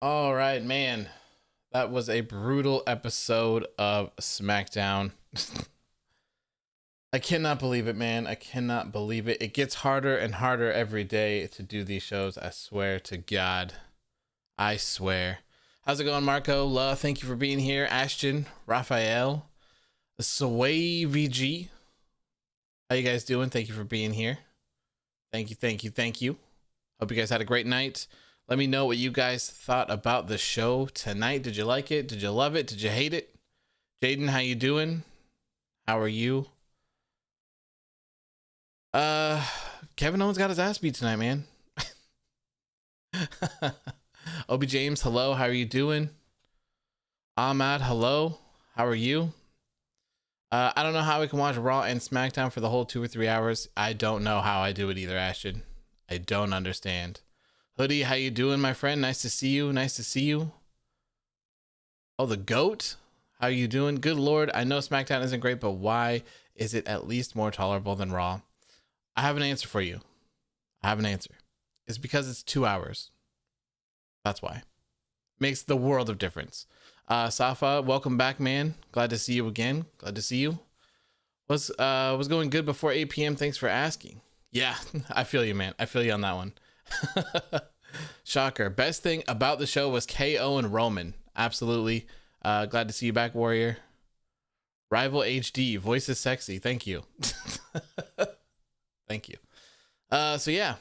All right, man. That was a brutal episode of SmackDown. I cannot believe it, man. I cannot believe it. It gets harder and harder every day to do these shows. I swear to God. I swear. How's it going, Marco? La, thank you for being here. Ashton, Raphael, Sway VG. How you guys doing? Thank you for being here. Thank you, thank you, thank you. Hope you guys had a great night. Let me know what you guys thought about the show tonight. Did you like it? Did you love it? Did you hate it? Jaden, how you doing? How are you? Kevin Owens got his ass beat tonight, man. Obi James, hello. How are you doing? Ahmad, hello. How are you? I don't know how we can watch Raw and SmackDown for the whole 2 or 3 hours. I don't know how I do it either, Ashton. I don't understand. Hoodie, how you doing, my friend? Nice to see you. Nice to see you. Oh, the GOAT? How you doing? Good Lord. I know SmackDown isn't great, but why is it at least more tolerable than Raw? I have an answer for you. I have an answer. It's because it's 2 hours. That's why. Makes the world of difference. Safa, welcome back, man. Glad to see you again. Glad to see you. Was going good before 8 p.m. Thanks for asking. Yeah, I feel you, man. I feel you on that one. Shocker. Best thing about the show was KO and Roman. Absolutely. Glad to see you back, Warrior. Rival HD. Voice is sexy. Thank you. Thank you. So yeah,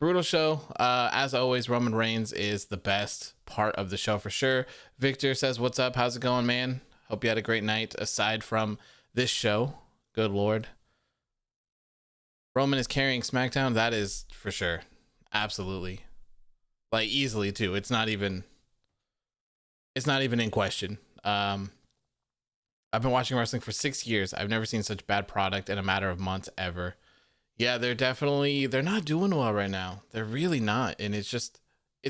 brutal show. As always, Roman Reigns is the best part of the show for sure. Victor says, what's up? How's it going, man? Hope you had a great night aside from this show. Good Lord. Roman is carrying SmackDown. That is for sure. Absolutely. Like easily too. It's not even in question. I've been watching wrestling for 6 years. I've never seen such bad product in a matter of months ever. Yeah, they're not doing well right now. They're really not. And it's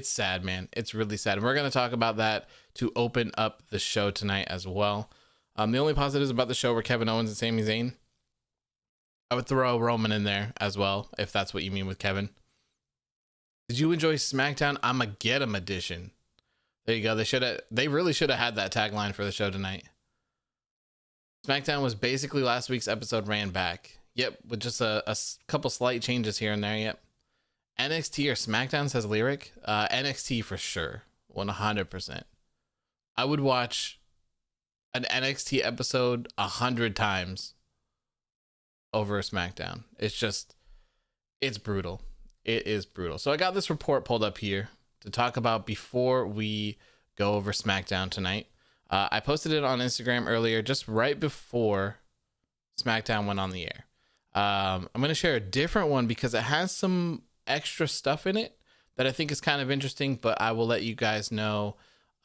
sad, man. It's really sad. And we're going to talk about that to open up the show tonight as well. The only positives about the show were Kevin Owens and Sami Zayn. I would throw Roman in there as well, if that's what you mean with Kevin. Did you enjoy SmackDown Armageddon edition? There you go. They really should have had that tagline for the show tonight. SmackDown was basically last week's episode ran back. Yep, with just a couple slight changes here and there. Yep. NXT or SmackDown says Lyric. NXT for sure. 100%. I would watch an NXT episode 100 times over SmackDown. It's brutal. It is brutal. So I got this report pulled up here to talk about before we go over SmackDown tonight. I posted it on Instagram earlier, just right before SmackDown went on the air. I'm going to share a different one because it has some extra stuff in it that I think is kind of interesting, but I will let you guys know.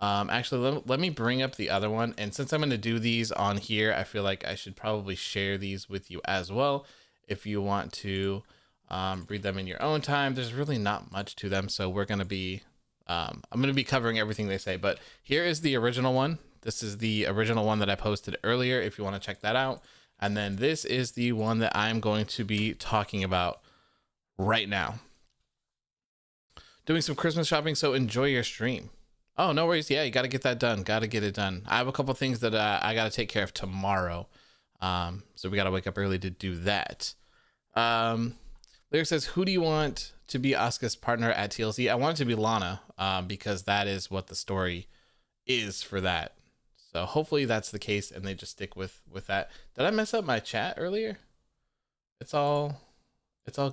Actually, let me bring up the other one. And since I'm going to do these on here, I feel like I should probably share these with you as well. If you want to read them in your own time, there's really not much to them. So we're going to be, I'm going to be covering everything they say, but here is the original one. This is the original one that I posted earlier, if you want to check that out. And then this is the one that I'm going to be talking about right now. Doing some Christmas shopping, so enjoy your stream. Oh, no worries. Yeah, you got to get that done. Got to get it done. I have a couple things that I got to take care of tomorrow. So we got to wake up early to do that. Lyric says, who do you want to be Asuka's partner at TLC? I want it to be Lana, because that is what the story is for that. So hopefully that's the case and they just stick with that. Did I mess up my chat earlier? It's all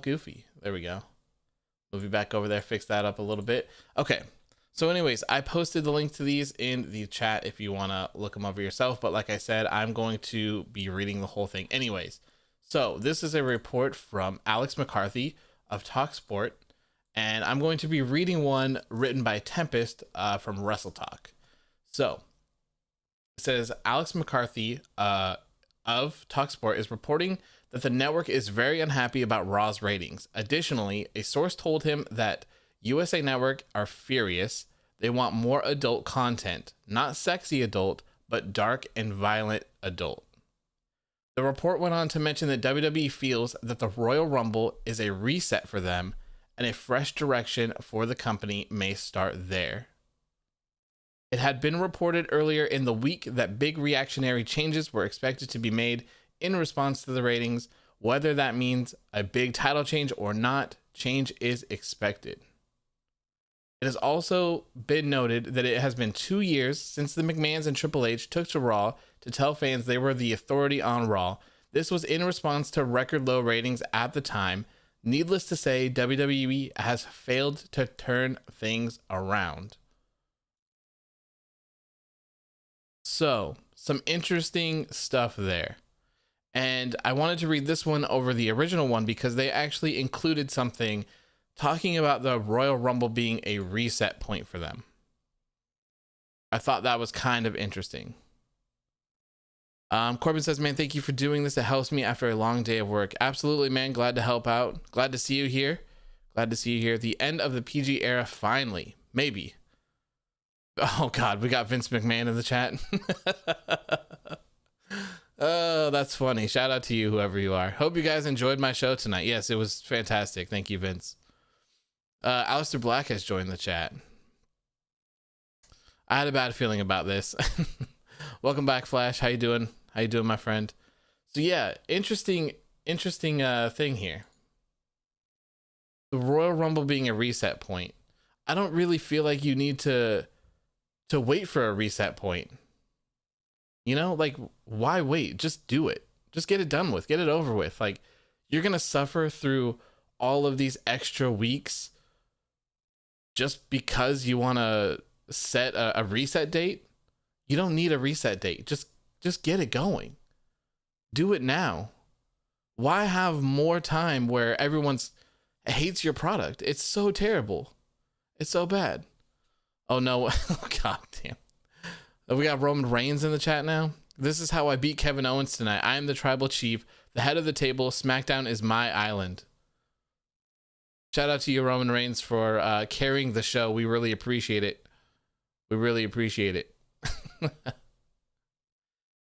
goofy. There we go. Move you back over there, fix that up a little bit. Okay. So anyways, I posted the link to these in the chat if you want to look them over yourself. But like I said, I'm going to be reading the whole thing anyways. So this is a report from Alex McCarthy of TalkSport. And I'm going to be reading one written by Tempest from Wrestle Talk. So it says Alex McCarthy of TalkSport is reporting that the network is very unhappy about Raw's ratings. Additionally, a source told him that USA Network are furious. They want more adult content, not sexy adult, but dark and violent adult. The report went on to mention that WWE feels that the Royal Rumble is a reset for them and a fresh direction for the company may start there. It had been reported earlier in the week that big reactionary changes were expected to be made in response to the ratings. Whether that means a big title change or not, change is expected. It has also been noted that it has been 2 years since the McMahons and Triple H took to Raw to tell fans they were the authority on Raw. This was in response to record low ratings at the time. Needless to say, WWE has failed to turn things around. So, some interesting stuff there. And I wanted to read this one over the original one because they actually included something talking about the Royal Rumble being a reset point for them. I thought that was kind of interesting. Corbin says, man, thank you for doing this. It helps me after a long day of work. Absolutely, man. Glad to help out. Glad to see you here. Glad to see you here. The end of the PG era, finally. Maybe. Oh, God. We got Vince McMahon in the chat. Oh, that's funny. Shout out to you, whoever you are. Hope you guys enjoyed my show tonight. Yes, it was fantastic. Thank you, Vince. Aleister Black has joined the chat. I had a bad feeling about this. Welcome back, Flash. How you doing? How you doing, my friend? So yeah, interesting thing here. The Royal Rumble being a reset point. I don't really feel like you need to wait for a reset point. You know, like, why wait? Just do it. Just get it done with. Get it over with. Like, you're gonna suffer through all of these extra weeks just because you want to set a reset date. You don't need a reset date. Just get it going. Do it now. Why have more time where everyone's hates your product? It's so terrible. It's so bad. Oh no. Oh, God damn. We got Roman Reigns in the chat now. This is how I beat Kevin Owens tonight. I am the tribal chief, the head of the table. SmackDown is my island. Shout out to you, Roman Reigns, for carrying the show. We really appreciate it. We really appreciate it.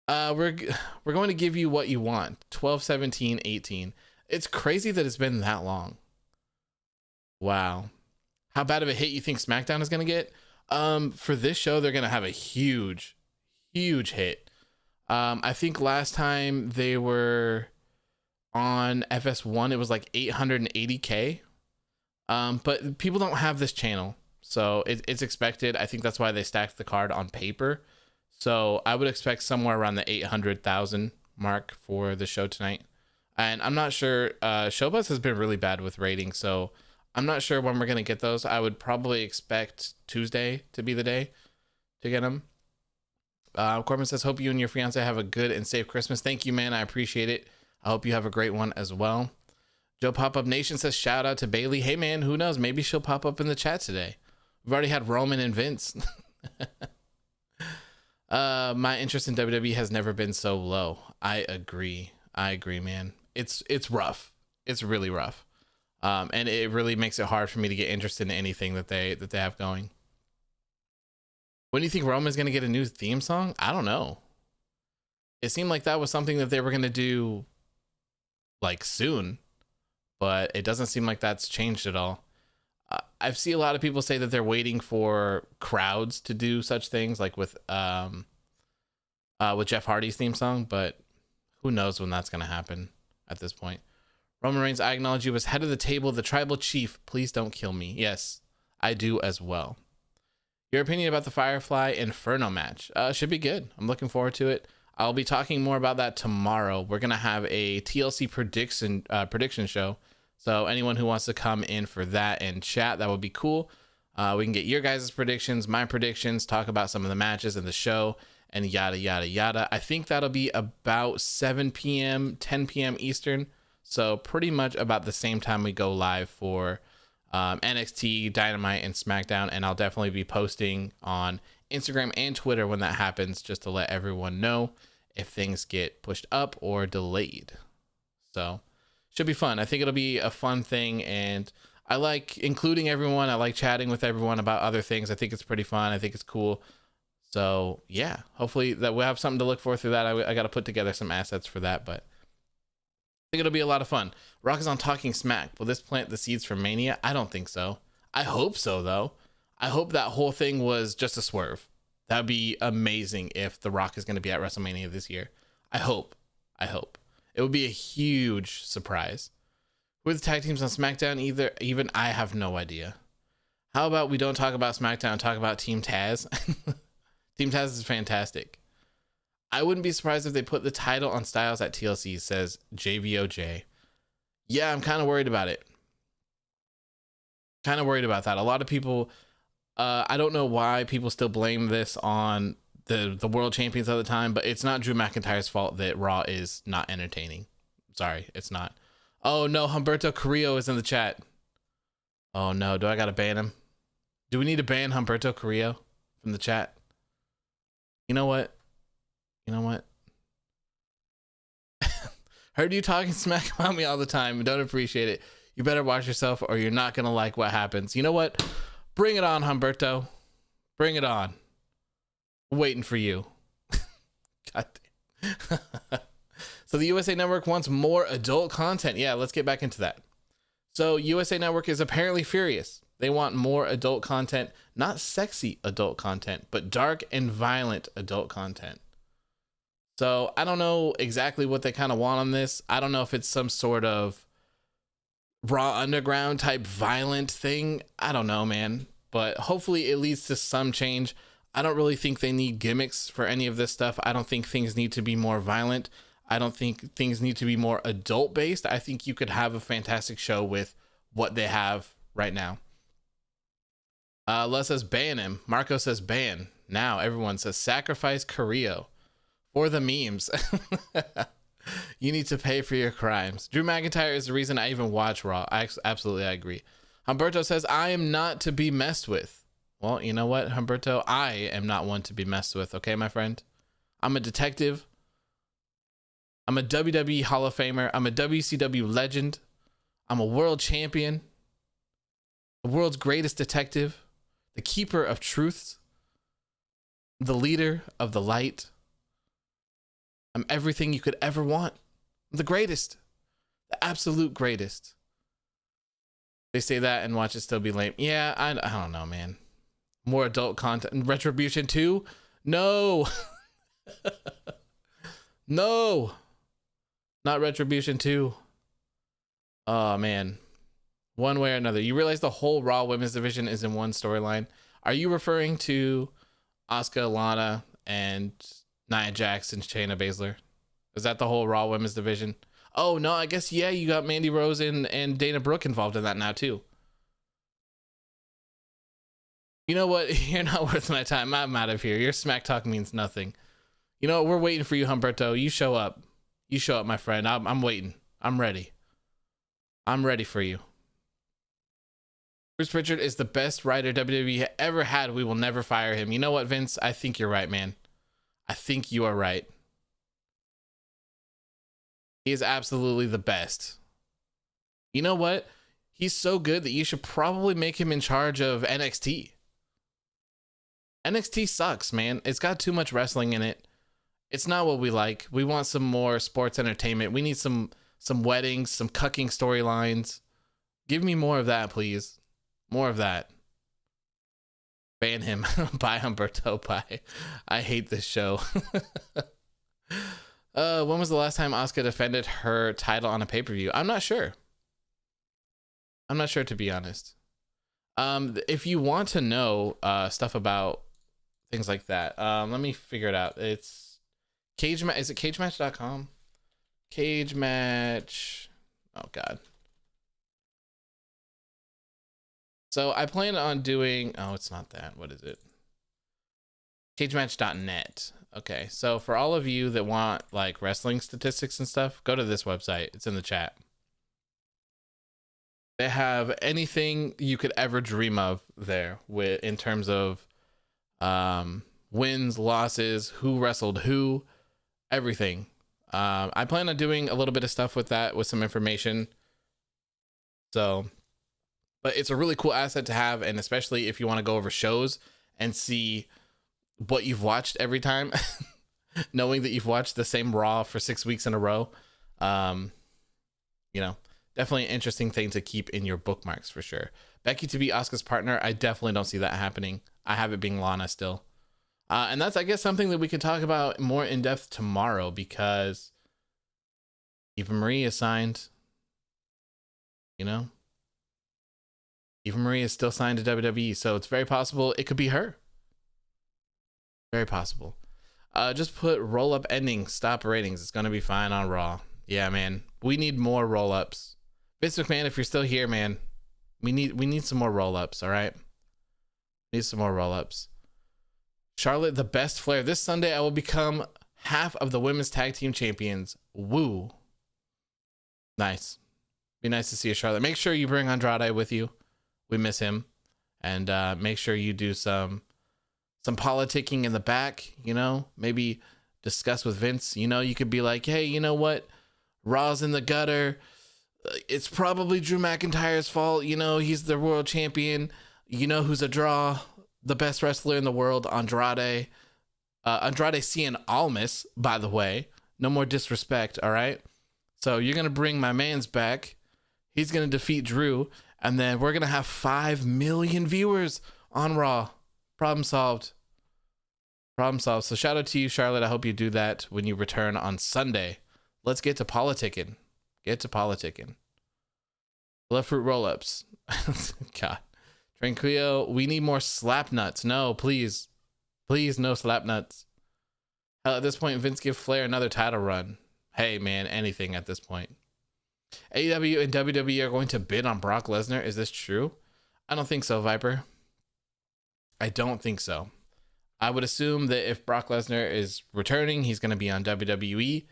We're going to give you what you want. 12, 17, 18. It's crazy that it's been that long. Wow. How bad of a hit you think SmackDown is going to get? For this show, they're going to have a huge hit. I think last time they were on FS1, it was like 880K. But people don't have this channel, so it's expected. I think that's why they stacked the card on paper. So I would expect somewhere around the 800,000 mark for the show tonight. And I'm not sure, Showbuzz has been really bad with ratings, so I'm not sure when we're going to get those. I would probably expect Tuesday to be the day to get them. Corbin says, hope you and your fiance have a good and safe Christmas. Thank you, man. I appreciate it. I hope you have a great one as well. Joe Pop-Up Nation says, shout out to Bayley. Hey, man, who knows? Maybe she'll pop up in the chat today. We've already had Roman and Vince. My interest in WWE has never been so low. I agree, man. It's rough. It's really rough. And it really makes it hard for me to get interested in anything that they have going. When do you think Roman's going to get a new theme song? I don't know. It seemed like that was something that they were going to do like soon, but it doesn't seem like that's changed at all. I've seen a lot of people say that they're waiting for crowds to do such things, like with Jeff Hardy's theme song, but who knows when that's going to happen at this point. Roman Reigns, I acknowledge you as head of the table, the tribal chief. Please don't kill me. Yes, I do as well. Your opinion about the Firefly Inferno match? Should be good. I'm looking forward to it. I'll be talking more about that tomorrow. We're going to have a TLC prediction show. So anyone who wants to come in for that and chat, that would be cool. We can get your guys' predictions, my predictions, talk about some of the matches in the show, and yada, yada, yada. I think that'll be about 7 p.m., 10 p.m. Eastern. So pretty much about the same time we go live for NXT, Dynamite, and SmackDown. And I'll definitely be posting on Instagram and Twitter when that happens, just to let everyone know if things get pushed up or delayed. So should be fun. I think it'll be a fun thing, and I like including everyone. I like chatting with everyone about other things. I think it's pretty fun. I think it's cool. So yeah, hopefully that we'll have something to look for through that. I got to put together some assets for that, but I think it'll be a lot of fun. Rock is on Talking Smack. Will this plant the seeds for Mania? I don't think so. I hope so, though. I hope that whole thing was just a swerve. That'd be amazing if The Rock is going to be at WrestleMania this year. I hope. It would be a huge surprise. Who are the tag teams on SmackDown? Even I have no idea. How about we don't talk about SmackDown, talk about Team Taz? Team Taz is fantastic. I wouldn't be surprised if they put the title on Styles at TLC, says JVOJ. Yeah, I'm kind of worried about it. Kind of worried about that. A lot of people, I don't know why people still blame this on the world champions of the time, but it's not Drew McIntyre's fault that Raw is not entertaining. Sorry, it's not. Oh no, Humberto Carrillo is in the chat. Oh no, do I gotta ban him? Do we need to ban Humberto Carrillo from the chat? You know what? Heard you talking smack about me all the time. Don't appreciate it. You better watch yourself or you're not gonna like what happens. You know what? Bring it on, Humberto. Bring it on. I'm waiting for you. God damn. So the USA Network wants more adult content. Yeah, let's get back into that. So USA Network is apparently furious. They want more adult content, not sexy adult content, but dark and violent adult content. So I don't know exactly what they kind of want on this. I don't know if it's some sort of Raw Underground type violent thing. I don't know, man. But hopefully it leads to some change. I don't really think they need gimmicks for any of this stuff. I don't think things need to be more violent. I don't think things need to be more adult based. I think you could have a fantastic show with what they have right now. Les says ban him. Marco says ban. Now everyone says sacrifice Carrillo for the memes. You need to pay for your crimes. Drew McIntyre is the reason I even watch Raw. I agree. Humberto says I am not to be messed with. Well, you know what, Humberto? I am not one to be messed with. Okay, my friend. I'm a detective. I'm a WWE Hall of Famer. I'm a WCW legend. I'm a world champion. The world's greatest detective. The keeper of truths. The leader of the light. I'm everything you could ever want. I'm the greatest. The absolute greatest. They say that and watch it still be lame. Yeah, I don't know, man. More adult content. Retribution 2? No. No. Not Retribution 2. Oh, man. One way or another. You realize the whole Raw Women's Division is in one storyline. Are you referring to Asuka, Lana, and Nia Jax and Shayna Baszler? Is that the whole Raw Women's Division? Oh, no, I guess, yeah, you got Mandy Rose and Dana Brooke involved in that now, too. You know what? You're not worth my time. I'm out of here. Your smack talk means nothing. You know what? We're waiting for you, Humberto. You show up. You show up, my friend. I'm waiting. I'm ready. I'm ready for you. Bruce Pritchard is the best writer WWE ever had. We will never fire him. You know what, Vince? I think you're right, man. I think you are right. He is absolutely the best. You know what? He's so good that you should probably make him in charge of NXT. NXT sucks, man. It's got too much wrestling in it. It's not what we like. We want some more sports entertainment. We need some weddings, some cucking storylines. Give me more of that, please. More of that. Ban him. Bye, Humberto. Bye. I hate this show. When was the last time Asuka defended her title on a pay-per-view? I'm not sure. I'm not sure, to be honest. If you want to know stuff about things like that, let me figure it out. It's Cage Match. Is it cagematch.com? Cage Match. Oh, God. So I plan on doing... Oh, it's not that. What is it? cagematch.net. Okay, so for all of you that want like wrestling statistics and stuff, go to this website. It's in the chat. They have anything you could ever dream of there with in terms of wins, losses, who wrestled who, everything. I plan on doing a little bit of stuff with that, with some information. So, but it's a really cool asset to have, and especially if you want to go over shows and see what you've watched every time, knowing that you've watched the same Raw for 6 weeks in a row. You know, definitely an interesting thing to keep in your bookmarks for sure. Becky to be Asuka's partner, I definitely don't see that happening. I have it being Lana still. And that's, I guess, something that we can talk about more in depth tomorrow, because Eva Marie is signed. You know, Eva Marie is still signed to WWE, so it's very possible it could be her. Very possible. Just put roll up ending, stop ratings. It's gonna be fine on Raw. Yeah, man. We need more roll ups. Vince McMahon, if you're still here, man, we need some more roll ups. All right, need some more roll ups. Charlotte, the best Flair. This Sunday, I will become half of the women's tag team champions. Woo. Nice. Be nice to see you, Charlotte. Make sure you bring Andrade with you. We miss him. And make sure you do some politicking in the back, you know, maybe discuss with Vince. You know, you could be like, hey, you know what? Raw's in the gutter. It's probably Drew McIntyre's fault. You know, he's the world champion. You know who's a draw? The best wrestler in the world, Andrade. Andrade Cien Almas, by the way. No more disrespect, all right? So you're going to bring my man's back. He's going to defeat Drew. And then we're going to have 5 million viewers on Raw. Problem solved. Problem solved. So shout out to you, Charlotte. I hope you do that when you return on Sunday. Let's get to politicking. Get to politicking. Left fruit roll-ups. God. Tranquillo, we need more slap nuts. No, please. Please, no slap nuts. Hell, at this point, Vince give Flair another title run. Hey, man, anything at this point. AEW and WWE are going to bid on Brock Lesnar. Is this true? I don't think so, Viper. I don't think so. I would assume that if Brock Lesnar is returning, he's going to be on WWE.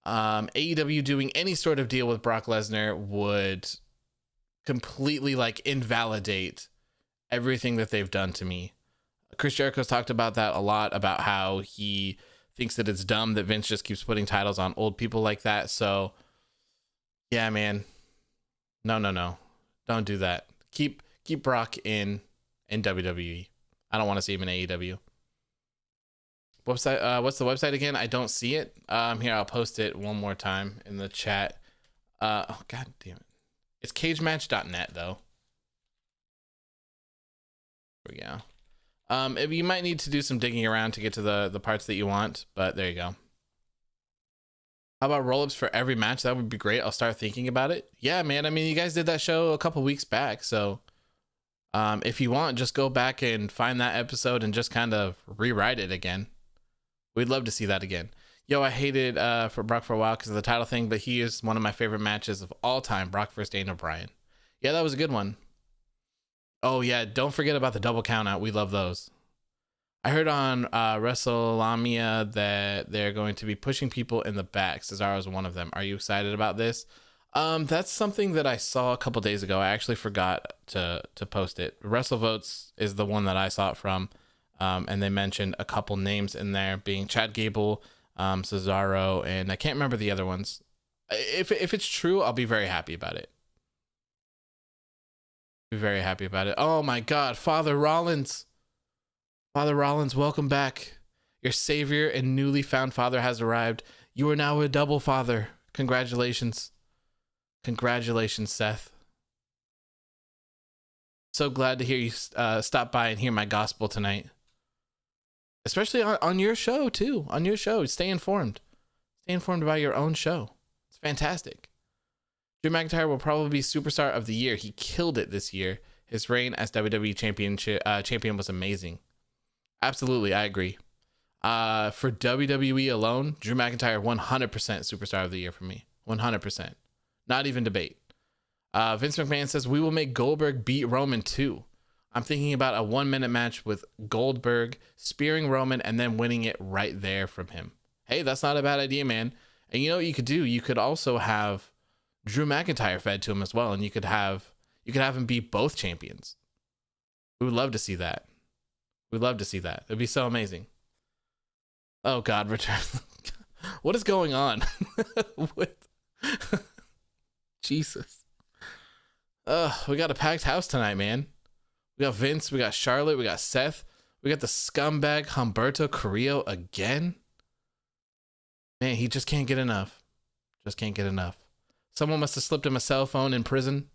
AEW doing any sort of deal with Brock Lesnar would completely like invalidate everything that they've done to me. Chris Jericho's talked about that a lot, about how he thinks that it's dumb that Vince just keeps putting titles on old people like that. So yeah, man, no, don't do that. Keep Brock in WWE. I don't want to see him in AEW. Website, what's the website again? I don't see it. Here, I'll post it one more time in the chat. Oh, god damn it. It's cagematch.net though. There we go. You might need to do some digging around to get to the parts that you want, but there you go. How about roll-ups for every match? That would be great. I'll start thinking about it. Yeah, man. I mean, you guys did that show a couple weeks back, so if you want, just go back and find that episode and just kind of rewrite it again. We'd love to see that again. Yo, I hated for Brock for a while because of the title thing, but he is one of my favorite matches of all time. Brock versus Daniel Bryan. Yeah, that was a good one. Oh yeah, don't forget about the double count out. We love those. I heard on WrestleMania that they're going to be pushing people in the back. Cesaro's one of them. Are you excited about this? That's something that I saw a couple days ago. I actually forgot to post it. WrestleVotes is the one that I saw it from. And they mentioned a couple names in there, being Chad Gable, Cesaro, and I can't remember the other ones. If it's true, I'll be very happy about it. Be very happy about it. Oh my God, Father Rollins. Father Rollins, welcome back. Your savior and newly found father has arrived. You are now a double father. Congratulations. Congratulations, Seth. So glad to hear you stop by and hear my gospel tonight. Especially on your show, too. On your show. Stay informed. Stay informed about your own show. It's fantastic. Drew McIntyre will probably be Superstar of the Year. He killed it this year. His reign as WWE champion was amazing. Absolutely, I agree. For WWE alone, Drew McIntyre 100% Superstar of the Year for me. 100%. Not even debate. Vince McMahon says, we will make Goldberg beat Roman too. I'm thinking about a 1-minute match with Goldberg spearing Roman and then winning it right there from him. Hey, that's not a bad idea, man. And you know what you could do? You could also have Drew McIntyre fed to him as well, and you could have him beat both champions. We would love to see that. We'd love to see that. It'd be so amazing. Oh God, return. What is going on with Jesus? We got a packed house tonight, man. We got Vince, we got Charlotte, we got Seth, we got the scumbag Humberto Carrillo again. Man, he just can't get enough. Just can't get enough. Someone must have slipped him a cell phone in prison.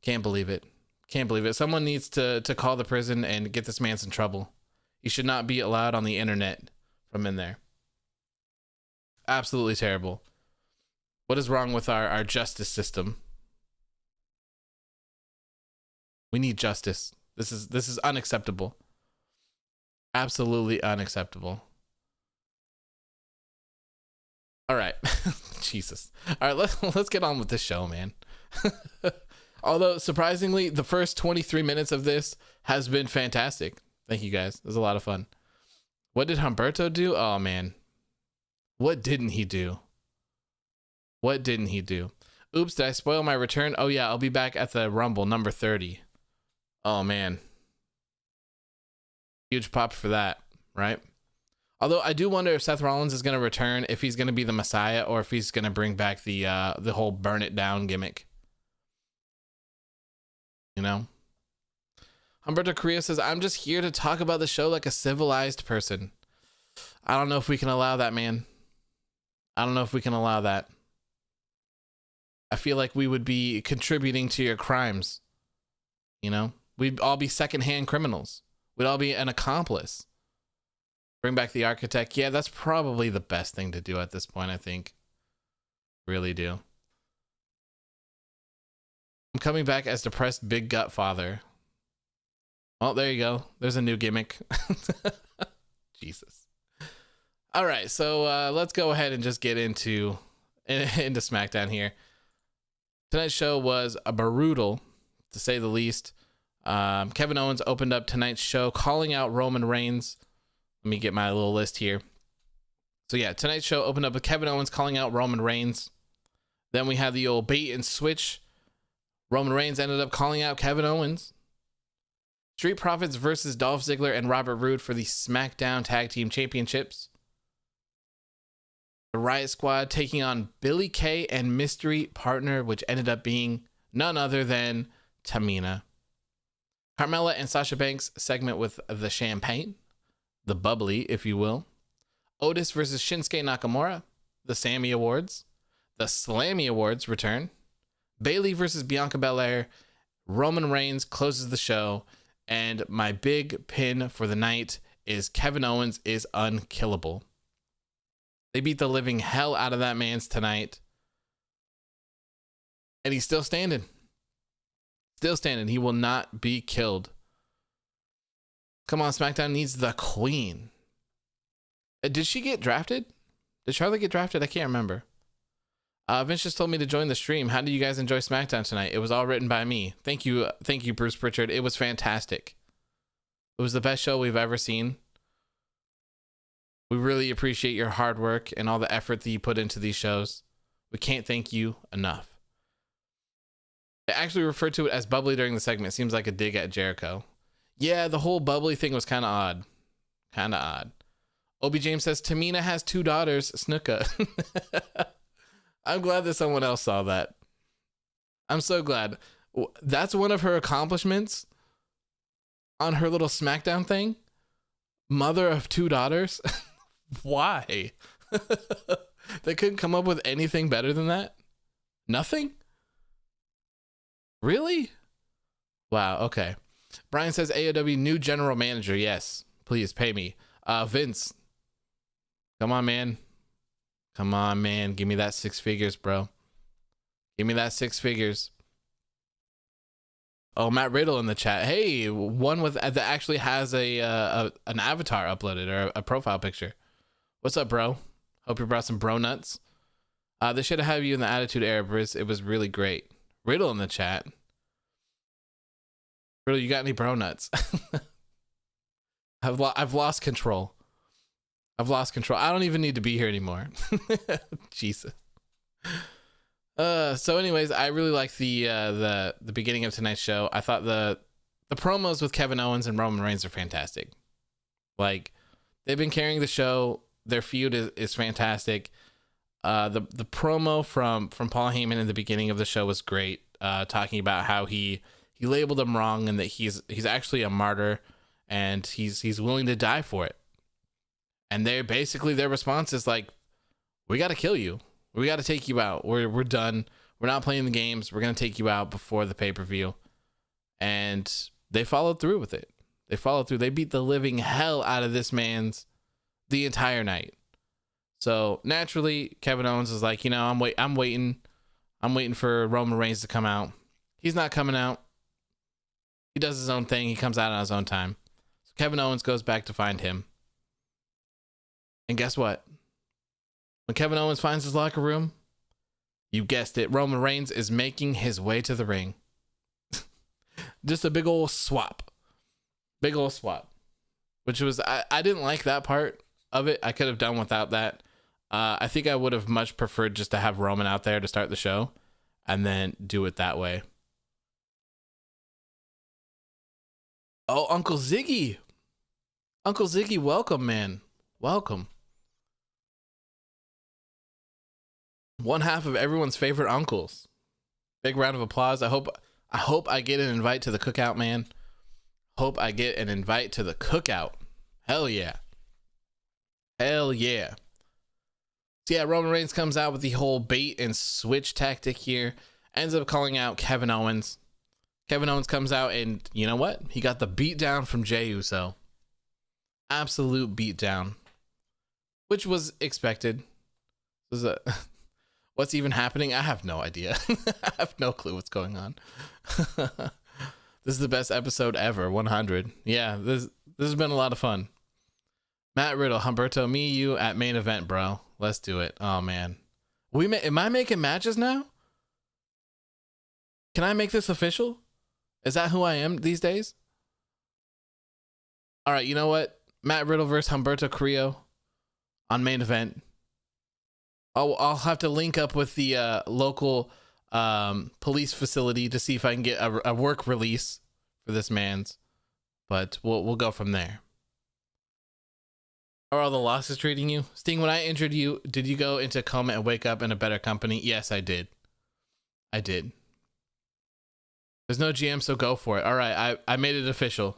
Can't believe it. Can't believe it. Someone needs to call the prison and get this man in trouble. He should not be allowed on the internet from in there. Absolutely terrible. What is wrong with our justice system? We need justice. This is unacceptable. Absolutely unacceptable. All right. Jesus. All right, let's get on with this show, man. Although surprisingly, the first 23 minutes of this has been fantastic. Thank you guys. It was a lot of fun. What did Humberto do? Oh man. What didn't he do? What didn't he do? Oops, did I spoil my return? Oh yeah, I'll be back at the Rumble number 30. Oh man. Huge pop for that, right? Although I do wonder if Seth Rollins is going to return, if he's going to be the Messiah, or if he's going to bring back the whole burn it down gimmick. You know? Humberto Carrillo says, I'm just here to talk about the show like a civilized person. I don't know if we can allow that, man. I don't know if we can allow that. I feel like we would be contributing to your crimes. You know? We'd all be secondhand criminals. We'd all be an accomplice. Bring back the architect. Yeah, that's probably the best thing to do at this point, I think. Really do. I'm coming back as depressed big gut father. Well, there you go. There's a new gimmick. Jesus. All right, so let's go ahead and just get into SmackDown here. Tonight's show was brutal, to say the least. Kevin Owens opened up tonight's show calling out Roman Reigns. Let me get my little list here. So yeah, tonight's show opened up with Kevin Owens calling out Roman Reigns. Then we had the old bait and switch. Roman Reigns ended up calling out Kevin Owens. Street Profits versus Dolph Ziggler and Robert Roode for the SmackDown Tag Team Championships. The Riott Squad taking on Billie Kay and mystery partner, which ended up being none other than Tamina. Carmella and Sasha Banks segment with the champagne. The bubbly, if you will. Otis versus Shinsuke Nakamura. The Sami Awards. The Slammy Awards return. Bayley versus Bianca Belair. Roman Reigns closes the show. And my big pin for the night is Kevin Owens is unkillable. They beat the living hell out of that man's tonight. And he's still standing. Still standing. He will not be killed. Come on, SmackDown needs the queen. Did she get drafted? Did Charlotte get drafted? I can't remember. Vince just told me to join the stream. How did you guys enjoy SmackDown tonight? It was all written by me. Thank you, Bruce Pritchard. It was fantastic. It was the best show we've ever seen. We really appreciate your hard work and all the effort that you put into these shows. We can't thank you enough. They actually referred to it as bubbly during the segment. Seems like a dig at Jericho. Yeah, the whole bubbly thing was kind of odd. Kind of odd. Obi James says, Tamina has 2 daughters, Snuka. I'm glad that someone else saw that. I'm so glad. That's one of her accomplishments on her little SmackDown thing. Mother of 2 daughters. Why? They couldn't come up with anything better than that? Nothing? Really? Wow, okay. Brian says AOW new general manager. Yes, please pay me. Vince, come on, man. Come on, man. Give me that 6 figures, bro. Give me that 6 figures. Oh, Matt Riddle in the chat. Hey, one with that actually has an avatar uploaded, or a profile picture. What's up, bro? Hope you brought some bro nuts. They should have you in the Attitude Era, Briz. It was really great. Riddle in the chat. Riddle, you got any bro nuts? I've lost control. I've lost control. I don't even need to be here anymore. Jesus. So anyways, I really like the beginning of tonight's show. I thought the promos with Kevin Owens and Roman Reigns are fantastic. Like, they've been carrying the show. Their feud is fantastic. The promo from Paul Heyman in the beginning of the show was great. Talking about how he labeled him wrong and that he's actually a martyr and he's willing to die for it. And their response is like, we got to kill you. We got to take you out. We're done. We're not playing the games. We're going to take you out before the pay-per-view. And they followed through with it. They followed through. They beat the living hell out of this man's the entire night. So naturally, Kevin Owens is like, I'm waiting for Roman Reigns to come out. He's not coming out. He does his own thing. He comes out on his own time. So Kevin Owens goes back to find him. And guess what? When Kevin Owens finds his locker room, you guessed it, Roman Reigns is making his way to the ring. Just a big old swap. Big old swap. Which was, I didn't like that part of it. I could have done without that. I think I would have much preferred just to have Roman out there to start the show and then do it that way. Oh, Uncle Ziggy. Uncle Ziggy, welcome, man. Welcome. One half of everyone's favorite uncles. Big round of applause. I hope I get an invite to the cookout, man. Hope I get an invite to the cookout. Hell yeah. Hell yeah. So yeah, Roman Reigns comes out with the whole bait and switch tactic here. Ends up calling out Kevin Owens. Kevin Owens comes out and you know what? He got the beat down from Jey Uso. Absolute beat down. Which was expected. What's even happening? I have no idea. I have no clue what's going on. This is the best episode ever, 100. Yeah, this has been a lot of fun. Matt Riddle, Humberto, me, you at main event, bro. Let's do it. Oh man, am I making matches now? Can I make this official? Is that who I am these days? All right, you know what? Matt Riddle versus Humberto Carrillo on main event. I'll have to link up with the local police facility to see if I can get a work release for this man's, but we'll go from there. How are all the losses treating you? Sting, when I injured you, did you go into coma and wake up in a better company? Yes, I did. I did. There's no GM, so go for it. All right, I made it official.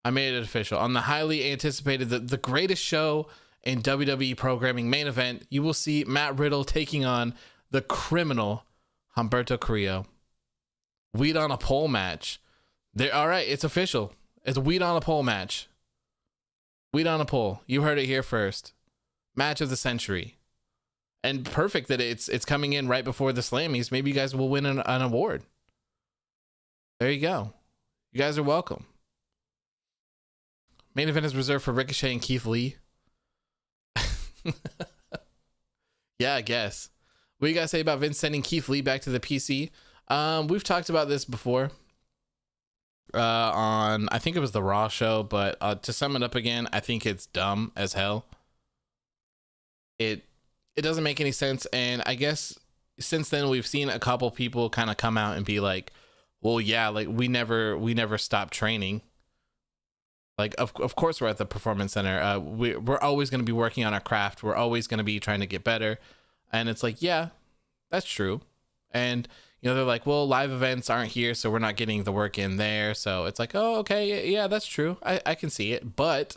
I made it official. On the highly anticipated, the greatest show in WWE programming main event, you will see Matt Riddle taking on the criminal Humberto Carrillo. Weed on a pole match. All right, it's official. It's a weed on a pole match. Weed on a pole. You heard it here first. Match of the century. And perfect that it's coming in right before the Slammies. Maybe you guys will win an award. There you go. You guys are welcome. Main event is reserved for Ricochet and Keith Lee. Yeah, I guess. What do you guys say about Vince sending Keith Lee back to the PC? We've talked about this before. On I think it was the Raw show, but to sum it up again, I think it's dumb as hell. It doesn't make any sense, and I guess since then we've seen a couple people kind of come out and be like, well, yeah, like we never stopped training. Like of course we're at the Performance Center. We're always going to be working on our craft. We're always going to be trying to get better. And it's like, yeah, that's true. And they're like, well, live events aren't here, so we're not getting the work in there. So it's like, oh, okay, yeah, that's true. I can see it. But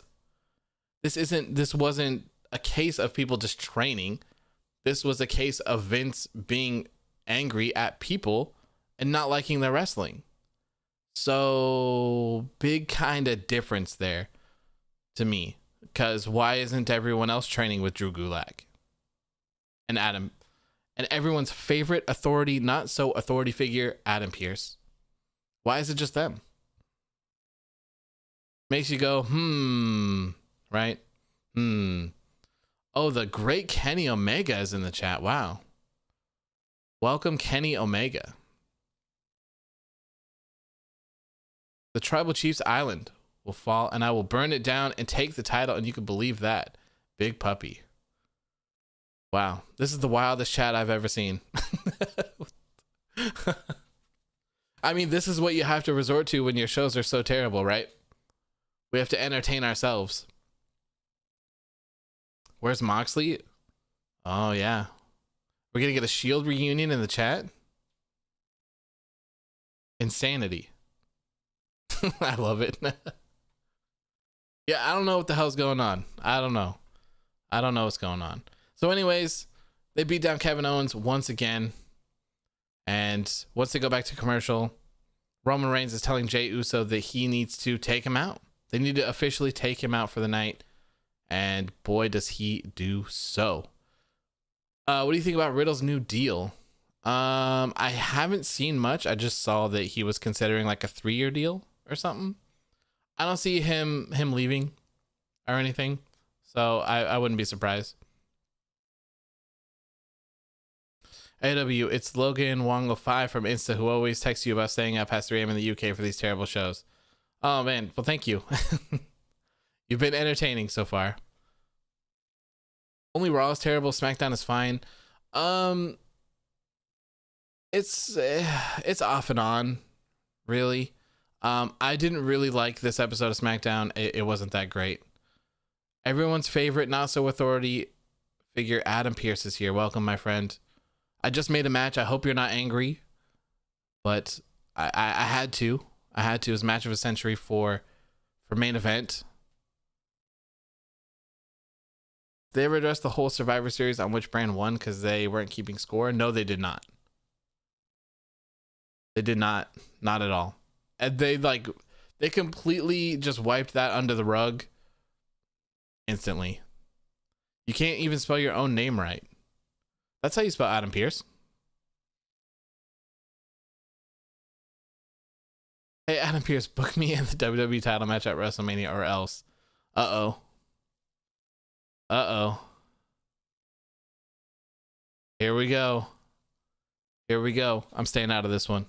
this wasn't a case of people just training. This was a case of Vince being angry at people and not liking their wrestling. So big kind of difference there to me, because why isn't everyone else training with Drew Gulak and Adam and everyone's favorite authority, not so authority figure, Adam Pearce? Why is it just them? Makes you go, right? Oh, the great Kenny Omega is in the chat. Wow. Welcome, Kenny Omega. The Tribal Chiefs Island will fall, and I will burn it down and take the title, and you can believe that. Big Puppy. Wow, this is the wildest chat I've ever seen. I mean, this is what you have to resort to when your shows are so terrible, right? We have to entertain ourselves. Where's Moxley? Oh, yeah. We're going to get a Shield reunion in the chat? Insanity. I love it. Yeah, I don't know what the hell's going on. I don't know what's going on. So anyways, they beat down Kevin Owens once again. And once they go back to commercial, Roman Reigns is telling Jey Uso that he needs to take him out. They need to officially take him out for the night. And boy, does he do so. What do you think about Riddle's new deal? I haven't seen much. I just saw that he was considering like a 3-year deal or something. I don't see him leaving or anything. So I wouldn't be surprised. AW, it's Logan Wongo5 from Insta who always texts you about staying up past 3 a.m. in the UK for these terrible shows. Oh man, well thank you. You've been entertaining so far. Only Raw is terrible. SmackDown is fine. It's off and on, really. I didn't really like this episode of SmackDown. It wasn't that great. Everyone's favorite not so authority figure Adam Pearce is here. Welcome, my friend. I just made a match. I hope you're not angry, but I had to. It was match of a century for main event. Did they ever address the whole Survivor Series on which brand won because they weren't keeping score? No, they did not. They did not. Not at all. And they completely just wiped that under the rug instantly. You can't even spell your own name right. That's how you spell Adam Pearce. Hey, Adam Pearce, book me in the WWE title match at WrestleMania or else. Uh-oh. Here we go. I'm staying out of this one.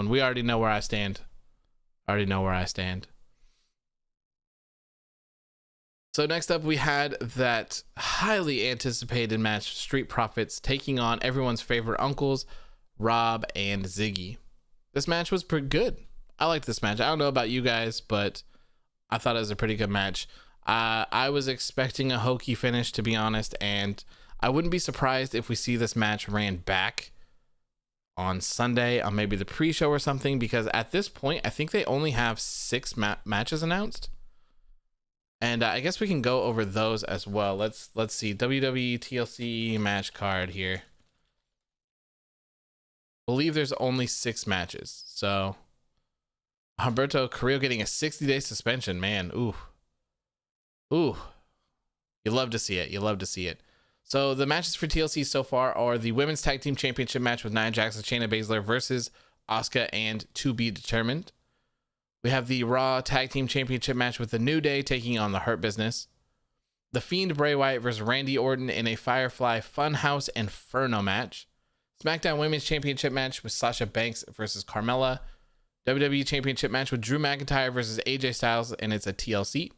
We already know where I stand. So next up, we had that highly anticipated match, Street Profits taking on everyone's favorite uncles, Rob and Ziggy. This match was pretty good. I liked this match. I don't know about you guys, but I thought it was a pretty good match. I was expecting a hokey finish, to be honest, and I wouldn't be surprised if we see this match ran back on Sunday on maybe the pre-show or something, because at this point, I think they only have 6 matches announced. And I guess we can go over those as well. Let's see. WWE TLC match card here. I believe there's only 6 matches. So Humberto Carrillo getting a 60-day suspension, man. Ooh. You love to see it. So the matches for TLC so far are the Women's Tag Team Championship match with Nia Jax and Shayna Baszler versus Asuka and To Be Determined. We have the Raw Tag Team Championship match with The New Day taking on the Hurt Business. The Fiend Bray Wyatt versus Randy Orton in a Firefly Funhouse Inferno match. SmackDown Women's Championship match with Sasha Banks versus Carmella. WWE Championship match with Drew McIntyre versus AJ Styles, and it's a TLC.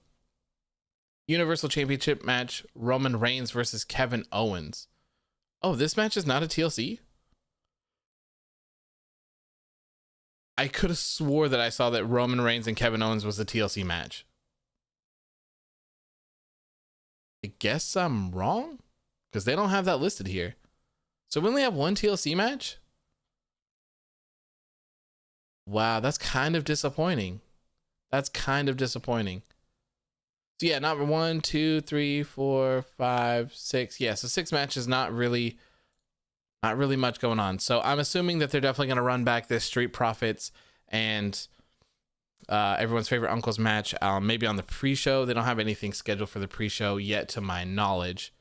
Universal Championship match, Roman Reigns versus Kevin Owens. Oh, this match is not a TLC? I could have swore that I saw that Roman Reigns and Kevin Owens was a TLC match. I guess I'm wrong, because they don't have that listed here. So we only have 1 TLC match? Wow, that's kind of disappointing. So yeah, number 1, 2, 3, 4, 5, 6. Yeah, so 6 matches, not really much going on. So I'm assuming that they're definitely going to run back this Street Profits and everyone's favorite uncles match. Maybe on the pre-show. They don't have anything scheduled for the pre-show yet, to my knowledge.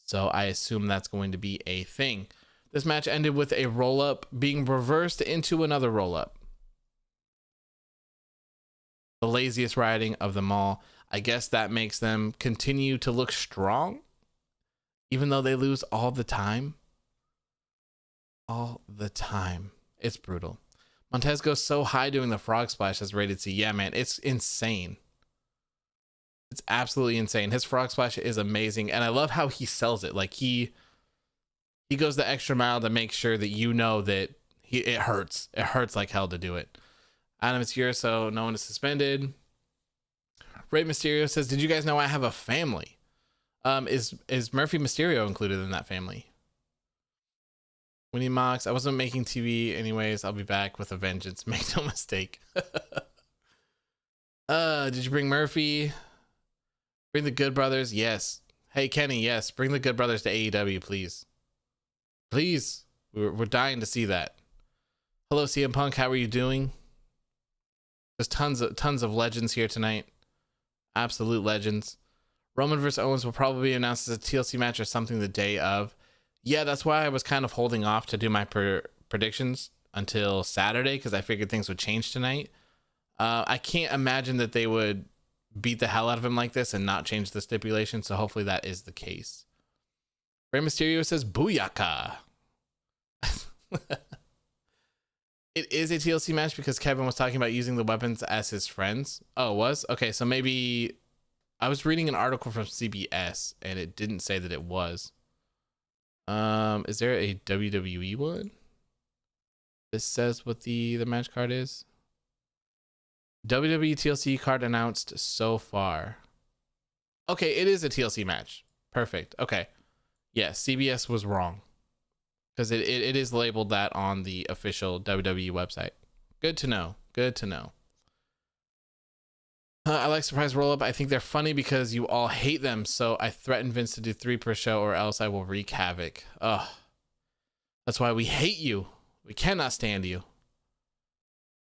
So I assume that's going to be a thing. This match ended with a roll-up being reversed into another roll-up. The laziest writing of them all. I guess that makes them continue to look strong, even though they lose all the time. It's brutal. Montez goes so high doing the frog splash as rated C. Yeah, man, it's insane. It's absolutely insane. His frog splash is amazing, and I love how he sells it. Like he goes the extra mile to make sure that you know that it hurts. It hurts like hell to do it. Adam is here, so no one is suspended. Rey Mysterio says, "Did you guys know I have a family?" Is Murphy Mysterio included in that family? Winnie Mox, I wasn't making TV anyways. I'll be back with a vengeance. Make no mistake. Did you bring Murphy? Bring the Good Brothers? Yes. Hey, Kenny, yes. Bring the Good Brothers to AEW, please. Please. We're dying to see that. Hello, CM Punk. How are you doing? There's tons of legends here tonight. Absolute legends. Roman versus Owens will probably be announced as a TLC match or something the day of. Yeah, that's why I was kind of holding off to do my predictions until Saturday, because I figured things would change tonight. I can't imagine that they would beat the hell out of him like this and not change the stipulation, so hopefully that is the case. Rey Mysterio says, Booyaka. It is a TLC match because Kevin was talking about using the weapons as his friends. Oh, it was? Okay, so maybe I was reading an article from CBS and it didn't say that it was. Is there a WWE one? This says what the match card is. WWE TLC card announced so far. Okay, it is a TLC match. Perfect. Okay. Yeah, CBS was wrong. Because it is labeled that on the official WWE website. Good to know. Good to know. I like Surprise Roll-Up. I think they're funny because you all hate them. So I threatened Vince to do 3 per show or else I will wreak havoc. Ugh. That's why we hate you. We cannot stand you.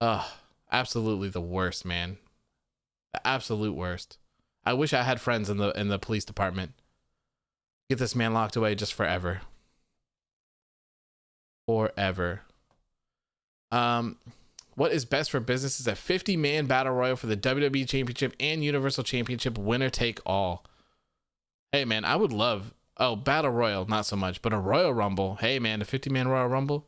Ugh. Absolutely the worst, man. The absolute worst. I wish I had friends in the police department. Get this man locked away just forever. Forever. What is best for business is a 50-man battle royal for the WWE Championship and Universal Championship, winner take all. Hey man, I would love, battle royal, not so much, but a Royal Rumble. Hey man, a 50-man Royal Rumble.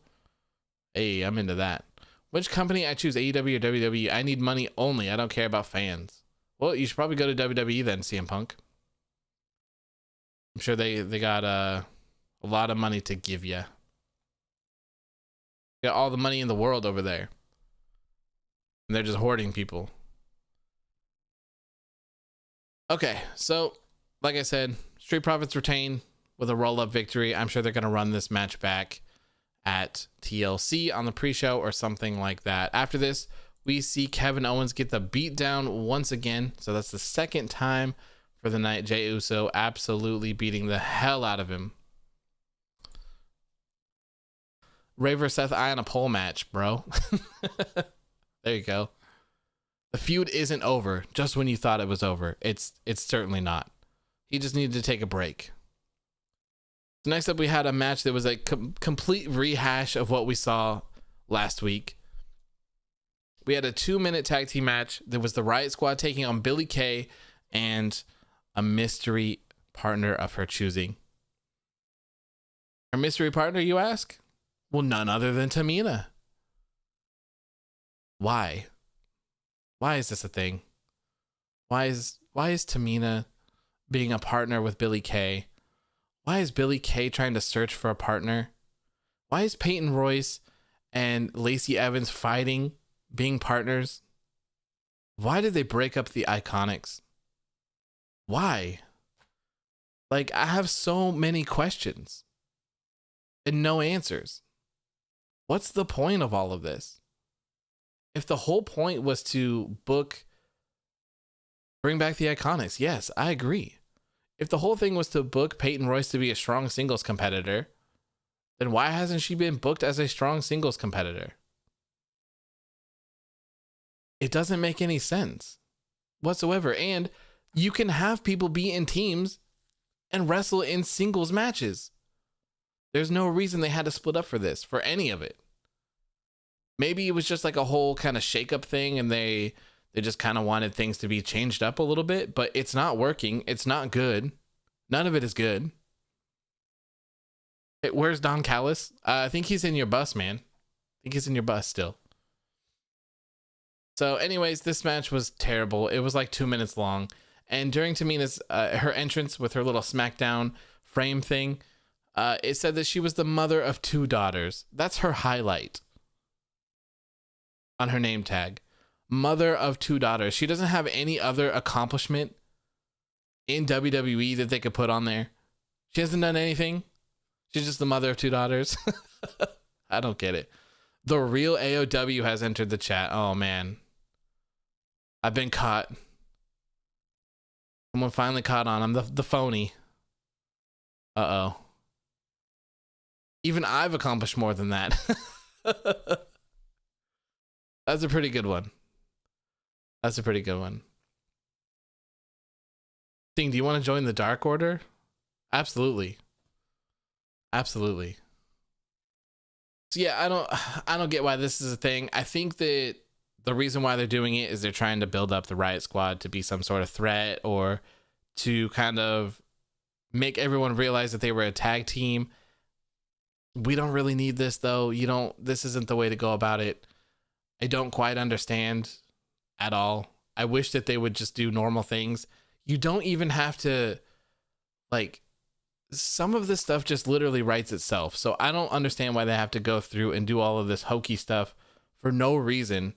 Hey, I'm into that. Which company I choose, AEW or WWE? I need money only. I don't care about fans. Well, you should probably go to WWE then, CM Punk. I'm sure they got a lot of money to give you. Got all the money in the world over there. And they're just hoarding people. Okay, so like I said, Street Profits retain with a roll-up victory. I'm sure they're going to run this match back at TLC on the pre-show or something like that. After this, we see Kevin Owens get the beat down once again. So that's the second time for the night. Jey Uso absolutely beating the hell out of him. Ray vs. Seth I on a pole match, bro. There you go. The feud isn't over just when you thought it was over. It's certainly not. He just needed to take a break. So next up, we had a match that was a complete rehash of what we saw last week. We had a 2-minute tag team match. There was the Riott Squad taking on Billie Kay and a mystery partner of her choosing. Her mystery partner, you ask? Well, none other than Tamina. Why? Why is this a thing? Why is Tamina being a partner with Billie Kay? Why is Billie Kay trying to search for a partner? Why is Peyton Royce and Lacey Evans fighting, being partners? Why did they break up the Iconics? Why? Like, I have so many questions and no answers. What's the point of all of this? If the whole point was to bring back the Iconics, yes, I agree. If the whole thing was to book Peyton Royce to be a strong singles competitor, then why hasn't she been booked as a strong singles competitor? It doesn't make any sense whatsoever. And you can have people be in teams and wrestle in singles matches. There's no reason they had to split up for this, for any of it. Maybe it was just like a whole kind of shake-up thing and they just kind of wanted things to be changed up a little bit, but it's not working. It's not good. None of it is good. Where's Don Callis? I think he's in your bus, man. I think he's in your bus still. So anyways, this match was terrible. It was like 2 minutes long. And during Tamina's, her entrance with her little SmackDown frame thing, it said that she was the mother of 2 daughters. That's her highlight on her name tag. Mother of 2 daughters. She doesn't have any other accomplishment in WWE that they could put on there. She hasn't done anything. She's just the mother of 2 daughters. I don't get it. The real AOW has entered the chat. Oh man. I've been caught. Someone finally caught on. I'm the phony. Uh-oh. Even I've accomplished more than that. That's a pretty good one. That's a pretty good one. Thing, do you want to join the Dark Order? Absolutely. Absolutely. So yeah, I don't get why this is a thing. I think that the reason why they're doing it is they're trying to build up the Riott Squad to be some sort of threat, or to kind of make everyone realize that they were a tag team. We don't really need this though. This isn't the way to go about it. I don't quite understand at all. I wish that they would just do normal things. You don't even have to, like, some of this stuff just literally writes itself. So I don't understand why they have to go through and do all of this hokey stuff for no reason.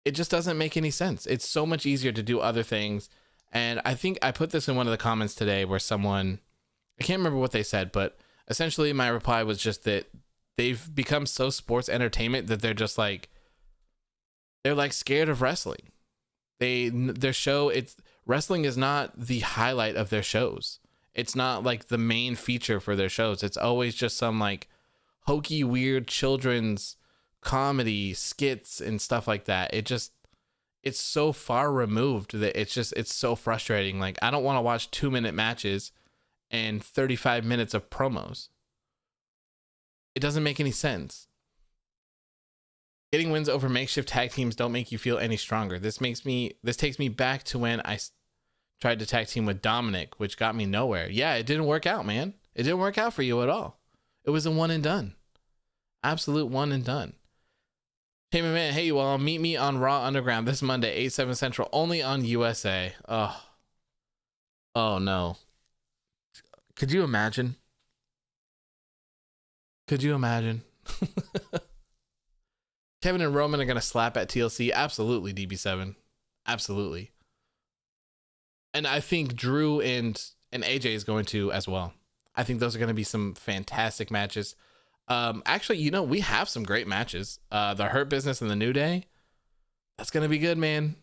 It just doesn't make any sense. It's so much easier to do other things. And I think I put this in one of the comments today where someone, I can't remember what they said, but essentially my reply was just that they've become so sports entertainment that they're just like, they're like scared of wrestling. Their show, wrestling is not the highlight of their shows. It's not like the main feature for their shows. It's always just some like hokey, weird children's comedy skits and stuff like that. It's so far removed that it's so frustrating. Like, I don't want to watch 2-minute matches and 35 minutes of promos. It doesn't make any sense. Getting wins over makeshift tag teams don't make you feel any stronger. This takes me back to when I tried to tag team with Dominic, which got me nowhere. Yeah, it didn't work out, man. It didn't work out for you at all. It was a one and done. Absolute one and done. Hey, my man. Hey, you all. Meet me on Raw Underground this Monday, 8/7 Central, only on USA. Oh no. Could you imagine? Could you imagine? Kevin and Roman are going to slap at TLC. Absolutely, DB7. Absolutely. And I think Drew and AJ is going to as well. I think those are going to be some fantastic matches. Actually, we have some great matches. The Hurt Business and the New Day. That's going to be good, man.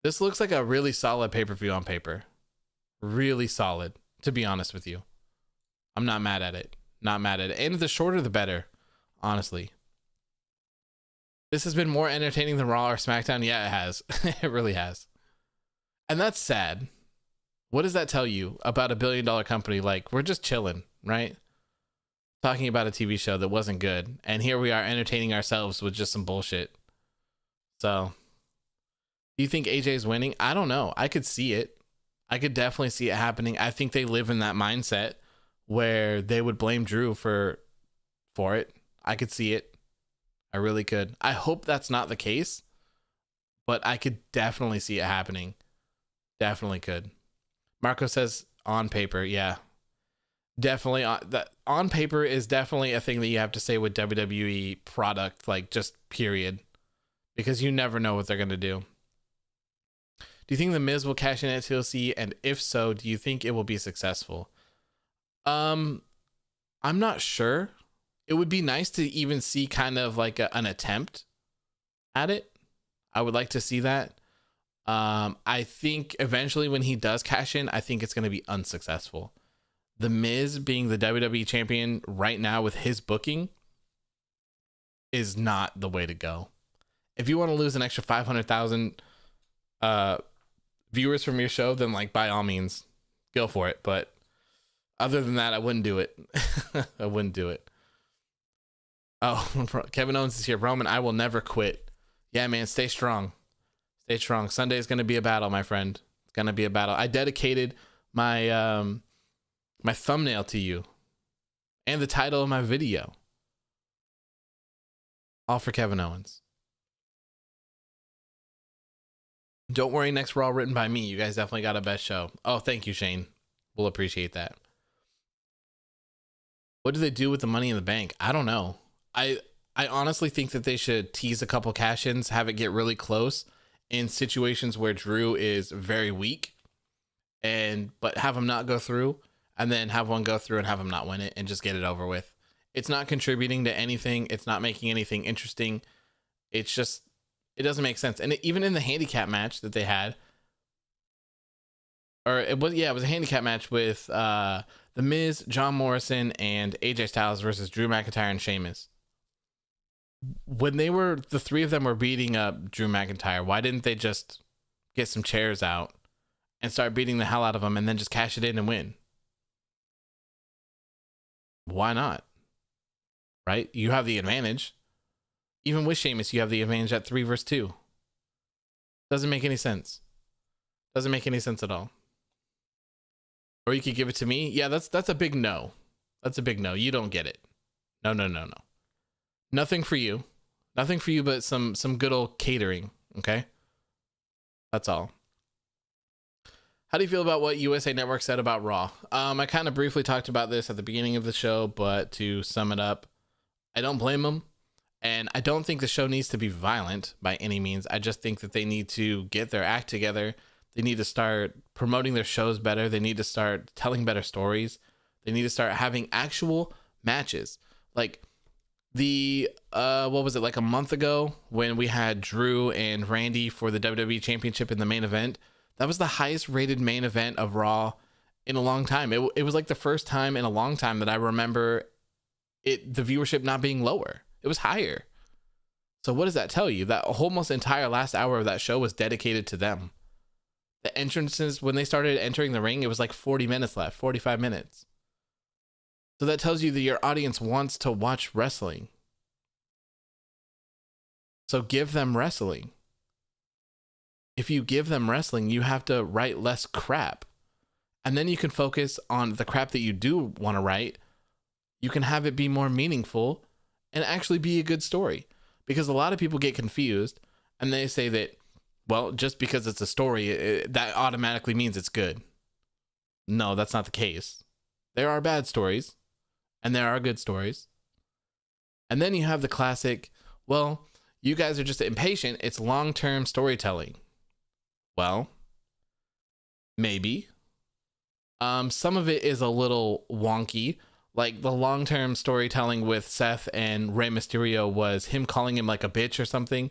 This looks like a really solid pay-per-view on paper. Really solid, to be honest with you. I'm not mad at it. Not mad at it. And the shorter, the better, honestly. This has been more entertaining than Raw or SmackDown. Yeah, it has. It really has. And that's sad. What does that tell you about a billion-dollar company? Like, we're just chilling, right? Talking about a TV show that wasn't good. And here we are entertaining ourselves with just some bullshit. So, do you think AJ's winning? I don't know. I could see it. I could definitely see it happening. I think they live in that mindset where they would blame Drew for it. I could see it. I really could. I hope that's not the case, but I could definitely see it happening. Definitely could. Marco says on paper. Yeah, definitely. On paper is definitely a thing that you have to say with WWE product, like just period, because you never know what they're going to do. Do you think The Miz will cash in at TLC? And if so, do you think it will be successful? I'm not sure. It would be nice to even see kind of like an attempt at it. I would like to see that. I think eventually when he does cash in, I think it's going to be unsuccessful. The Miz being the WWE champion right now with his booking is not the way to go. If you want to lose an extra 500,000 viewers from your show, then like by all means, go for it. But other than that, I wouldn't do it. I wouldn't do it. Oh, Kevin Owens is here. Roman, I will never quit. Yeah, man, stay strong. Stay strong. Sunday is going to be a battle, my friend. It's going to be a battle. I dedicated my my thumbnail to you and the title of my video. All for Kevin Owens. Don't worry, next Raw written by me. You guys definitely got a best show. Oh, thank you, Shane. We'll appreciate that. What do they do with the Money in the Bank? I don't know. I honestly think that they should tease a couple cash-ins, have it get really close in situations where Drew is very weak, but have him not go through, and then have one go through and have him not win it and just get it over with. It's not contributing to anything. It's not making anything interesting. It's just, it doesn't make sense. And even in the handicap match that they had, it was a handicap match with The Miz, John Morrison, and AJ Styles versus Drew McIntyre and Sheamus. when the three of them were beating up Drew McIntyre, why didn't they just get some chairs out and start beating the hell out of him and then just cash it in and win? Why not? Right? You have the advantage. Even with Sheamus, you have the advantage at 3 versus 2. Doesn't make any sense. Doesn't make any sense at all. Or you could give it to me. Yeah, that's a big no. That's a big no. You don't get it. No. Nothing for you. Nothing for you but some good old catering, okay? That's all. How do you feel about what USA Network said about Raw? I kind of briefly talked about this at the beginning of the show, but to sum it up, I don't blame them. And I don't think the show needs to be violent by any means. I just think that they need to get their act together. They need to start promoting their shows better. They need to start telling better stories. They need to start having actual matches. Like what was it, like a month ago when we had Drew and Randy for the WWE Championship in the main event? That was the highest rated main event of Raw in a long time. It was like the first time in a long time that I remember the viewership not being lower. It was higher. So what does that tell you? That almost entire last hour of that show was dedicated to them. The entrances, when they started entering the ring, it was like 40 minutes left, 45 minutes. So that tells you that your audience wants to watch wrestling. So give them wrestling. If you give them wrestling, you have to write less crap. And then you can focus on the crap that you do want to write. You can have it be more meaningful and actually be a good story. Because a lot of people get confused and they say that, well, just because it's a story, that automatically means it's good. No, that's not the case. There are bad stories and there are good stories. And then you have the classic, well, you guys are just impatient. It's long-term storytelling. Well, maybe. Some of it is a little wonky. Like the long-term storytelling with Seth and Rey Mysterio was him calling him like a bitch or something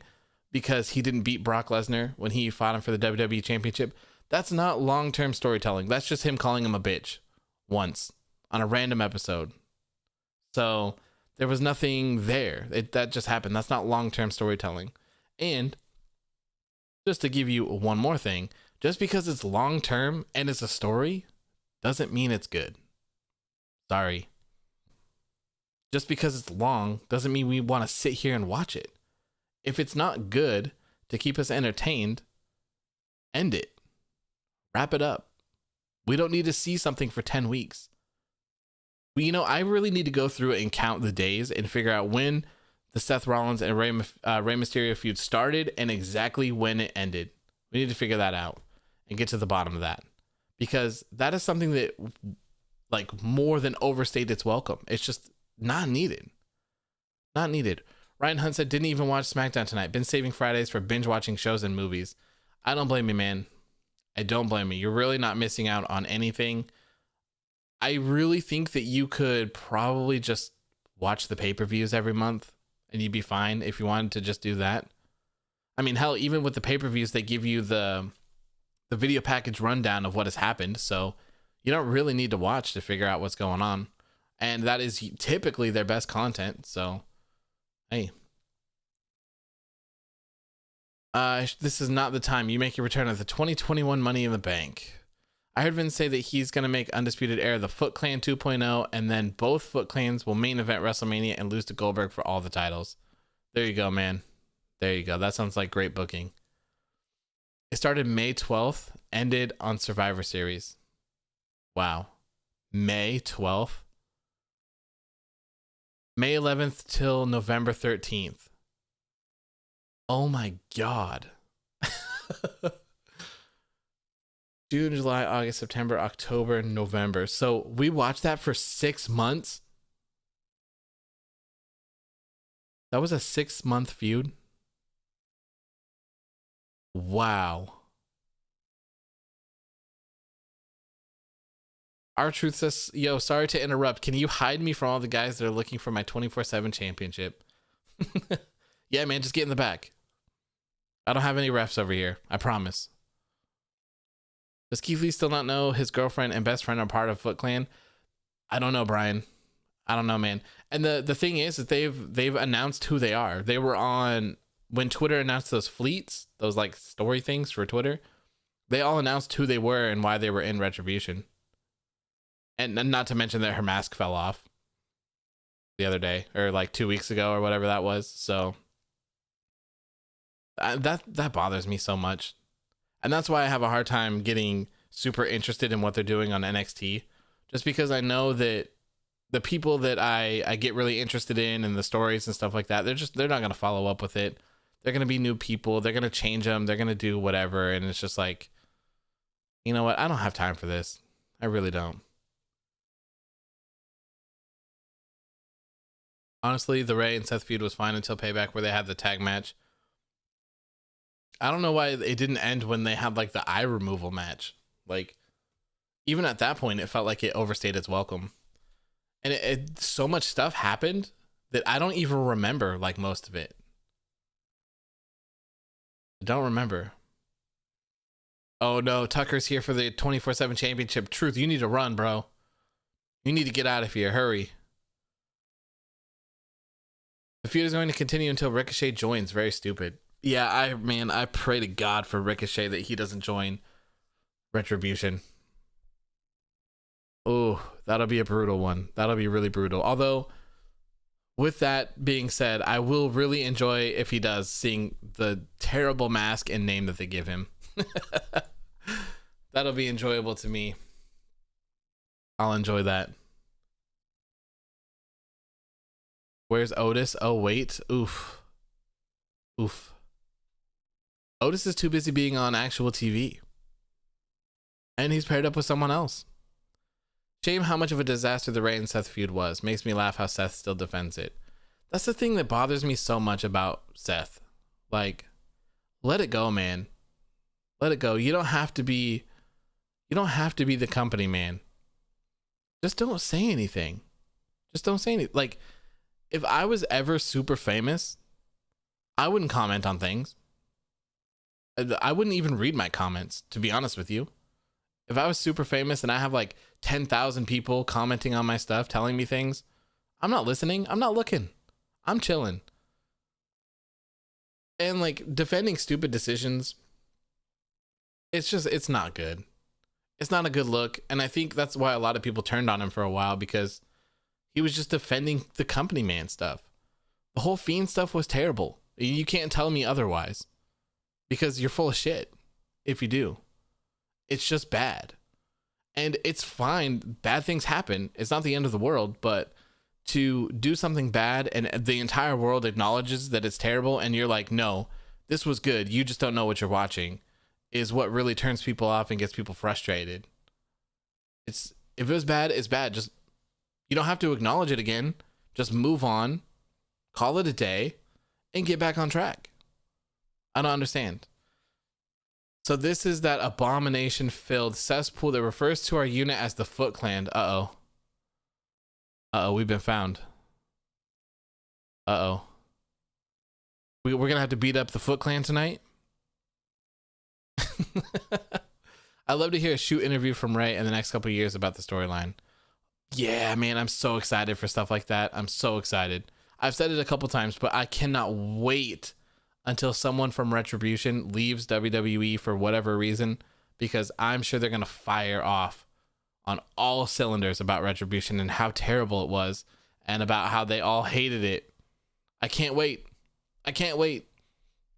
because he didn't beat Brock Lesnar when he fought him for the WWE Championship. That's not long-term storytelling. That's just him calling him a bitch once on a random episode. So there was nothing there. That just happened. That's not long-term storytelling. And just to give you one more thing, just because it's long-term and it's a story doesn't mean it's good. Sorry. Just because it's long doesn't mean we want to sit here and watch it. If it's not good to keep us entertained, end it. Wrap it up. We don't need to see something for 10 weeks. I really need to go through and count the days and figure out when the Seth Rollins and Rey Mysterio feud started and exactly when it ended. We need to figure that out and get to the bottom of that. Because that is something that like more than overstayed its welcome. It's just not needed. Not needed. Ryan Hunt said, didn't even watch SmackDown tonight. Been saving Fridays for binge watching shows and movies. I don't blame you, man. I don't blame you. You're really not missing out on anything. I really think that you could probably just watch the pay-per-views every month and you'd be fine if you wanted to just do that. I mean, hell, even with the pay-per-views, they give you the video package rundown of what has happened. So you don't really need to watch to figure out what's going on. And that is typically their best content. So, hey. This is not the time. You make your return at the 2021 Money in the Bank. I heard Vince say that he's going to make Undisputed Era the Foot Clan 2.0, and then both Foot Clans will main event WrestleMania and lose to Goldberg for all the titles. There you go, man. There you go. That sounds like great booking. It started May 12th, ended on Survivor Series. Wow. May 12th. May 11th till November 13th. Oh my God. June, July, August, September, October, November. So we watched that for 6 months. That was a 6-month feud. Wow. R-Truth says, yo, sorry to interrupt. Can you hide me from all the guys that are looking for my 24/7 championship? Yeah, man, just get in the back. I don't have any refs over here. I promise. Does Keith Lee still not know his girlfriend and best friend are part of Foot Clan? I don't know, Brian. I don't know, man. And the thing is that they've announced who they are. They were on when Twitter announced those fleets, those like story things for Twitter. They all announced who they were and why they were in Retribution. And not to mention that her mask fell off the other day, or like 2 weeks ago, or whatever that was. So that bothers me so much, and that's why I have a hard time getting super interested in what they're doing on NXT, just because I know that the people that I get really interested in and the stories and stuff like that, they're not going to follow up with it. They're going to be new people. They're going to change them. They're going to do whatever. And it's just like, you know what? I don't have time for this. I really don't. Honestly, the Rey and Seth feud was fine until Payback, where they had the tag match. I don't know why it didn't end when they had like the eye removal match. Like, even at that point, it felt like it overstayed its welcome. And so much stuff happened that I don't even remember like most of it. I don't remember. Oh no, Tucker's here for the 24/7 championship. Truth, you need to run, bro. You need to get out of here. Hurry. The feud is going to continue until Ricochet joins. Very stupid. Yeah, I pray to God for Ricochet that he doesn't join Retribution. Oh, that'll be a brutal one. That'll be really brutal. Although, with that being said, I will really enjoy, if he does, seeing the terrible mask and name that they give him. That'll be enjoyable to me. I'll enjoy that. Where's Otis? Oh, wait. Oof. Oof. Otis is too busy being on actual TV. And he's paired up with someone else. Shame how much of a disaster the Rey and Seth feud was. Makes me laugh how Seth still defends it. That's the thing that bothers me so much about Seth. Like, let it go, man. Let it go. You don't have to be the company man. Just don't say anything. Just don't say anything. Like, if I was ever super famous, I wouldn't comment on things. I wouldn't even read my comments, to be honest with you. If I was super famous and I have like 10,000 people commenting on my stuff, telling me things, I'm not listening. I'm not looking. I'm chilling. And like defending stupid decisions, it's not good. It's not a good look. And I think that's why a lot of people turned on him for a while, because he was just defending the company man stuff. The whole Fiend stuff was terrible. You can't tell me otherwise, because you're full of shit if you do. It's just bad. And it's fine. Bad things happen. It's not the end of the world, but to do something bad and the entire world acknowledges that it's terrible and you're like, no, this was good, you just don't know what you're watching, is what really turns people off and gets people frustrated. If it was bad, it's bad. Just, you don't have to acknowledge it again. Just move on, call it a day, and get back on track. I don't understand. So this is that abomination-filled cesspool that refers to our unit as the Foot Clan. Uh-oh. Uh-oh, we've been found. Uh-oh. We're going to have to beat up the Foot Clan tonight? I'd love to hear a shoot interview from Rey in the next couple of years about the storyline. Yeah, man, I'm so excited for stuff like that. I'm so excited. I've said it a couple times, but I cannot wait until someone from Retribution leaves WWE for whatever reason, because I'm sure they're going to fire off on all cylinders about Retribution and how terrible it was and about how they all hated it. I can't wait. I can't wait,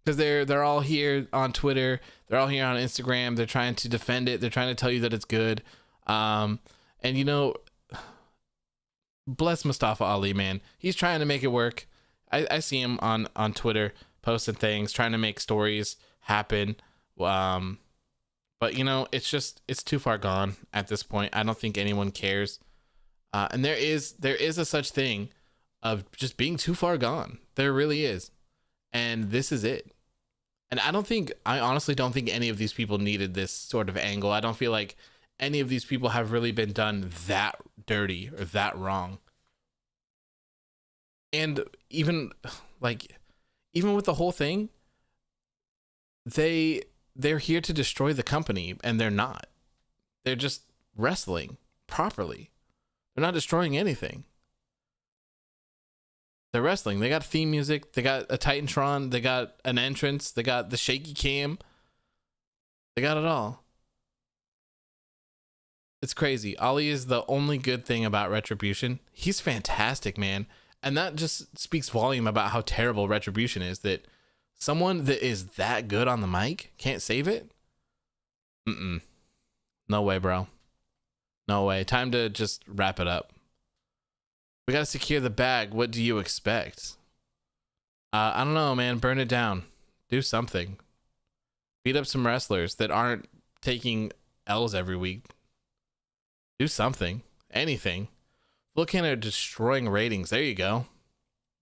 because they're all here on Twitter. They're all here on Instagram. They're trying to defend it. They're trying to tell you that it's good. And you know, bless Mustafa Ali, man. He's trying to make it work. I see him on Twitter posting things, trying to make stories happen. But you know, it's too far gone at this point. I don't think anyone cares. And there is a such thing of just being too far gone. There really is. And this is it. And I honestly don't think any of these people needed this sort of angle. I don't feel like any of these people have really been done that dirty or that wrong. And even with the whole thing, they're here to destroy the company, and they're not. They're just wrestling properly. They're not destroying anything. They're wrestling. They got theme music. They got a Titantron. They got an entrance. They got the shaky cam. They got it all. It's crazy. Ali is the only good thing about Retribution. He's fantastic, man. And that just speaks volume about how terrible Retribution is, that someone that is that good on the mic can't save it. No way, bro. No way. Time to just wrap it up. We got to secure the bag. What do you expect? I don't know, man. Burn it down. Do something. Beat up some wrestlers that aren't taking L's every week. Do something. Anything. Looking at destroying ratings. There you go.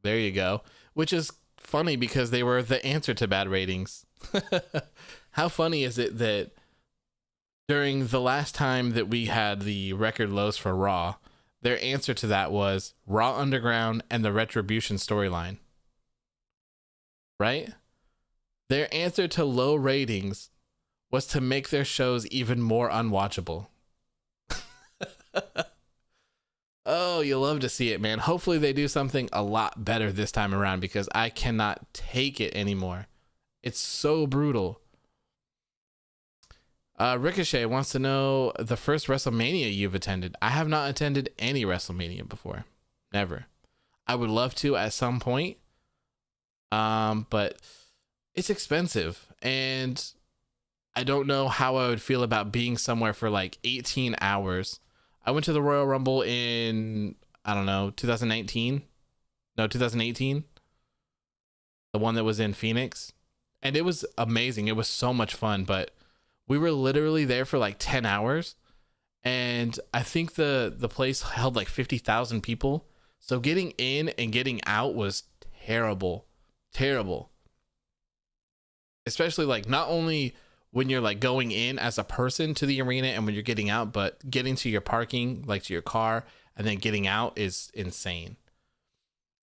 There you go. Which is funny because they were the answer to bad ratings. How funny is it that during the last time that we had the record lows for Raw, their answer to that was Raw Underground and the Retribution storyline. Right? Their answer to low ratings was to make their shows even more unwatchable. Oh, you love to see it, man. Hopefully they do something a lot better this time around because I cannot take it anymore. It's so brutal. Ricochet wants to know the first WrestleMania you've attended. I have not attended any WrestleMania before. Never. I would love to at some point. But it's expensive and I don't know how I would feel about being somewhere for like 18 hours. I went to the Royal Rumble in, I don't know, 2019. No, 2018. The one that was in Phoenix. And it was amazing. It was so much fun, but we were literally there for like 10 hours. And I think the place held like 50,000 people. So getting in and getting out was terrible. Terrible. Especially like not only when you're like going in as a person to the arena and when you're getting out, but getting to your parking, like to your car, and then getting out is insane.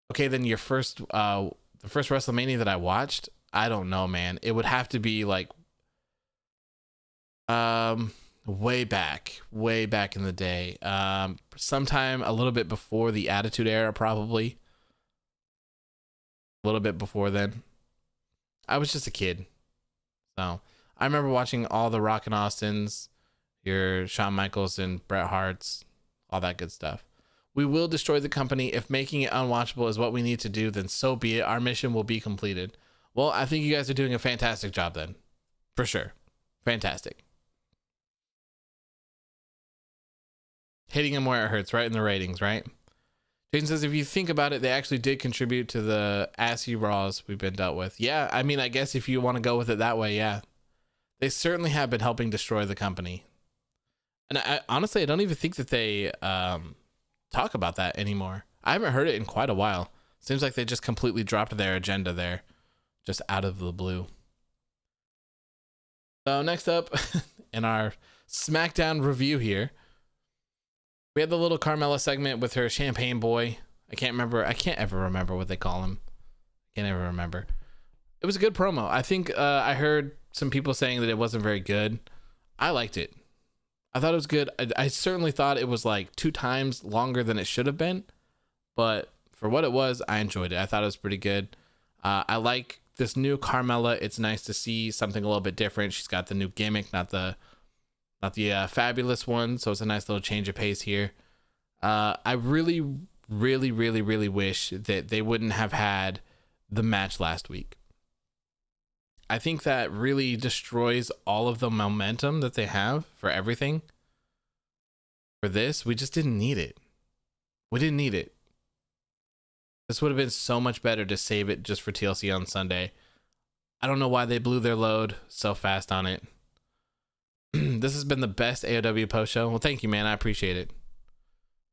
Okay, then your first the first WrestleMania that I watched, I don't know, man. It would have to be like way back in the day. Sometime a little bit before the Attitude Era, probably. A little bit before then. I was just a kid. So I remember watching all the Rock and Austins, your Shawn Michaels and Bret Harts, all that good stuff. We will destroy the company. If making it unwatchable is what we need to do, then so be it. Our mission will be completed. Well, I think you guys are doing a fantastic job then. For sure. Fantastic. Hitting them where it hurts, right in the ratings, right? Jason says, if you think about it, they actually did contribute to the assy Raws we've been dealt with. Yeah, I mean, I guess if you want to go with it that way, yeah. They certainly have been helping destroy the company. And I honestly, I don't even think that they talk about that anymore. I haven't heard it in quite a while. Seems like they just completely dropped their agenda there, just out of the blue. So next up in our SmackDown review here, we had the little Carmella segment with her champagne boy. I can't ever remember what they call him. Can't ever remember. It was a good promo. I think I heard some people saying that it wasn't very good. I liked it. I thought it was good. I certainly thought it was like 2 times longer than it should have been. But for what it was, I enjoyed it. I thought it was pretty good. I like this new Carmella. It's nice to see something a little bit different. She's got the new gimmick, not the fabulous one, so it's a nice little change of pace here. I really wish that they wouldn't have had the match last week. I think that really destroys all of the momentum that they have for everything. For this, we just didn't need it. We didn't need it. This would have been so much better to save it just for TLC on Sunday. I don't know why they blew their load so fast on it. This has been the best AOW post show. Well, thank you, man. I appreciate it.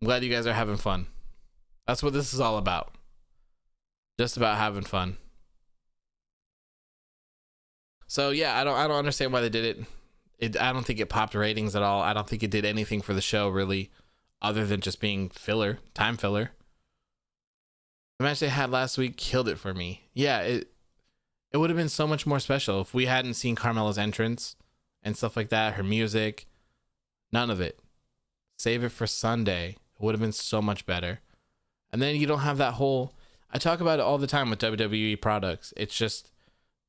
I'm glad you guys are having fun. That's what this is all about. Just about having fun. So yeah, I don't understand why they did it. I don't think it popped ratings at all. I don't think it did anything for the show really, other than just being filler, time filler. The match they had last week killed it for me. Yeah, it would have been so much more special if we hadn't seen Carmella's entrance and stuff like that, her music, none of it. Save it for Sunday. It would have been so much better. And then you don't have that whole, I talk about it all the time with WWE products. It's just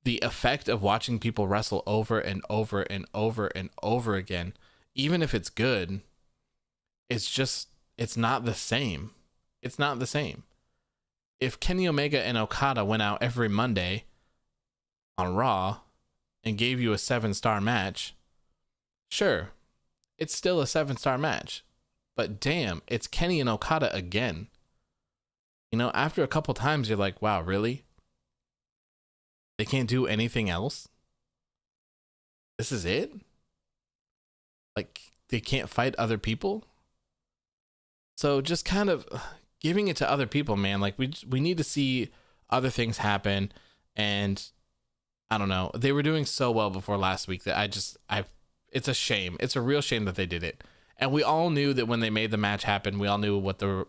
the effect of watching people wrestle over and over and over and over again, even if it's good, it's not the same. It's not the same. If Kenny Omega and Okada went out every Monday on Raw and gave you a 7-star match, sure, it's still a 7-star match, but damn, it's Kenny and Okada again. You know, after a couple times, you're like, wow, really? They can't do anything else? This is it? Like, they can't fight other people? So just kind of giving it to other people, man. Like, we need to see other things happen. And I don't know. They were doing so well before last week that it's a shame. It's a real shame that they did it. And we all knew that when they made the match happen, we all knew what the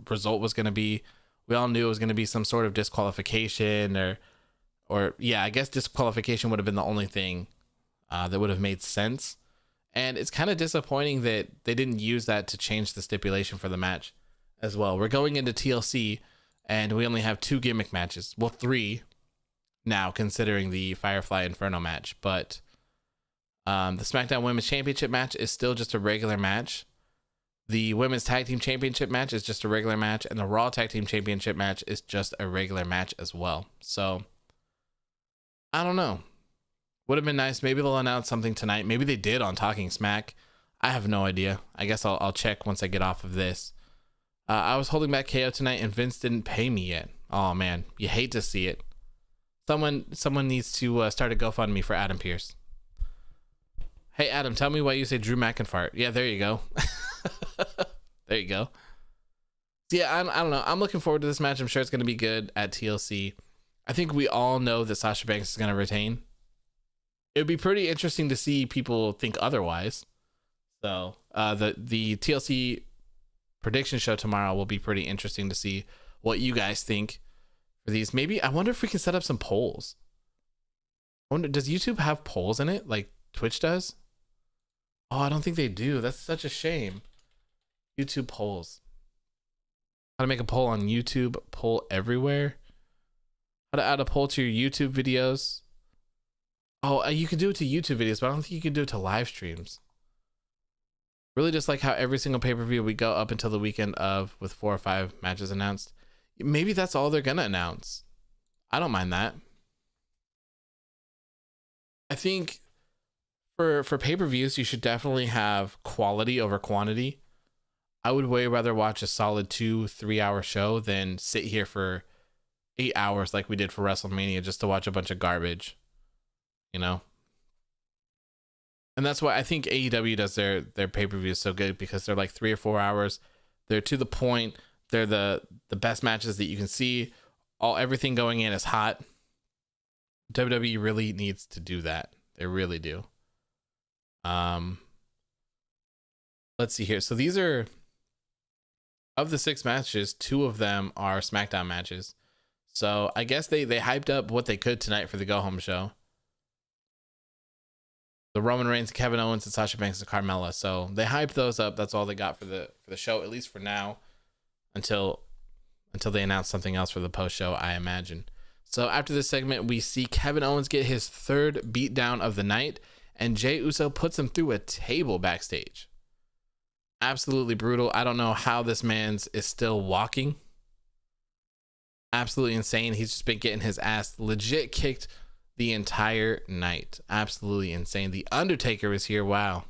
result was going to be. We all knew it was going to be some sort of disqualification or yeah, I guess disqualification would have been the only thing that would have made sense. And it's kind of disappointing that they didn't use that to change the stipulation for the match as well. We're going into TLC and we only have 2 gimmick matches. Well, 3 now, considering the Firefly Inferno match. But the SmackDown Women's Championship match is still just a regular match. The Women's Tag Team Championship match is just a regular match. And the Raw Tag Team Championship match is just a regular match as well. So, I don't know. Would have been nice. Maybe they'll announce something tonight. Maybe they did on Talking Smack. I have no idea. I guess I'll check once I get off of this. I was holding back KO tonight and Vince didn't pay me yet. Oh man, you hate to see it. Someone needs to start a GoFundMe for Adam Pearce. Hey Adam, tell me why you say Drew McIntyre. Yeah, there you go. There you go. Yeah, I don't know. I'm looking forward to this match. I'm sure it's going to be good at TLC. I think we all know that Sasha Banks is going to retain. It would be pretty interesting to see people think otherwise. So the TLC prediction show tomorrow will be pretty interesting to see what you guys think for these. Maybe I wonder if we can set up some polls. I wonder, does YouTube have polls in it like Twitch does? Oh, I don't think they do. That's such a shame. YouTube polls. How to make a poll on YouTube, poll everywhere. How to add a poll to your YouTube videos. Oh, you can do it to YouTube videos, but I don't think you can do it to live streams. Really just like how every single pay-per-view we go up until the weekend of with 4 or 5 matches announced. Maybe that's all they're going to announce. I don't mind that. I think for pay-per-views, you should definitely have quality over quantity. I would way rather watch a solid 2-3 hour show than sit here for 8 hours like we did for WrestleMania just to watch a bunch of garbage, you know? And that's why I think AEW does their pay-per-views so good, because they're like 3 or 4 hours. They're to the point. They're the best matches that you can see. Everything going in is hot. WWE really needs to do that. They really do. Let's see here. So these are, of the 6 matches, 2 of them are SmackDown matches. So I guess they hyped up what they could tonight for the go home show. The Roman Reigns, Kevin Owens, and Sasha Banks and Carmella. So they hyped those up. That's all they got for the show, at least for now, until they announce something else for the post show, I imagine. So after this segment, we see Kevin Owens get his 3rd beatdown of the night, and Jey Uso puts him through a table backstage. Absolutely brutal. I don't know how this man's is still walking. Absolutely insane. He's just been getting his ass legit kicked the entire night. Absolutely insane. The Undertaker is here. Wow.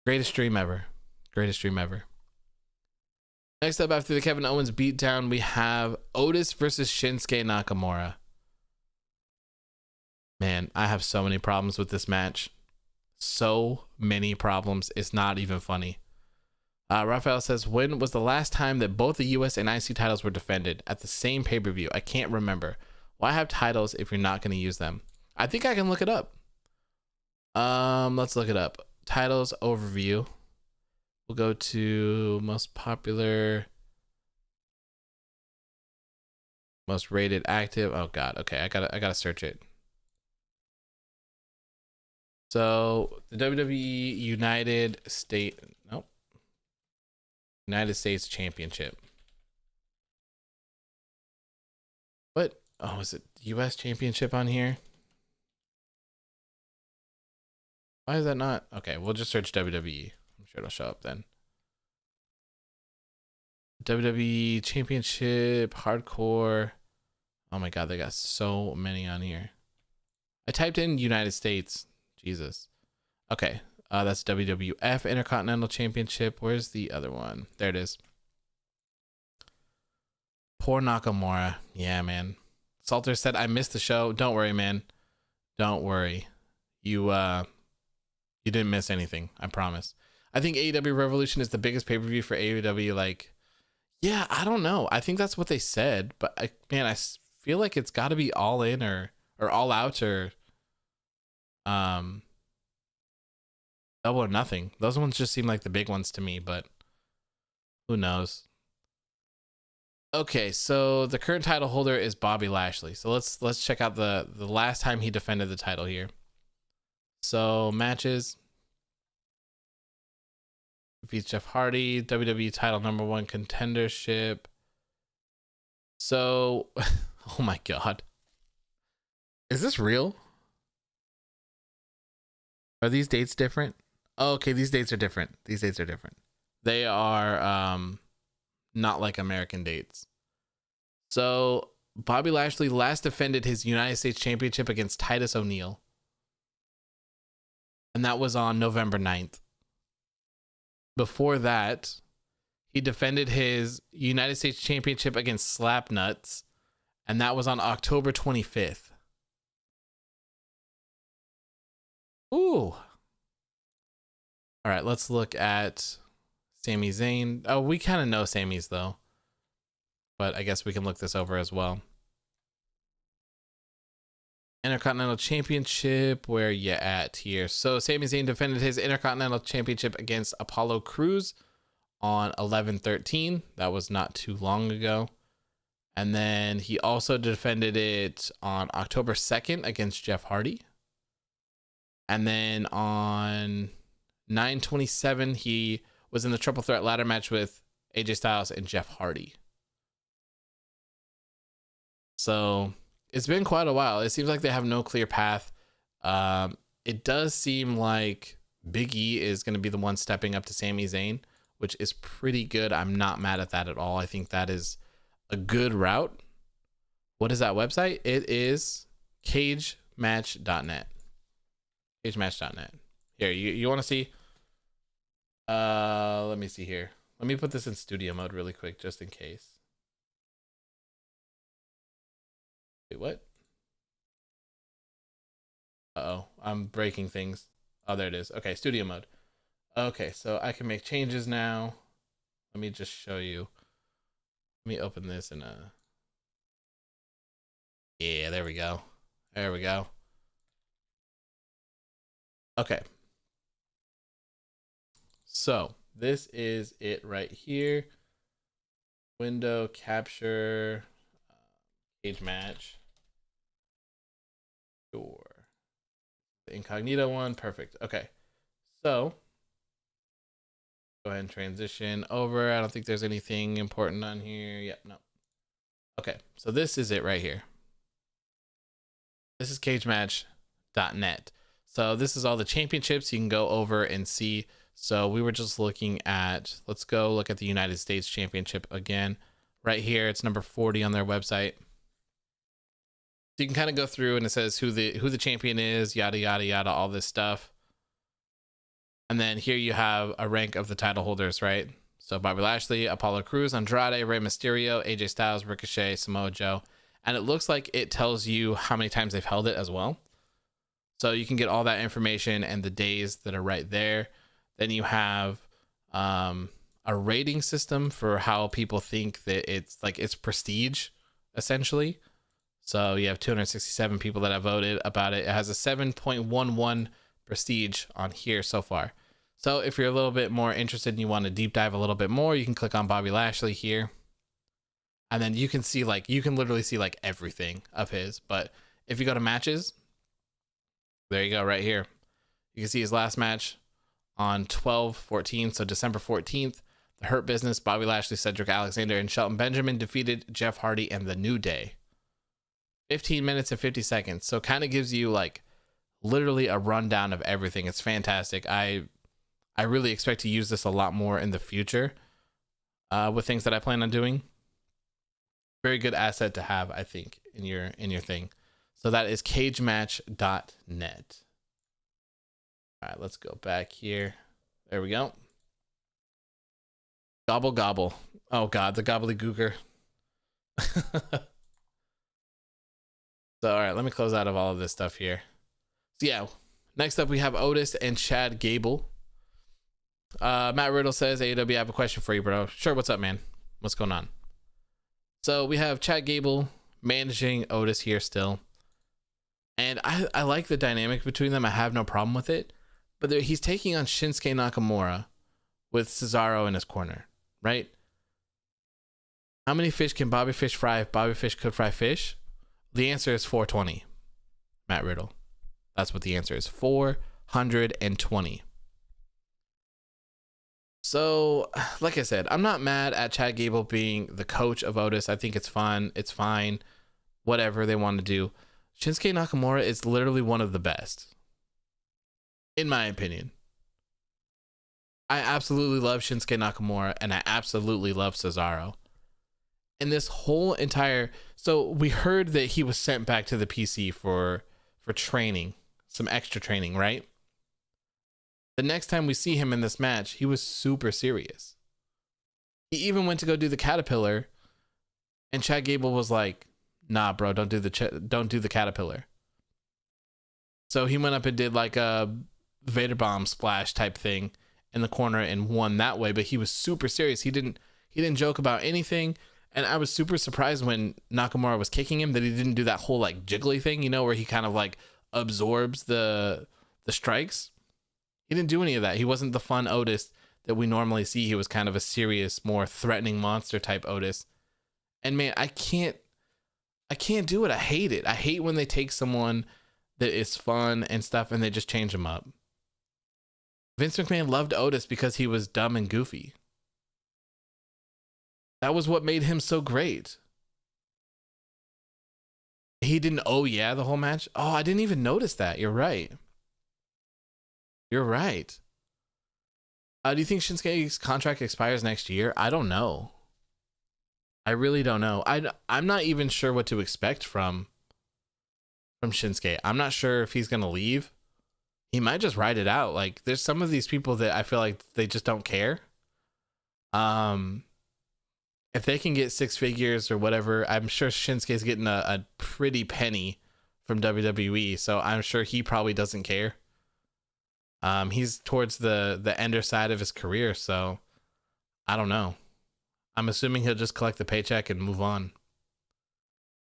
Greatest stream ever. Greatest stream ever. Next up, after the Kevin Owens beatdown, we have Otis versus Shinsuke Nakamura. Man, I have so many problems with this match. So many problems. It's not even funny. Raphael says, when was the last time that both the US and IC titles were defended at the same pay-per-view? I can't remember. Why have titles if you're not going to use them? I think I can look it up. Let's look it up. Titles overview. We'll go to most popular, most rated active. Oh God. Okay. I gotta search it. So the WWE United States Championship. Oh, is it US Championship on here? Why is that not? Okay, we'll just search WWE. I'm sure it'll show up then. WWE Championship, Hardcore. Oh my God, they got so many on here. I typed in United States. Jesus. Okay, that's WWF Intercontinental Championship. Where's the other one? There it is. Poor Nakamura. Yeah, man. Salter said, I missed the show. Don't worry, man. Don't worry. You didn't miss anything. I promise. I think AEW Revolution is the biggest pay-per-view for AEW. Like, yeah, I don't know. I think that's what they said, but I feel like it's got to be All In or All Out or Double or Nothing. Those ones just seem like the big ones to me, but who knows? Okay, so the current title holder is Bobby Lashley. So let's check out the last time he defended the title here. So matches. Defeats Jeff Hardy, WWE title #1 contendership. So, oh my God. Is this real? Are these dates different? Oh, okay, these dates are different. These dates are different. They are not like American dates. So, Bobby Lashley last defended his United States Championship against Titus O'Neil. And that was on November 9th. Before that, he defended his United States Championship against Slapnuts, and that was on October 25th. Ooh. All right, let's look at Sami Zayn. Oh, we kind of know Sami's though, but I guess we can look this over as well. Intercontinental Championship, where you at here? So Sami Zayn defended his Intercontinental Championship against Apollo Crews on 11/13. That was not too long ago. And then he also defended it on October 2nd against Jeff Hardy. And then on 9/27, he was in the triple threat ladder match with AJ Styles and Jeff Hardy. So it's been quite a while. It seems like they have no clear path. It does seem like Big E is going to be the one stepping up to Sami Zayn, which is pretty good. I'm not mad at that at all. I think that is a good route. What is that website? It is cagematch.net. Cagematch.net. Here, you want to see? Let me see here. Let me put this in studio mode really quick, just in case. Wait, what? Uh-oh, I'm breaking things. Oh, there it is. Okay, studio mode. Okay, so I can make changes now. Let me just show you. Let me open this in a... Yeah, there we go. There we go. Okay. So, this is it right here. Window, capture, cage match. Sure. The incognito one, perfect. Okay. So, go ahead and transition over. I don't think there's anything important on here. Yep, no. Okay, so this is it right here. This is cagematch.net. So this is all the championships you can go over and see. So we were just looking at, let's go look at the United States Championship again. Right here, it's number 40 on their website. So you can kind of go through and it says who the champion is, yada, yada, yada, all this stuff. And then here you have a rank of the title holders, right? So Bobby Lashley, Apollo Crews, Andrade, Rey Mysterio, AJ Styles, Ricochet, Samoa Joe. And it looks like it tells you how many times they've held it as well. So you can get all that information and the days that are right there. Then you have a rating system for how people think that it's prestige, essentially. So you have 267 people that have voted about it. It has a 7.11 prestige on here so far. So if you're a little bit more interested and you want to deep dive a little bit more, you can click on Bobby Lashley here. And then you can see you can literally see everything of his. But if you go to matches, there you go right here. You can see his last match on 12/14, so December 14th. The Hurt Business, Bobby Lashley, Cedric Alexander, and Shelton Benjamin defeated Jeff Hardy and The New Day. 15 minutes and 50 seconds. So kind of gives you like literally a rundown of everything. It's fantastic. I really expect to use this a lot more in the future with things that I plan on doing. Very good asset to have, I think, in your thing. So that is cagematch.net. All right, let's go back here. There we go. Gobble gobble. Oh god, the gobbledygooker. So all right, let me close out of all of this stuff here. So yeah, next up we have Otis and Chad Gable. Matt Riddle says, AEW, I have a question for you, bro. Sure, what's up, man? What's going on? So we have Chad Gable managing Otis here still. And I like the dynamic between them. I have no problem with it. But he's taking on Shinsuke Nakamura with Cesaro in his corner, right? How many fish can Bobby Fish fry if Bobby Fish could fry fish? The answer is 420. Matt Riddle. That's what the answer is. 420. So, like I said, I'm not mad at Chad Gable being the coach of Otis. I think it's fun. It's fine. Whatever they want to do. Shinsuke Nakamura is literally one of the best, in my opinion. I absolutely love Shinsuke Nakamura, and I absolutely love Cesaro. And this whole entire... So, we heard that he was sent back to the PC for training. Some extra training, right? The next time we see him in this match, he was super serious. He even went to go do the caterpillar, and Chad Gable was like, "Nah, bro, don't do the caterpillar." So he went up and did like a Vader bomb splash type thing in the corner and won that way. But he was super serious. He didn't joke about anything. And I was super surprised when Nakamura was kicking him that he didn't do that whole like jiggly thing, you know, where he kind of like absorbs the strikes. He didn't do any of that. He wasn't the fun Otis that we normally see. He was kind of a serious, more threatening monster type Otis. And man, I can't do it. I hate it. I hate when they take someone that is fun and stuff and they just change them up. Vince McMahon loved Otis because he was dumb and goofy. That was what made him so great. He didn't, oh yeah, the whole match? Oh, I didn't even notice that. You're right. You're right. Do you think Shinsuke's contract expires next year? I don't know. I really don't know. I'm not even sure what to expect from Shinsuke. I'm not sure if he's going to leave. He might just ride it out. Like, there's some of these people that I feel like they just don't care. If they can get 6 figures or whatever, I'm sure Shinsuke's getting a pretty penny from WWE. So I'm sure he probably doesn't care. He's towards the ender side of his career, so I don't know. I'm assuming he'll just collect the paycheck and move on.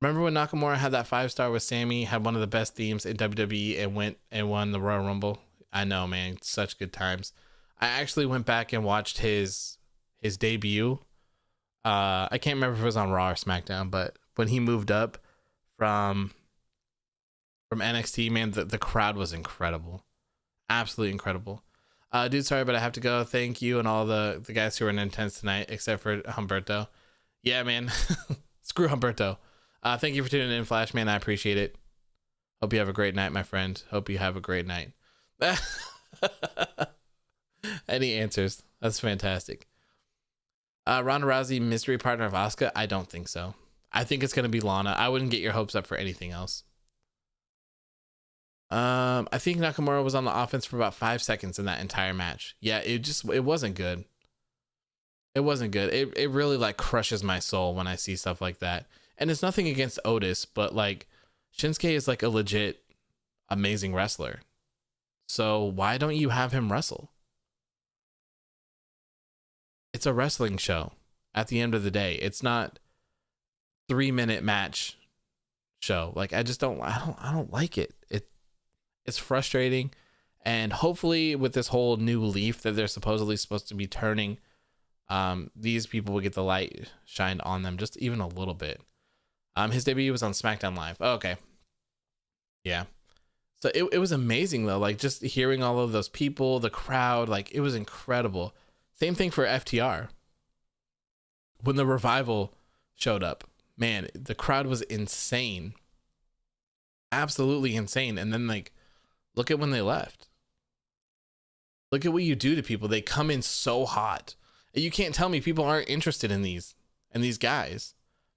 Remember when Nakamura had that 5-star with Sami, had one of the best themes in WWE and went and won the Royal Rumble? I know, man, such good times. I actually went back and watched his debut. I can't remember if it was on Raw or SmackDown, but when he moved up from NXT, man, the crowd was incredible. Absolutely incredible. Dude, sorry, but I have to go. Thank you and all the guys who were in attendance tonight, except for Humberto. Yeah, man. Screw Humberto. Thank you for tuning in, Flash, man. I appreciate it. Hope you have a great night, my friend. Hope you have a great night. Any answers? That's fantastic. Ronda Rousey, mystery partner of Asuka? I don't think so. I think it's going to be Lana. I wouldn't get your hopes up for anything else. I think Nakamura was on the offense for about 5 seconds in that entire match. Yeah, it wasn't good. It wasn't good. It really like crushes my soul when I see stuff like that. And it's nothing against Otis, but like Shinsuke is like a legit amazing wrestler. So why don't you have him wrestle? It's a wrestling show at the end of the day. It's not 3-minute match show. Like I don't like it. It's frustrating, and hopefully with this whole new leaf that they're supposedly supposed to be turning, these people will get the light shined on them just even a little bit. His debut was on SmackDown Live. Oh, okay. Yeah. So it was amazing though. Like just hearing all of those people, the crowd, like it was incredible. Same thing for FTR. When the Revival showed up, man, the crowd was insane. Absolutely insane. And then like, look at when they left. Look at what you do to people. They come in so hot. And you can't tell me people aren't interested in these guys.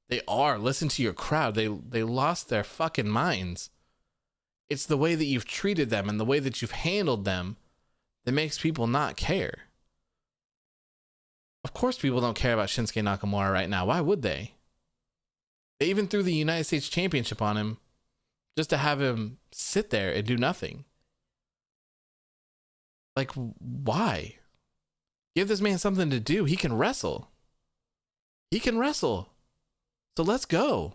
They are. Listen to your crowd. They lost their fucking minds. It's the way that you've treated them and the way that you've handled them that makes people not care. Of course people don't care about Shinsuke Nakamura right now. Why would they? They even threw the United States Championship on him just to have him sit there and do nothing. Like, why? Give this man something to do. He can wrestle. He can wrestle. So let's go.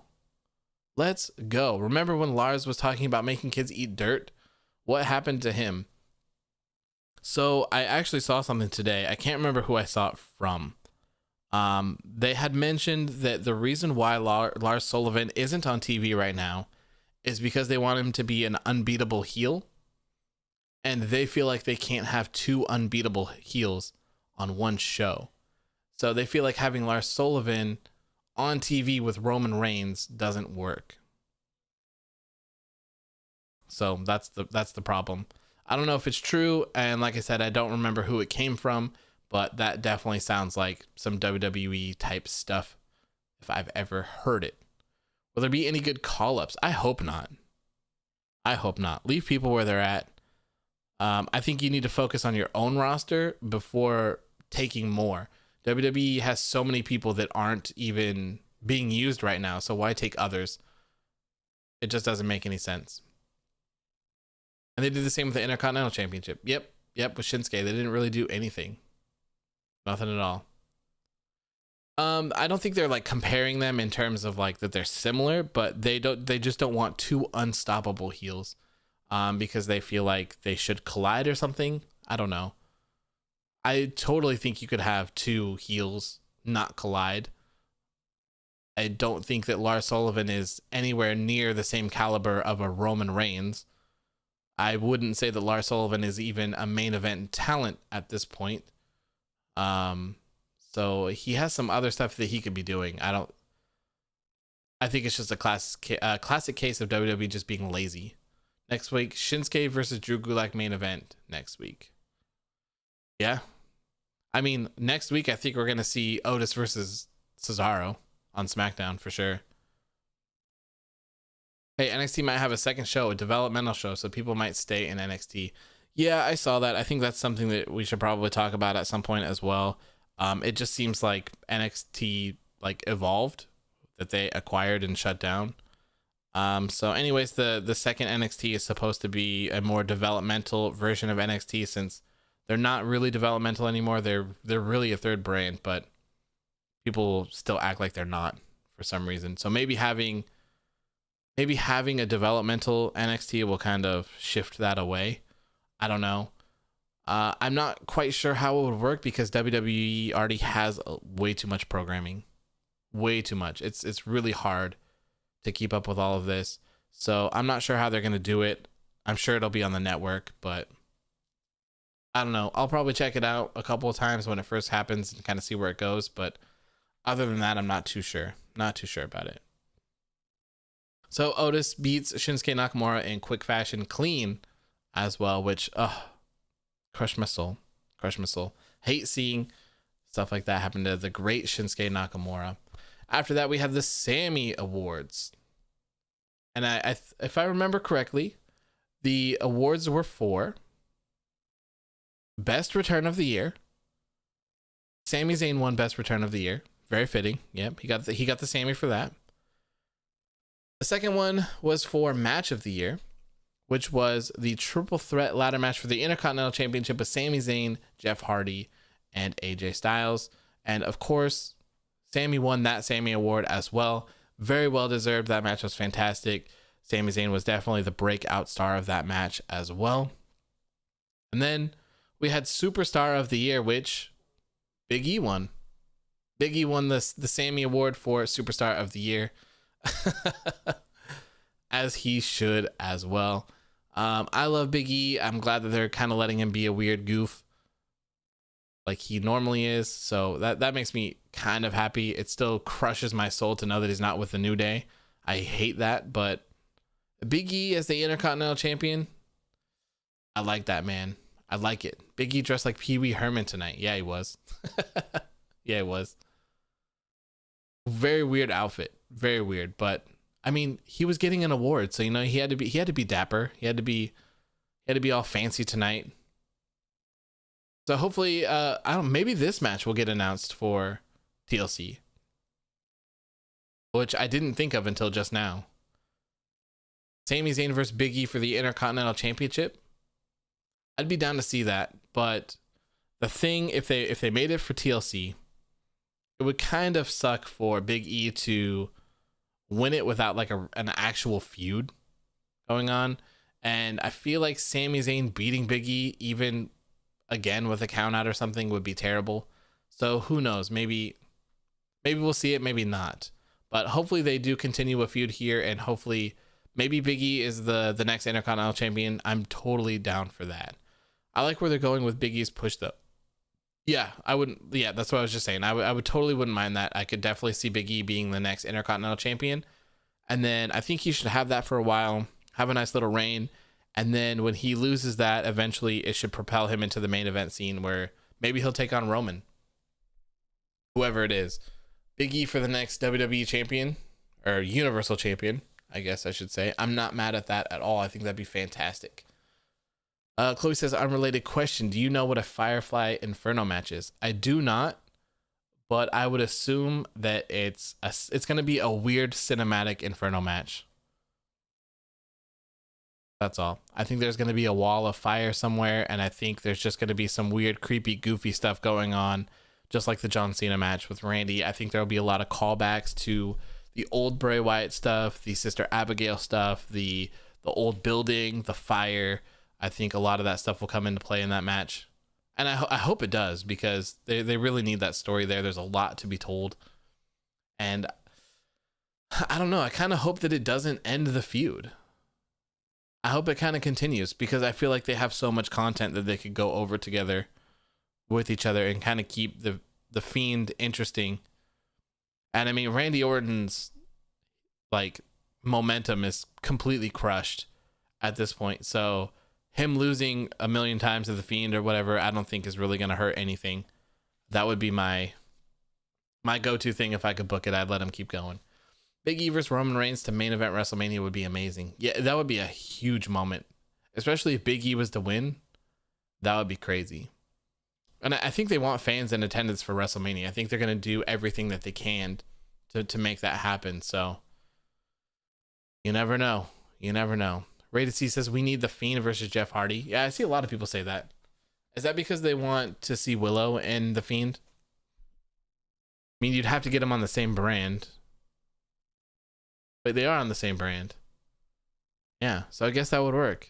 Let's go. Remember when Lars was talking about making kids eat dirt? What happened to him? So I actually saw something today. I can't remember who I saw it from. They had mentioned that the reason why Lars Sullivan isn't on TV right now is because they want him to be an unbeatable heel. And they feel like they can't have two unbeatable heels on one show. So they feel like having Lars Sullivan on TV with Roman Reigns doesn't work. So that's the problem. I don't know if it's true, and like I said, I don't remember who it came from, but that definitely sounds like some WWE type stuff if I've ever heard it. Will there be any good call-ups? I hope not. I hope not. Leave people where they're at. I think you need to focus on your own roster before taking more. WWE has so many people that aren't even being used right now, so why take others? It just doesn't make any sense. And they did the same with the Intercontinental Championship. Yep, with Shinsuke. They didn't really do anything. Nothing at all. I don't think they're like comparing them in terms of like that they're similar, but they just don't want two unstoppable heels. Because they feel like they should collide or something. I don't know. I totally think you could have two heels not collide. I don't think that Lars Sullivan is anywhere near the same caliber of a Roman Reigns. I wouldn't say that Lars Sullivan is even a main event talent at this point. So he has some other stuff that he could be doing. I think it's just a classic case of WWE just being lazy. Next week, Shinsuke versus Drew Gulak main event next week. Yeah. I mean, next week, I think we're going to see Otis versus Cesaro on SmackDown for sure. Hey, NXT might have a second show, a developmental show, so people might stay in NXT. Yeah, I saw that. I think that's something that we should probably talk about at some point as well. It just seems like NXT like evolved, that they acquired and shut down. So anyways, the second NXT is supposed to be a more developmental version of NXT, since they're not really developmental anymore. They're really a third brand, but people still act like they're not for some reason. So maybe having a developmental NXT will kind of shift that away. I don't know. I'm not quite sure how it would work because WWE already has way too much programming. Way too much. It's really hard to keep up with all of this. So I'm not sure how they're going to do it. I'm sure it'll be on the network, but I don't know. I'll probably check it out a couple of times when it first happens and kind of see where it goes. But other than that, I'm not too sure. Not too sure about it. So Otis beats Shinsuke Nakamura in quick fashion, clean as well, which, crushed my soul. Crushed my soul. Hate seeing stuff like that happen to the great Shinsuke Nakamura. After that, we have the Sami Awards. And if I remember correctly, the awards were for Best Return of the Year. Sami Zayn won Best Return of the Year. Very fitting. Yep, he got the Sami for that. The second one was for Match of the Year, which was the triple threat ladder match for the Intercontinental Championship with Sami Zayn, Jeff Hardy, and AJ Styles. And of course, Sami won that Sami Award as well. Very well deserved. That match was fantastic. Sami Zayn was definitely the breakout star of that match as well. And then we had Superstar of the Year, which Big E won. Big E won the Sami Award for Superstar of the Year. As he should as well. I love Big E. I'm glad that they're kind of letting him be a weird goof like he normally is. So that makes me kind of happy. It still crushes my soul to know that he's not with the New Day. I hate that, but Big E as the Intercontinental Champion. I like that, man. I like it. Big E dressed like Pee Wee Herman tonight. Yeah, he was. Yeah, he was. Very weird outfit. Very weird. But I mean, he was getting an award, so he had to be dapper. He had to be all fancy tonight. So hopefully, maybe this match will get announced for TLC, which I didn't think of until just now. Sami Zayn versus Big E for the Intercontinental Championship. I'd be down to see that, but the thing, if they made it for TLC, it would kind of suck for Big E to win it without like an actual feud going on. And I feel like Sami Zayn beating Big E, even again with a count out or something, would be terrible. So who knows? Maybe we'll see it, maybe not. But hopefully they do continue a feud here, and hopefully maybe Big E is the next Intercontinental Champion. I'm totally down for that. I like where they're going with Big E's push though. Yeah, I wouldn't. Yeah, that's what I was just saying. I would totally wouldn't mind that. I could definitely see Big E being the next Intercontinental Champion, and then I think he should have that for a while, have a nice little reign, and then when he loses that, eventually it should propel him into the main event scene where maybe he'll take on Roman, whoever it is. Big E for the next WWE Champion or Universal Champion, I guess I should say. I'm not mad at that at all. I think that'd be fantastic. Chloe says, unrelated question. Do you know what a Firefly Inferno match is? I do not, but I would assume that it's going to be a weird cinematic Inferno match. That's all. I think there's going to be a wall of fire somewhere, and I think there's just going to be some weird, creepy, goofy stuff going on, just like the John Cena match with Randy. I think there'll be a lot of callbacks to the old Bray Wyatt stuff, the Sister Abigail stuff, the old building, the fire. I think a lot of that stuff will come into play in that match. And I hope it does, because they really need that story there. There's a lot to be told. And I don't know. I kind of hope that it doesn't end the feud. I hope it kind of continues, because I feel like they have so much content that they could go over together with each other and kind of keep the Fiend interesting. And I mean, Randy Orton's like momentum is completely crushed at this point. So him losing a million times to the Fiend or whatever, I don't think is really going to hurt anything. That would be my go-to thing. If I could book it, I'd let him keep going. Big E versus Roman Reigns to main event WrestleMania would be amazing. Yeah, that would be a huge moment, especially if Big E was to win. That would be crazy. And I think they want fans in attendance for WrestleMania. I think they're going to do everything that they can to make that happen. So you never know. You never know. Rated C says, we need the Fiend versus Jeff Hardy. Yeah, I see a lot of people say that. Is that because they want to see Willow and the Fiend? I mean, you'd have to get them on the same brand. But they are on the same brand. Yeah, so I guess that would work.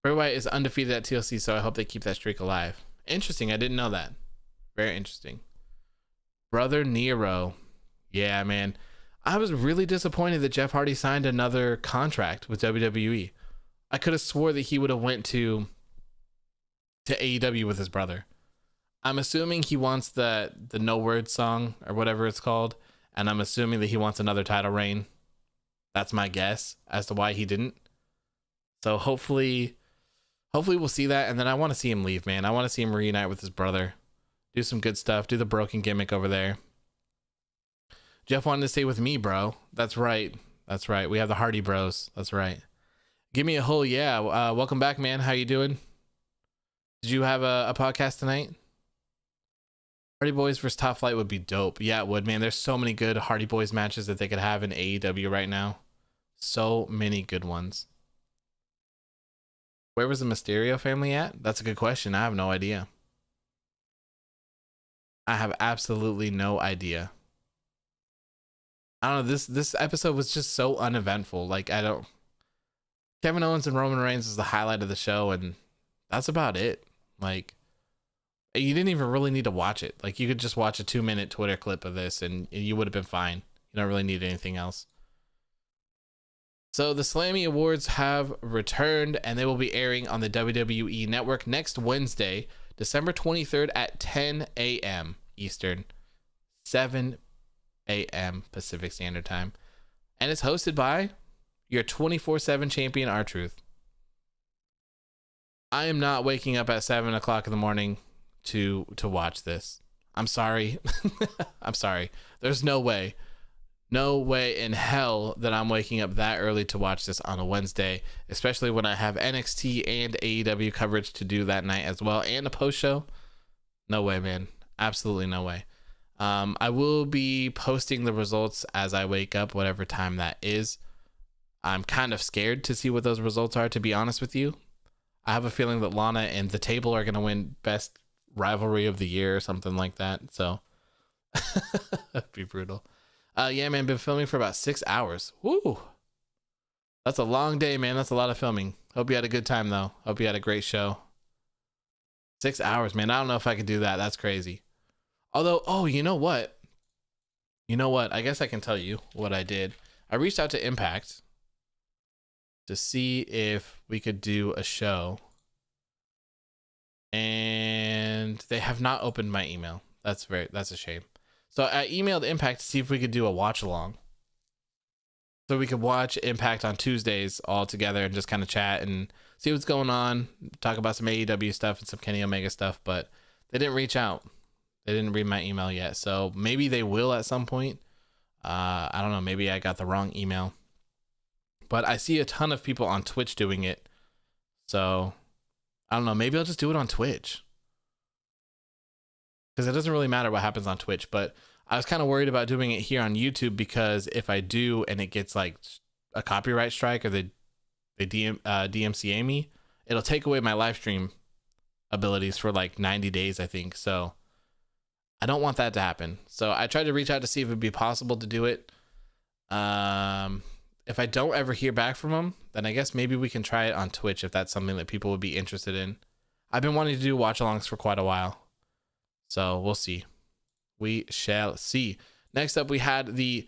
Bray Wyatt is undefeated at TLC, so I hope they keep that streak alive. Interesting, I didn't know that. Very interesting. Brother Nero. Yeah, man. I was really disappointed that Jeff Hardy signed another contract with WWE. I could have swore that he would have went to AEW with his brother. I'm assuming he wants the No Word song or whatever it's called, and I'm assuming that he wants another title reign. That's my guess as to why he didn't. So hopefully we'll see that, and then I want to see him leave, man. I want to see him reunite with his brother, do some good stuff, do the broken gimmick over there. Jeff wanted to stay with me, bro. That's right. We have the Hardy Bros. That's right. Give me a whole yeah. Welcome back, man. How you doing? Did you have a podcast tonight? Hardy Boys versus Top Flight would be dope. Yeah, it would, man. There's so many good Hardy Boys matches that they could have in AEW right now. So many good ones. Where was the Mysterio family at? That's a good question. I have no idea. I have absolutely no idea. I don't know. This episode was just so uneventful. Like, Kevin Owens and Roman Reigns is the highlight of the show, and that's about it. Like, you didn't even really need to watch it. Like, you could just watch a 2-minute Twitter clip of this, and you would have been fine. You don't really need anything else. So the Slammy Awards have returned, and they will be airing on the WWE Network next Wednesday, December 23rd at 10 a.m. Eastern, 7 a.m. Pacific Standard Time. And it's hosted by your 24/7 champion, R-Truth. I am not waking up at 7 o'clock in the morning to watch this. I'm sorry. I'm sorry. There's no way in hell that I'm waking up that early to watch this on a Wednesday, especially when I have NXT and AEW coverage to do that night as well, and a post show. No way, man. Absolutely no way. I will be posting the results as I wake up, whatever time that is. I'm kind of scared to see what those results are, to be honest with you. I have a feeling that Lana and the table are going to win best rivalry of the year or something like that. So that'd be brutal. Yeah, man, been filming for about 6 hours. Woo. That's a long day, man. That's a lot of filming. Hope you had a good time, though. Hope you had a great show. 6 hours, man. I don't know if I could do that. That's crazy. Although, oh, you know what? I guess I can tell you what I did. I reached out to Impact to see if we could do a show, and they have not opened my email. That's a shame. So I emailed Impact to see if we could do a watch along, so we could watch Impact on Tuesdays all together and just kind of chat and see what's going on, talk about some AEW stuff and some Kenny Omega stuff. But they didn't reach out. They didn't read my email yet. So maybe they will at some point. I don't know. Maybe I got the wrong email. But I see a ton of people on Twitch doing it. So I don't know. Maybe I'll just do it on Twitch, because it doesn't really matter what happens on Twitch. But I was kind of worried about doing it here on YouTube, because if I do and it gets like a copyright strike, or they DMCA me, it'll take away my live stream abilities for like 90 days, I think. So I don't want that to happen. So I tried to reach out to see if it'd be possible to do it. If I don't ever hear back from them, then I guess maybe we can try it on Twitch, if that's something that people would be interested in. I've been wanting to do watch-alongs for quite a while, so we'll see. We shall see. Next up, we had the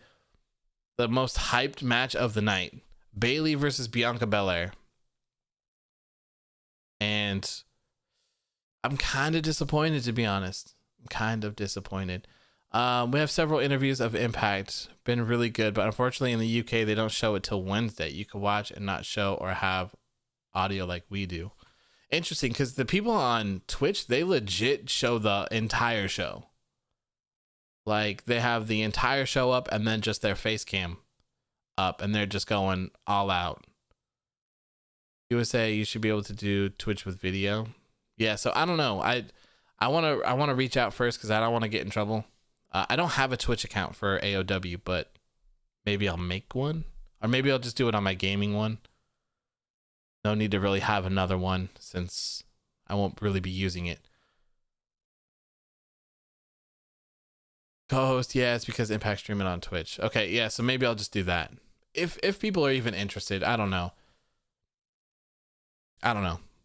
most hyped match of the night: Bayley versus Bianca Belair. And I'm kind of disappointed, to be honest. I'm kind of disappointed. We have several interviews of Impact. Been really good, but unfortunately in the UK, they don't show it till Wednesday. You can watch and not show or have audio like we do. Interesting, because the people on Twitch, they legit show the entire show. Like, they have the entire show up and then just their face cam up, and they're just going all out. USA, you should be able to do Twitch with video. Yeah, so I don't know. I want to reach out first, because I don't want to get in trouble. I don't have a Twitch account for AOW, but maybe I'll make one, or maybe I'll just do it on my gaming one. No need to really have another one, since I won't really be using it. Co-host, yeah, it's because Impact stream it on Twitch. Okay, yeah, so maybe I'll just do that. If people are even interested, I don't know.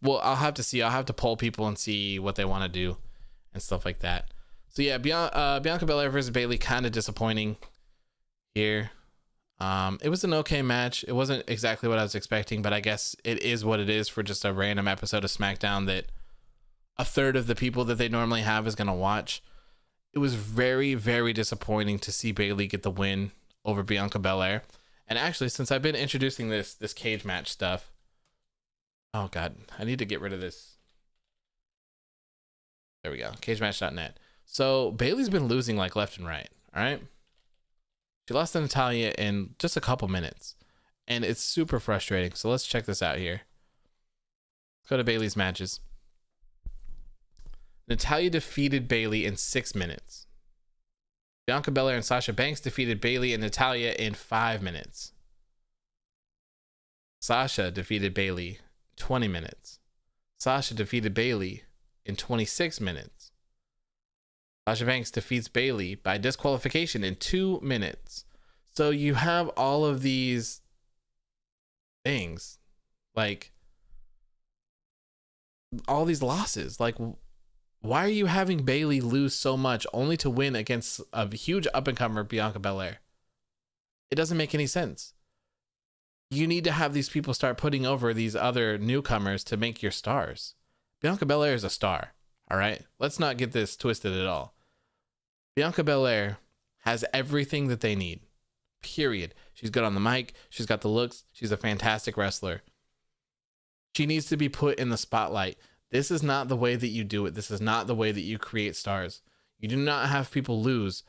Well, I'll have to see. I'll have to poll people and see what they want to do and stuff like that. So yeah, Bianca Belair versus Bayley, kind of disappointing here. It was an okay match. It wasn't exactly what I was expecting, but I guess it is what it is for just a random episode of SmackDown that a third of the people that they normally have is going to watch. It was very, very disappointing to see Bayley get the win over Bianca Belair. And actually, since I've been introducing this cage match stuff, oh god, I need to get rid of this. There we go, cagematch.net. So Bayley's been losing like left and right. All right, she lost to Natalya in just a couple minutes, and it's super frustrating. So let's check this out here. Let's go to Bayley's matches. Natalya defeated Bayley in 6 minutes. Bianca Belair and Sasha Banks defeated Bayley and Natalya in 5 minutes. Sasha defeated Bayley 20 minutes. Sasha defeated Bayley in 26 minutes. Sasha Banks defeats Bayley by disqualification in 2 minutes. So you have all of these things, like all these losses. Like, why are you having Bayley lose so much only to win against a huge up-and-comer, Bianca Belair? It doesn't make any sense. You need to have these people start putting over these other newcomers to make your stars. Bianca Belair is a star, all right? Let's not get this twisted at all. Bianca Belair has everything that they need. period. She's good on the mic. She's got the looks. She's a fantastic wrestler. She needs to be put in the spotlight. This is not the way that you do it. This is not the way that you create stars. You do not have people lose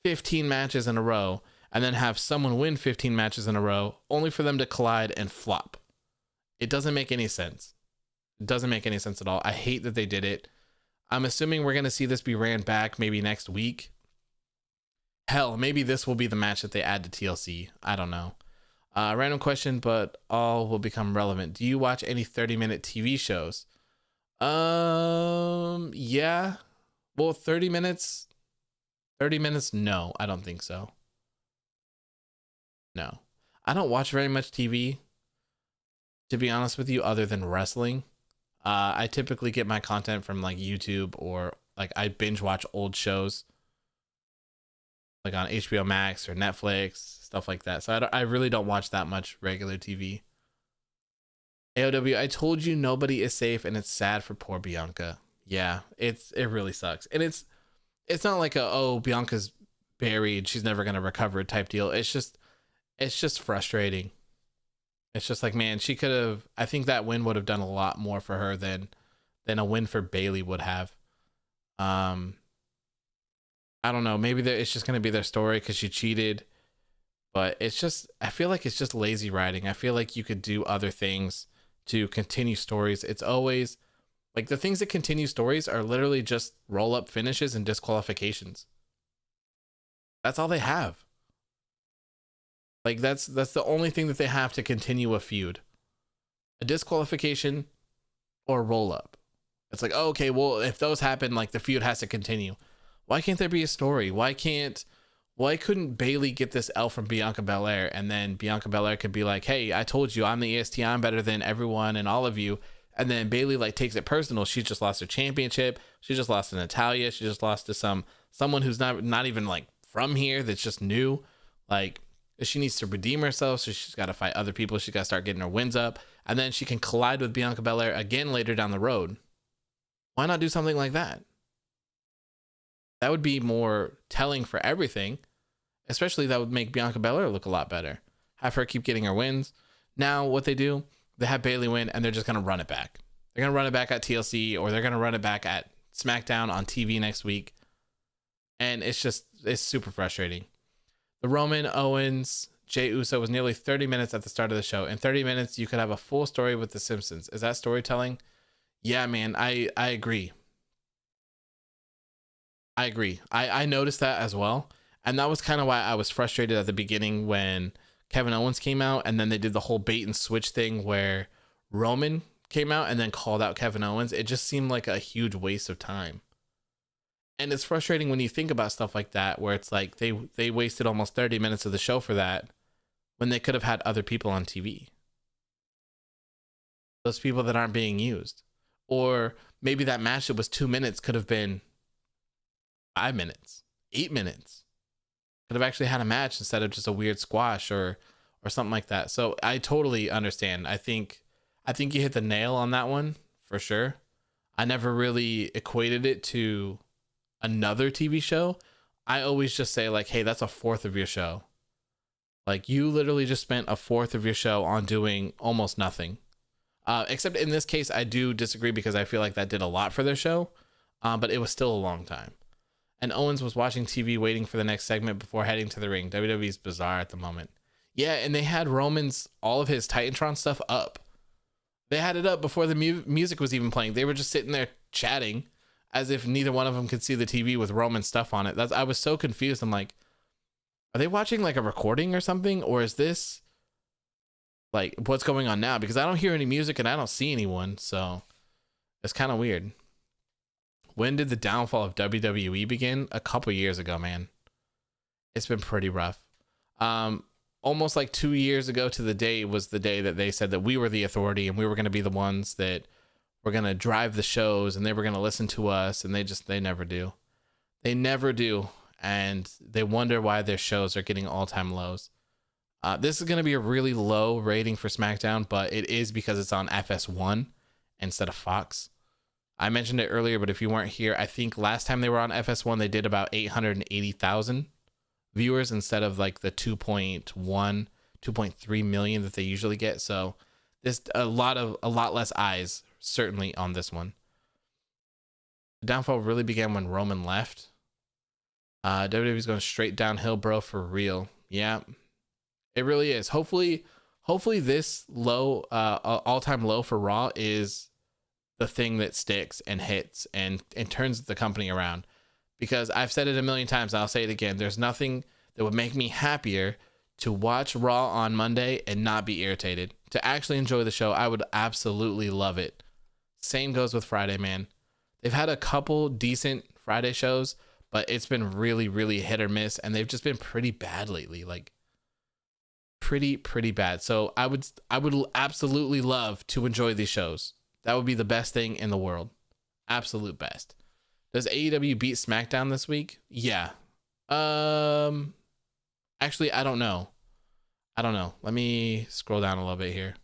15 matches in a row and then have someone win 15 matches in a row only for them to collide and flop. It doesn't make any sense. It doesn't make any sense at all. I hate that they did it. I'm assuming we're going to see this be ran back maybe next week. Hell, maybe this will be the match that they add to TLC. I don't know. Random question, but all will become relevant. Do you watch any 30-minute TV shows? Yeah. Well, 30 minutes. No, I don't think so. No, I don't watch very much TV, to be honest with you, other than wrestling. I typically get my content from like YouTube, or like I binge watch old shows like on HBO Max or Netflix, stuff like that. So I really don't watch that much regular TV. AOW, I told you nobody is safe, and it's sad for poor Bianca. Yeah, it really sucks. And it's not like Bianca's buried, she's never going to recover type deal. It's just frustrating. It's just like, man, she could have, I think that win would have done a lot more for her than a win for Bayley would have. I don't know. Maybe it's just going to be their story because she cheated, but I feel like it's just lazy writing. I feel like you could do other things to continue stories. It's always like the things that continue stories are literally just roll up finishes and disqualifications. That's all they have. Like that's the only thing that they have to continue a feud. A disqualification or roll up. It's like, oh, okay, well, if those happen, like the feud has to continue. Why can't there be a story? Why couldn't Bayley get this L from Bianca Belair, and then Bianca Belair could be like, hey, I told you I'm the EST, I'm better than everyone and all of you. And then Bayley like takes it personal. She just lost her championship. She just lost to Natalya. She just lost to someone who's not even like from here, that's just new. Like, she needs to redeem herself, so she's got to fight other people. She's got to start getting her wins up, and then she can collide with Bianca Belair again later down the road. Why not do something like that? That would be more telling for everything. Especially that would make Bianca Belair look a lot better. Have her keep getting her wins. Now what they do, they have Bayley win, and they're just going to run it back. They're going to run it back at TLC, or they're going to run it back at SmackDown on TV next week. And it's super frustrating. The Roman, Owens, Jey Uso was nearly 30 minutes at the start of the show. In 30 minutes, you could have a full story with The Simpsons. Is that storytelling? Yeah, man, I agree. I noticed that as well. And that was kind of why I was frustrated at the beginning when Kevin Owens came out, and then they did the whole bait and switch thing where Roman came out and then called out Kevin Owens. It just seemed like a huge waste of time. And it's frustrating when you think about stuff like that, where it's like they wasted almost 30 minutes of the show for that when they could have had other people on TV. Those people that aren't being used. Or maybe that match that was 2 minutes could have been 5 minutes, 8 minutes. Could have actually had a match instead of just a weird squash or something like that. So I totally understand. I think you hit the nail on that one for sure. I never really equated it to another TV show. I always just say like, hey, that's a fourth of your show. Like, you literally just spent a fourth of your show on doing almost nothing. Except in this case, I do disagree because I feel like that did a lot for their show. But it was still a long time. And Owens was watching TV waiting for the next segment before heading to the ring. WWE's bizarre at the moment. Yeah, and they had Roman's, all of his Titantron stuff up. They had it up before the music was even playing. They were just sitting there chatting as if neither one of them could see the TV with Roman stuff on it. I was so confused. I'm like, are they watching like a recording or something? Or is this like what's going on now? Because I don't hear any music and I don't see anyone. So it's kind of weird. When did the downfall of WWE begin? A couple years ago, man. It's been pretty rough. Almost like 2 years ago to the day was the day that they said that we were the authority and we were going to be the ones that were going to drive the shows and they were going to listen to us, and they never do. They never do. And they wonder why their shows are getting all-time lows. This is going to be a really low rating for SmackDown, but it is because it's on FS1 instead of Fox. I mentioned it earlier, but if you weren't here, I think last time they were on FS1, they did about 880,000 viewers instead of like the 2.3 million that they usually get. So this a lot less eyes certainly on this one. The downfall really began when Roman left. WWE's going straight downhill, bro, for real. Yeah, it really is. Hopefully this low, all-time low for Raw is the thing that sticks and hits and turns the company around. Because I've said it a million times, and I'll say it again. There's nothing that would make me happier to watch Raw on Monday and not be irritated. To actually enjoy the show, I would absolutely love it. Same goes with Friday, man. They've had a couple decent Friday shows, but it's been really, really hit or miss, and they've just been pretty bad lately. Like pretty bad. So I would absolutely love to enjoy these shows. That would be the best thing in the world. Absolute best. Does AEW beat SmackDown this week? Yeah. Actually, I don't know. Let me scroll down a little bit here.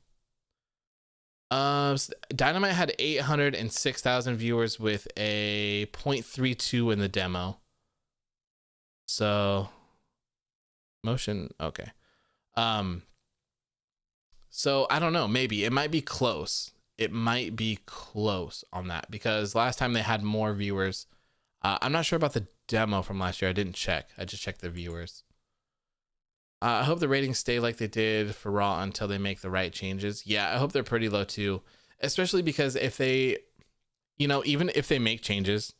Dynamite had 806,000 viewers with a 0.32 in the demo. So motion, okay. So I don't know, maybe it might be close. It might be close on that because last time they had more viewers. I'm not sure about the demo from last year. I didn't check. I just checked the viewers. I hope the ratings stay like they did for Raw until they make the right changes. Yeah, I hope they're pretty low too, especially because if they, even if they make changes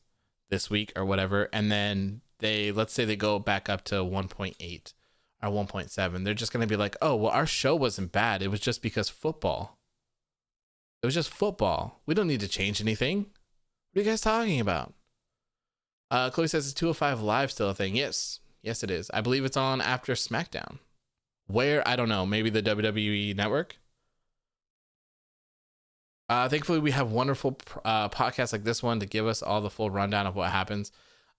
this week or whatever, and then let's say they go back up to 1.8 or 1.7, they're just going to be like, oh, well, our show wasn't bad. It was just because football. It was just football. We don't need to change anything. What are you guys talking about? Chloe says, is 205 Live still a thing? Yes, it is. I believe it's on after SmackDown. Where? I don't know. Maybe the WWE Network? Thankfully, we have wonderful podcasts like this one to give us all the full rundown of what happens.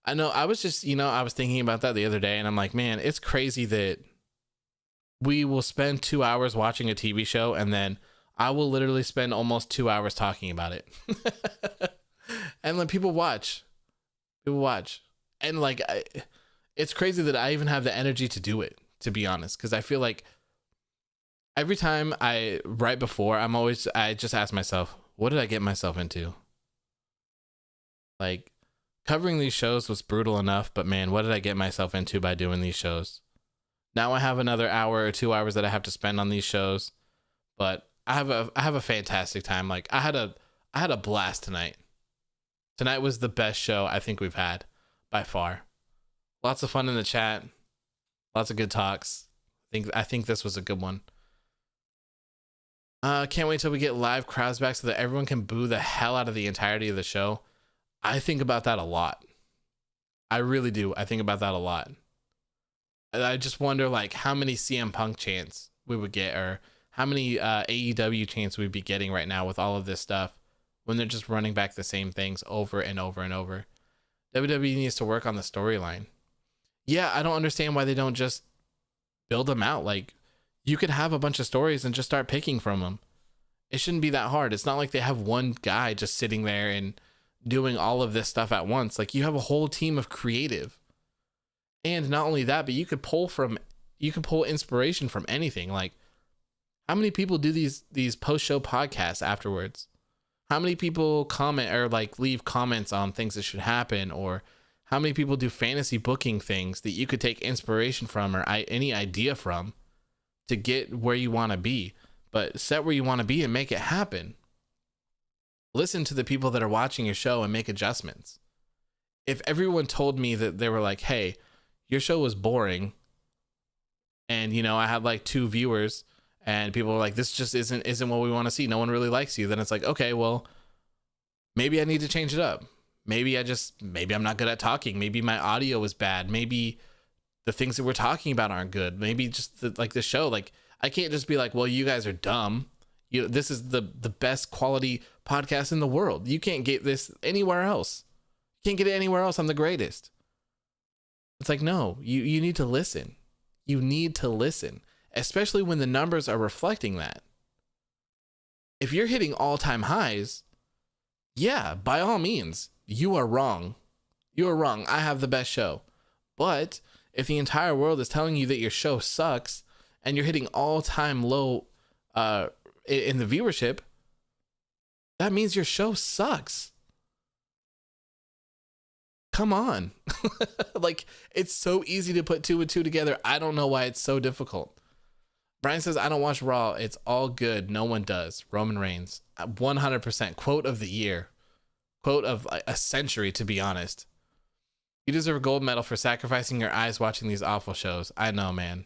I know I was just, I was thinking about that the other day, and I'm like, man, it's crazy that we will spend 2 hours watching a TV show, and then I will literally spend almost 2 hours talking about it. And then people watch. And like, it's crazy that I even have the energy to do it, to be honest. Cause I feel like every time right before I just ask myself, what did I get myself into? Like covering these shows was brutal enough, but man, what did I get myself into by doing these shows? Now I have another hour or 2 hours that I have to spend on these shows, but I have a fantastic time. Like I had a blast tonight. Tonight was the best show I think we've had by far. Lots of fun in the chat. Lots of good talks. I think this was a good one. Can't wait till we get live crowds back so that everyone can boo the hell out of the entirety of the show. I think about that a lot. I really do. I think about that a lot. I just wonder like how many CM Punk chants we would get, or how many AEW chants we'd be getting right now with all of this stuff when they're just running back the same things over and over and over. WWE needs to work on the storyline. Yeah, I don't understand why they don't just build them out. Like, you could have a bunch of stories and just start picking from them. It shouldn't be that hard. It's not like they have one guy just sitting there and doing all of this stuff at once. Like, you have a whole team of creative. And not only that, but you could pull inspiration from anything. Like, how many people do these post-show podcasts afterwards? How many people comment or like leave comments on things that should happen? Or how many people do fantasy booking things that you could take inspiration from or any idea from to get where you want to be? But set where you want to be and make it happen. Listen to the people that are watching your show and make adjustments. If everyone told me that they were like, hey, your show was boring, and I had like 2 viewers, and people were like, this just isn't what we want to see. No one really likes you. Then it's like, okay, well, maybe I need to change it up. Maybe I'm not good at talking. Maybe my audio is bad. Maybe the things that we're talking about aren't good. Maybe just the show, like I can't just be like, well, you guys are dumb. This is the best quality podcast in the world. You can't get this anywhere else. You can't get it anywhere else. I'm the greatest. It's like, no, you need to listen. You need to listen. Especially when the numbers are reflecting that. If you're hitting all-time highs, yeah, by all means, you are wrong. You are wrong. I have the best show. But If the entire world is telling you that your show sucks and you're hitting all-time low in the viewership, that means your show sucks. Come on. Like, it's so easy to put 2 and 2 together. I don't know why it's so difficult. Brian says, I don't watch Raw. It's all good. No one does. Roman Reigns. 100%. Quote of the year. Quote of a century, to be honest. You deserve a gold medal for sacrificing your eyes watching these awful shows. I know, man.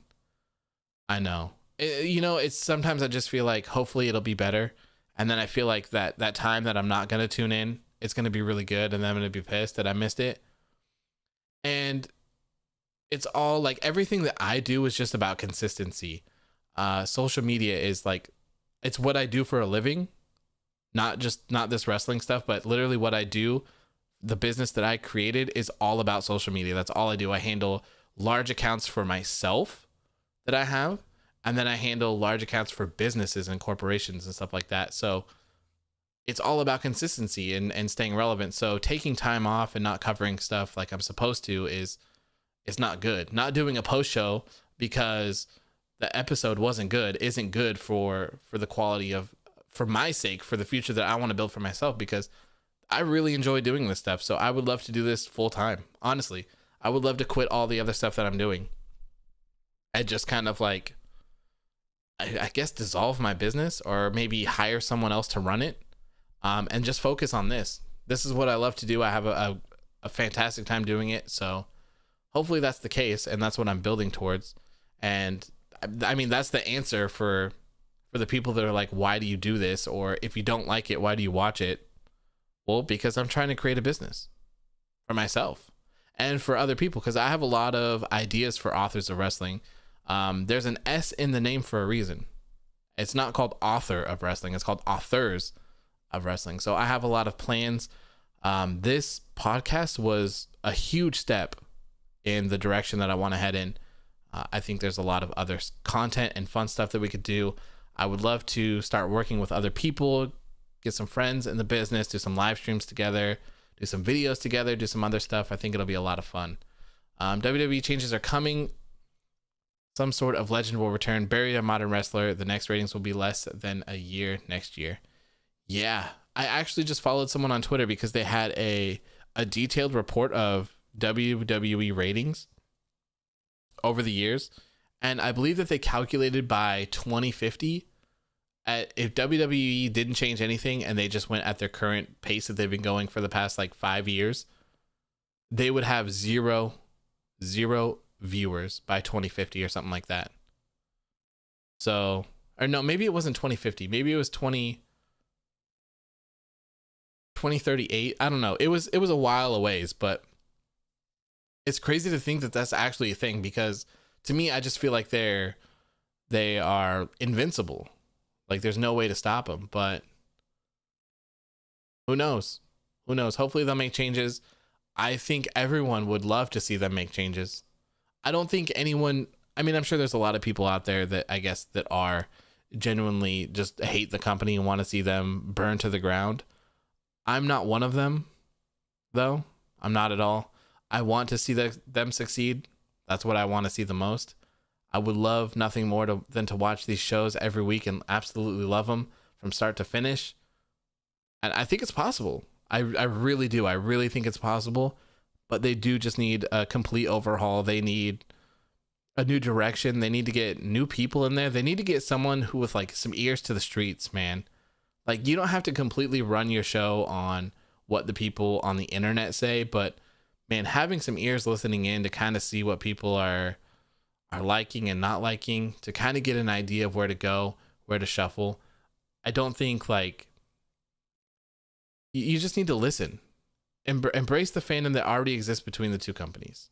I know. It's sometimes I just feel like hopefully it'll be better. And then I feel like that time that I'm not going to tune in, it's going to be really good. And then I'm going to be pissed that I missed it. And it's all like everything that I do is just about consistency. Social media is like, it's what I do for a living. Not this wrestling stuff, but literally what I do. The business that I created is all about social media. That's all I do. I handle large accounts for myself that I have. And then I handle large accounts for businesses and corporations and stuff like that. So it's all about consistency and staying relevant. So taking time off and not covering stuff like I'm supposed to is not good. Not doing a post show because the episode wasn't good isn't good for the quality of, for my sake, for the future that I want to build for myself, because I really enjoy doing this stuff. So I would love to do this full time. Honestly, I would love to quit all the other stuff that I'm doing and just kind of like, I guess, dissolve my business or maybe hire someone else to run it, and just focus on this. This is what I love to do. I have a fantastic time doing it. So hopefully that's the case. And that's what I'm building towards. And I mean, that's the answer for the people that are like, why do you do this? Or if you don't like it, why do you watch it? Well, because I'm trying to create a business for myself and for other people. Cause I have a lot of ideas for authors of wrestling. There's an S in the name for a reason. It's not called author of wrestling. It's called authors of wrestling. So I have a lot of plans. This podcast was a huge step in the direction that I want to head in. I think there's a lot of other content and fun stuff that we could do. I would love to start working with other people, get some friends in the business, do some live streams together, do some videos together, do some other stuff. I think it'll be a lot of fun. WWE changes are coming. Some sort of legend will return. Bury a modern wrestler. The next ratings will be less than a year next year. Yeah, I actually just followed someone on Twitter because they had a detailed report of WWE ratings over the years. And I believe that they calculated by 2050, if WWE didn't change anything and they just went at their current pace that they've been going for the past like 5 years, they would have zero viewers by 2050 or something like that. So, or no, maybe it wasn't 2050. Maybe it was 2038. I don't know. It was a while a ways, but it's crazy to think that that's actually a thing, because to me, I just feel like they are invincible. Like there's no way to stop them, but who knows? Who knows? Hopefully they'll make changes. I think everyone would love to see them make changes. I don't think anyone, I mean, I'm sure there's a lot of people out there that I guess that are genuinely just hate the company and want to see them burn to the ground. I'm not one of them, though. I'm not at all. I want to see them succeed. That's what I want to see the most. I would love nothing more than to watch these shows every week and absolutely love them from start to finish. And I think it's possible. I really do. I really think it's possible. But they do just need a complete overhaul. They need a new direction. They need to get new people in there. They need to get someone who with like some ears to the streets, man. Like, you don't have to completely run your show on what the people on the internet say, but man, having some ears listening in to kind of see what people are liking and not liking, to kind of get an idea of where to go, where to shuffle. I don't think like you just need to listen. Embrace the fandom that already exists between the two companies.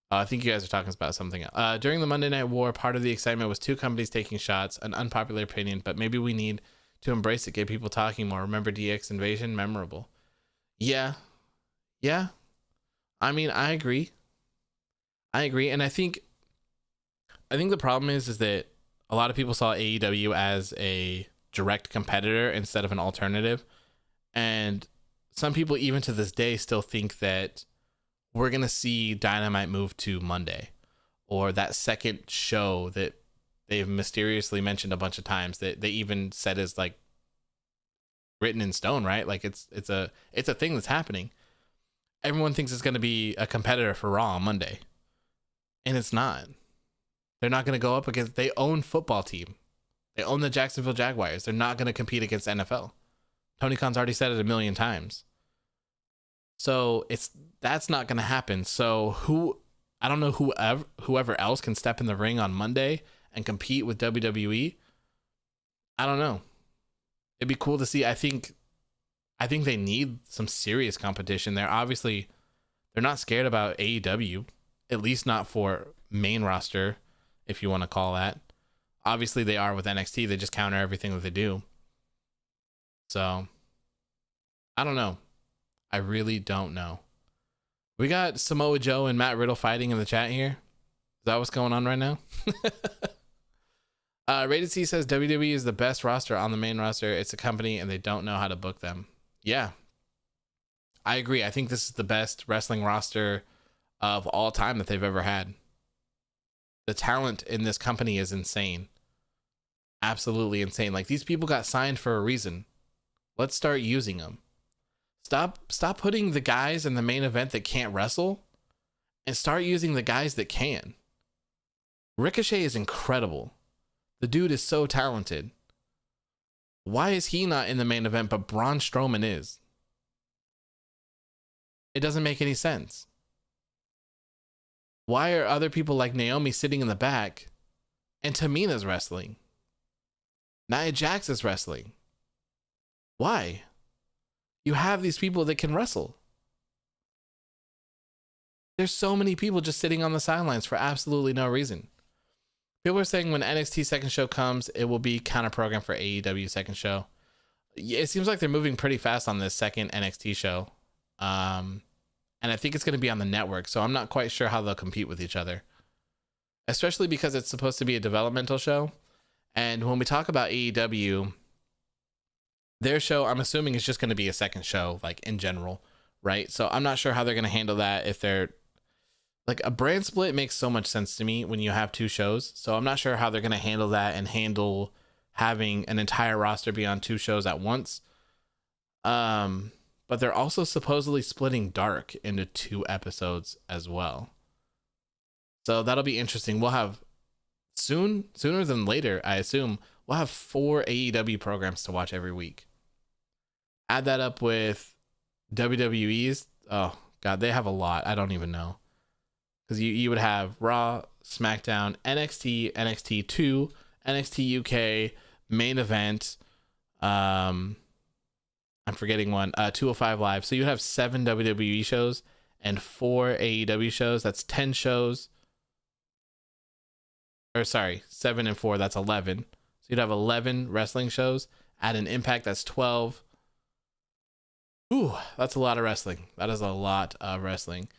I think you guys are talking about something else. During the Monday Night War, part of the excitement was two companies taking shots, an unpopular opinion, but maybe we need to embrace it, get people talking more. Remember DX Invasion? Memorable. Yeah. I mean, I agree. And I think the problem is that a lot of people saw AEW as a direct competitor instead of an alternative. And some people, even to this day, still think that we're going to see Dynamite move to Monday. or that second show that they've mysteriously mentioned a bunch of times that they even said is like written in stone, right? Like it's a thing that's happening. Everyone thinks it's going to be a competitor for Raw on Monday, and it's not. They're not going to go up against, they own football team. They own the Jacksonville Jaguars. They're not going to compete against NFL. Tony Khan's already said it a million times. So that's not going to happen. So I don't know whoever else can step in the ring on Monday and compete with WWE. I don't know. It'd be cool to see. I think they need some serious competition. They're not scared about AEW, at least not for main roster, if you want to call that. Obviously they are with NXT. They just counter everything that they do. So I don't know. I really don't know. We got Samoa Joe and Matt Riddle fighting in the chat here. Is that what's going on right now? Rated C says WWE is the best roster on the main roster. It's a company and they don't know how to book them. Yeah, I agree. I think this is the best wrestling roster of all time that they've ever had. The talent in this company is insane. Absolutely insane. Like, these people got signed for a reason. Let's start using them. Stop putting the guys in the main event that can't wrestle and start using the guys that can. Ricochet is incredible. The dude is so talented. Why is he not in the main event, but Braun Strowman is? It doesn't make any sense. Why are other people like Naomi sitting in the back and Tamina's wrestling? Nia Jax is wrestling. Why? You have these people that can wrestle. There's so many people just sitting on the sidelines for absolutely no reason. People are saying when NXT second show comes, it will be counter program for AEW second show. It seems like they're moving pretty fast on this second NXT show. And I think it's going to be on the network, so I'm not quite sure how they'll compete with each other. Especially because it's supposed to be a developmental show. And when we talk about AEW, their show, I'm assuming, is just going to be a second show, like, in general, right? So I'm not sure how they're going to handle that. If they're like, a brand split makes so much sense to me when you have two shows. So I'm not sure how they're going to handle that and handle having an entire roster be on two shows at once. But they're also supposedly splitting Dark into 2 episodes as well. So that'll be interesting. We'll have sooner than later, I assume, we'll have 4 AEW programs to watch every week. Add that up with WWE's. Oh, God, they have a lot. I don't even know. Because you would have Raw, SmackDown, NXT, NXT 2, NXT UK, main event. I'm forgetting one. 205 Live. So you have 7 WWE shows and 4 AEW shows. That's 10 shows. Or sorry, 7 and 4. That's 11. So you'd have 11 wrestling shows. Add an Impact. That's 12. Ooh, that's a lot of wrestling. That is a lot of wrestling.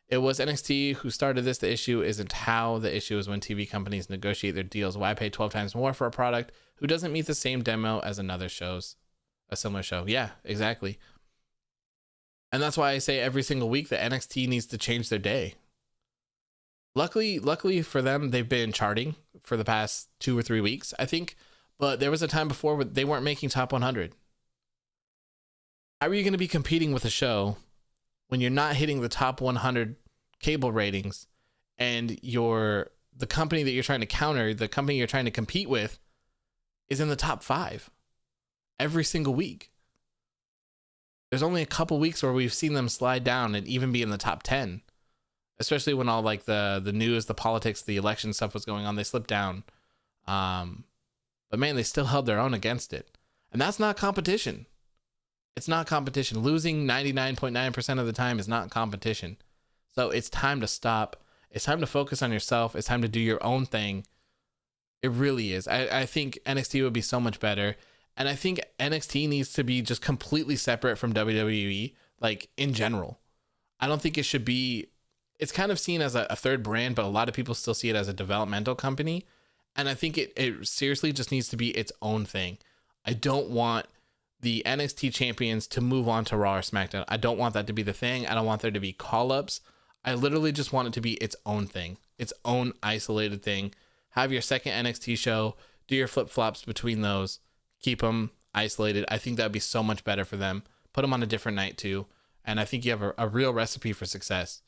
It was NXT who started this. The issue isn't how. The issue is when TV companies negotiate their deals. Why pay 12 times more for a product who doesn't meet the same demo as a similar show? Yeah, exactly. And that's why I say every single week that NXT needs to change their day. Luckily for them, they've been charting for the past 2 or 3 weeks, I think. But there was a time before where they weren't making top 100. How are you going to be competing with a show when you're not hitting the top 100 cable ratings and the company that you're trying to counter, the company you're trying to compete with, is in the top 5 every single week? There's only a couple weeks where we've seen them slide down and even be in the top 10, especially when all like the news, the politics, the election stuff was going on. They slipped down. But man, they still held their own against it. And that's not competition. It's not competition. Losing 99.9% of the time is not competition. So it's time to stop. It's time to focus on yourself. It's time to do your own thing. It really is. I think NXT would be so much better. And I think NXT needs to be just completely separate from WWE, like, in general. I don't think it should be. It's kind of seen as a third brand, but a lot of people still see it as a developmental company. And I think it seriously just needs to be its own thing. I don't want the NXT champions to move on to Raw or SmackDown. I don't want that to be the thing. I don't want there to be call-ups. I literally just want it to be its own thing. its own isolated thing. Have your second NXT show, do your flip-flops between those, keep them isolated. I think that'd be so much better for them. Put them on a different night too. And I think you have a real recipe for success.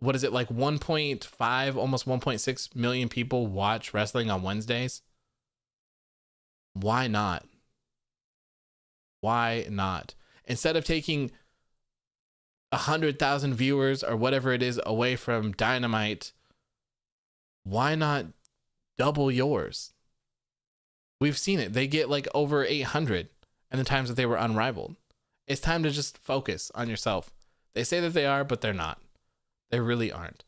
What is it, like 1.5, almost 1.6 million people watch wrestling on Wednesdays? Why not? Why not? Instead of taking 100,000 viewers or whatever it is away from Dynamite, why not double yours? We've seen it. They get like over 800 and the times that they were unrivaled. It's time to just focus on yourself. They say that they are, but they're not. They really aren't.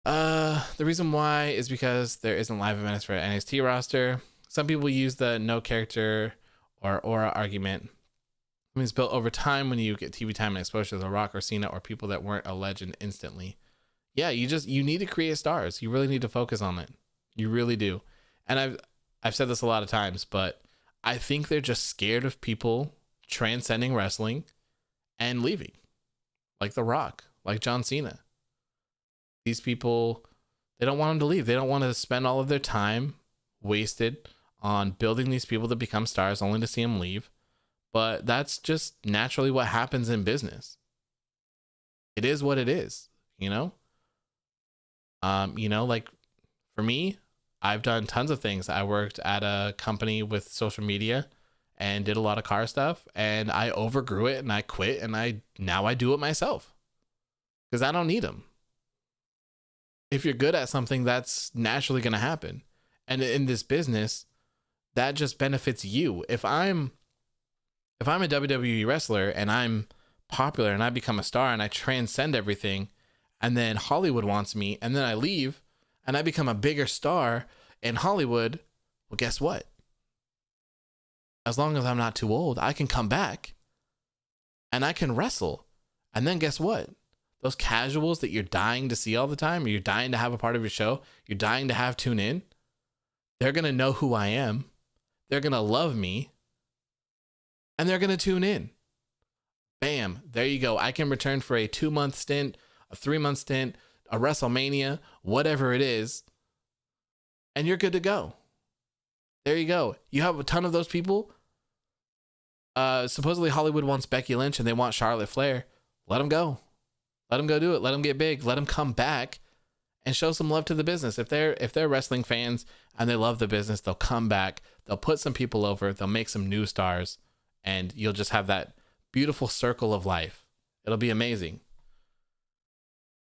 The reason why is because there isn't live events for an NXT roster. Some people use the no character or aura argument. I mean, it's built over time when you get TV time and exposure to The Rock or Cena or people that weren't a legend instantly. Yeah, you need to create stars. You really need to focus on it. You really do. And I've said this a lot of times, but I think they're just scared of people transcending wrestling and leaving. Like The Rock, like John Cena. These people, they don't want them to leave. They don't want to spend all of their time wasted on building these people to become stars only to see them leave. But that's just naturally what happens in business. It is what it is, you know? Like for me, I've done tons of things. I worked at a company with social media and did a lot of car stuff, and I overgrew it and I quit, and now I do it myself because I don't need them. If you're good at something, that's naturally going to happen. And in this business, that just benefits you. If I'm a WWE wrestler and I'm popular and I become a star and I transcend everything, and then Hollywood wants me, and then I leave and I become a bigger star in Hollywood, well, guess what? As long as I'm not too old, I can come back and I can wrestle. And then guess what? Those casuals that you're dying to see all the time, or you're dying to have a part of your show, you're dying to have tune in, they're going to know who I am. They're going to love me. And they're going to tune in. Bam. There you go. I can return for a 2-month stint, a 3-month stint, a WrestleMania, whatever it is. And you're good to go. There you go. You have a ton of those people. Supposedly Hollywood wants Becky Lynch and they want Charlotte Flair. Let them go. Let them go do it. Let them get big. Let them come back and show some love to the business. If they're wrestling fans and they love the business, they'll come back. They'll put some people over. They'll make some new stars. And you'll just have that beautiful circle of life. It'll be amazing.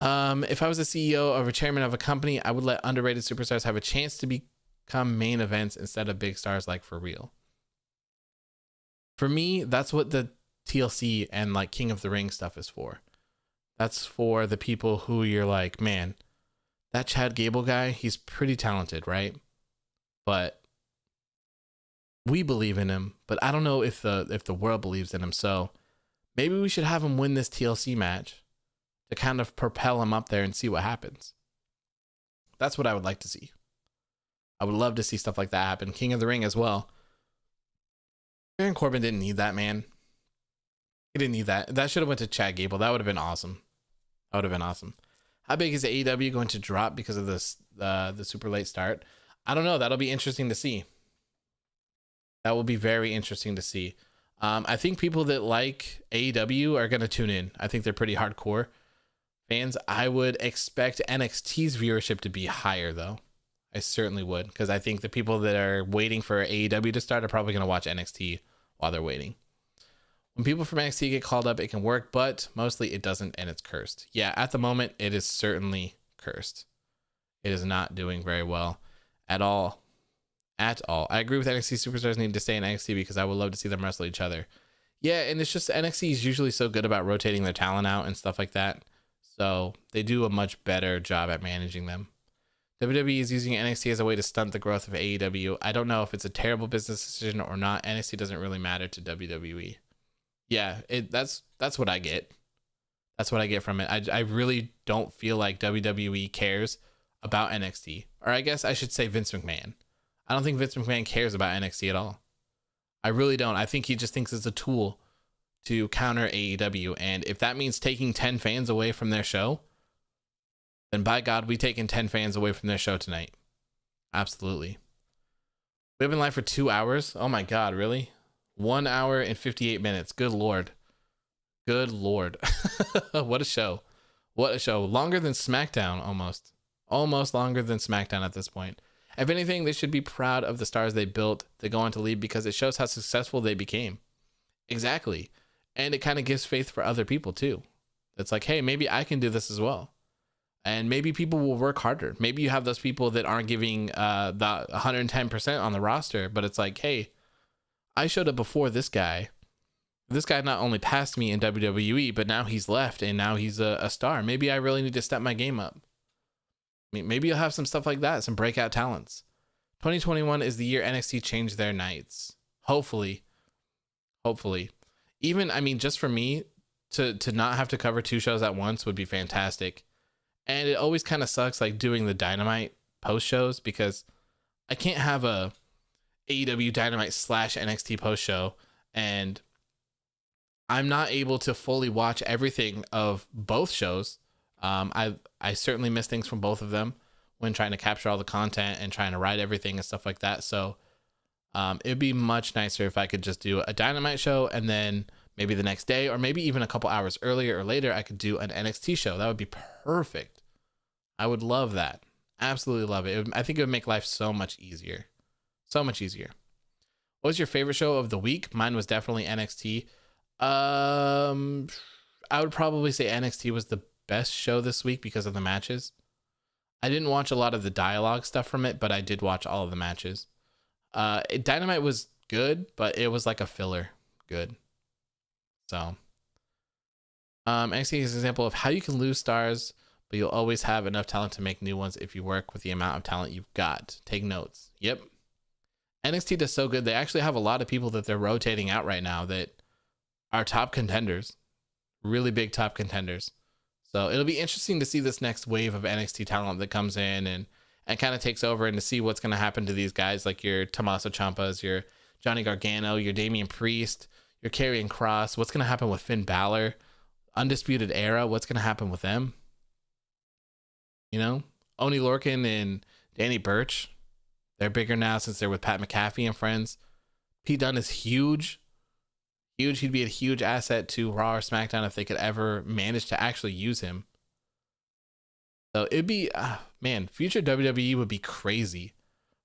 If I was a CEO or a chairman of a company, I would let underrated superstars have a chance to become main events instead of big stars like For Real. For me, that's what the TLC and like King of the Ring stuff is for. That's for the people who you're like, man, that Chad Gable guy, he's pretty talented, right? But we believe in him, but I don't know if the world believes in him. So maybe we should have him win this TLC match to kind of propel him up there and see what happens. That's what I would like to see. I would love to see stuff like that happen. King of the Ring as well. Baron Corbin didn't need that, man. He didn't need that. That should have went to Chad Gable. That would have been awesome. That would have been awesome. How big is AEW going to drop because of this the super late start? I don't know. That'll be interesting to see. That will be very interesting to see. I think people that like AEW are going to tune in. I think they're pretty hardcore fans. I would expect NXT's viewership to be higher, though. I certainly would, because I think the people that are waiting for AEW to start are probably going to watch NXT while they're waiting. When people from NXT get called up, it can work, but mostly it doesn't, and it's cursed. Yeah, at the moment, it is certainly cursed. It is not doing very well at all. At all. I agree with NXT superstars need to stay in NXT because I would love to see them wrestle each other. Yeah, and it's just NXT is usually so good about rotating their talent out and stuff like that. So they do a much better job at managing them. WWE is using NXT as a way to stunt the growth of AEW. I don't know if it's a terrible business decision or not. NXT doesn't really matter to WWE. Yeah, that's what I get. That's what I get from it. I really don't feel like WWE cares about NXT. Or I guess I should say Vince McMahon. I don't think Vince McMahon cares about NXT at all. I really don't. I think he just thinks it's a tool to counter AEW. And if that means taking 10 fans away from their show, then by God, we taking 10 fans away from their show tonight. Absolutely. We've been live for 2 hours. Oh my God, really? 1 hour and 58 minutes. Good Lord. Good Lord. What a show. What a show. Longer than SmackDown, almost. Almost longer than SmackDown at this point. If anything, they should be proud of the stars they built to go on to leave because it shows how successful they became. Exactly. And it kind of gives faith for other people too. It's like, hey, maybe I can do this as well. And maybe people will work harder. Maybe you have those people that aren't giving the 110% on the roster, but it's like, hey, I showed up before this guy. This guy not only passed me in WWE, but now he's left and now he's a star. Maybe I really need to step my game up. Maybe you'll have some stuff like that, some breakout talents. 2021 is the year NXT changed their nights. Hopefully. Even, I mean, just for me to not have to cover 2 shows at once would be fantastic. And it always kind of sucks like doing the Dynamite post shows because I can't have a AEW Dynamite / NXT post show and I'm not able to fully watch everything of both shows. I certainly miss things from both of them when trying to capture all the content and trying to write everything and stuff like that. So it'd be much nicer if I could just do a Dynamite show and then maybe the next day or maybe even a couple hours earlier or later I could do an NXT show. That would be perfect. I would love that. Absolutely love it. I think it would make life so much easier. So much easier. What was your favorite show of the week? Mine was definitely NXT. I would probably say NXT was the best show this week because of the matches. I didn't watch a lot of the dialogue stuff from it, but I did watch all of the matches. Dynamite was good, but it was like a filler good. So NXT is an example of how you can lose stars, but you'll always have enough talent to make new ones if you work with the amount of talent you've got. Take notes. Yep. NXT does so good. They actually have a lot of people that they're rotating out right now that are top contenders, really big top contenders. So it'll be interesting to see this next wave of NXT talent that comes in and kind of takes over and to see what's going to happen to these guys like your Tommaso Ciampas, your Johnny Gargano, your Damian Priest, your Karrion Kross. What's going to happen with Finn Balor? Undisputed Era, what's going to happen with them? You know, Oney Lorcan and Danny Burch, they're bigger now since they're with Pat McAfee and friends. Pete Dunne is huge. He'd be a huge asset to Raw or SmackDown if they could ever manage to actually use him. So it'd be, man, future WWE would be crazy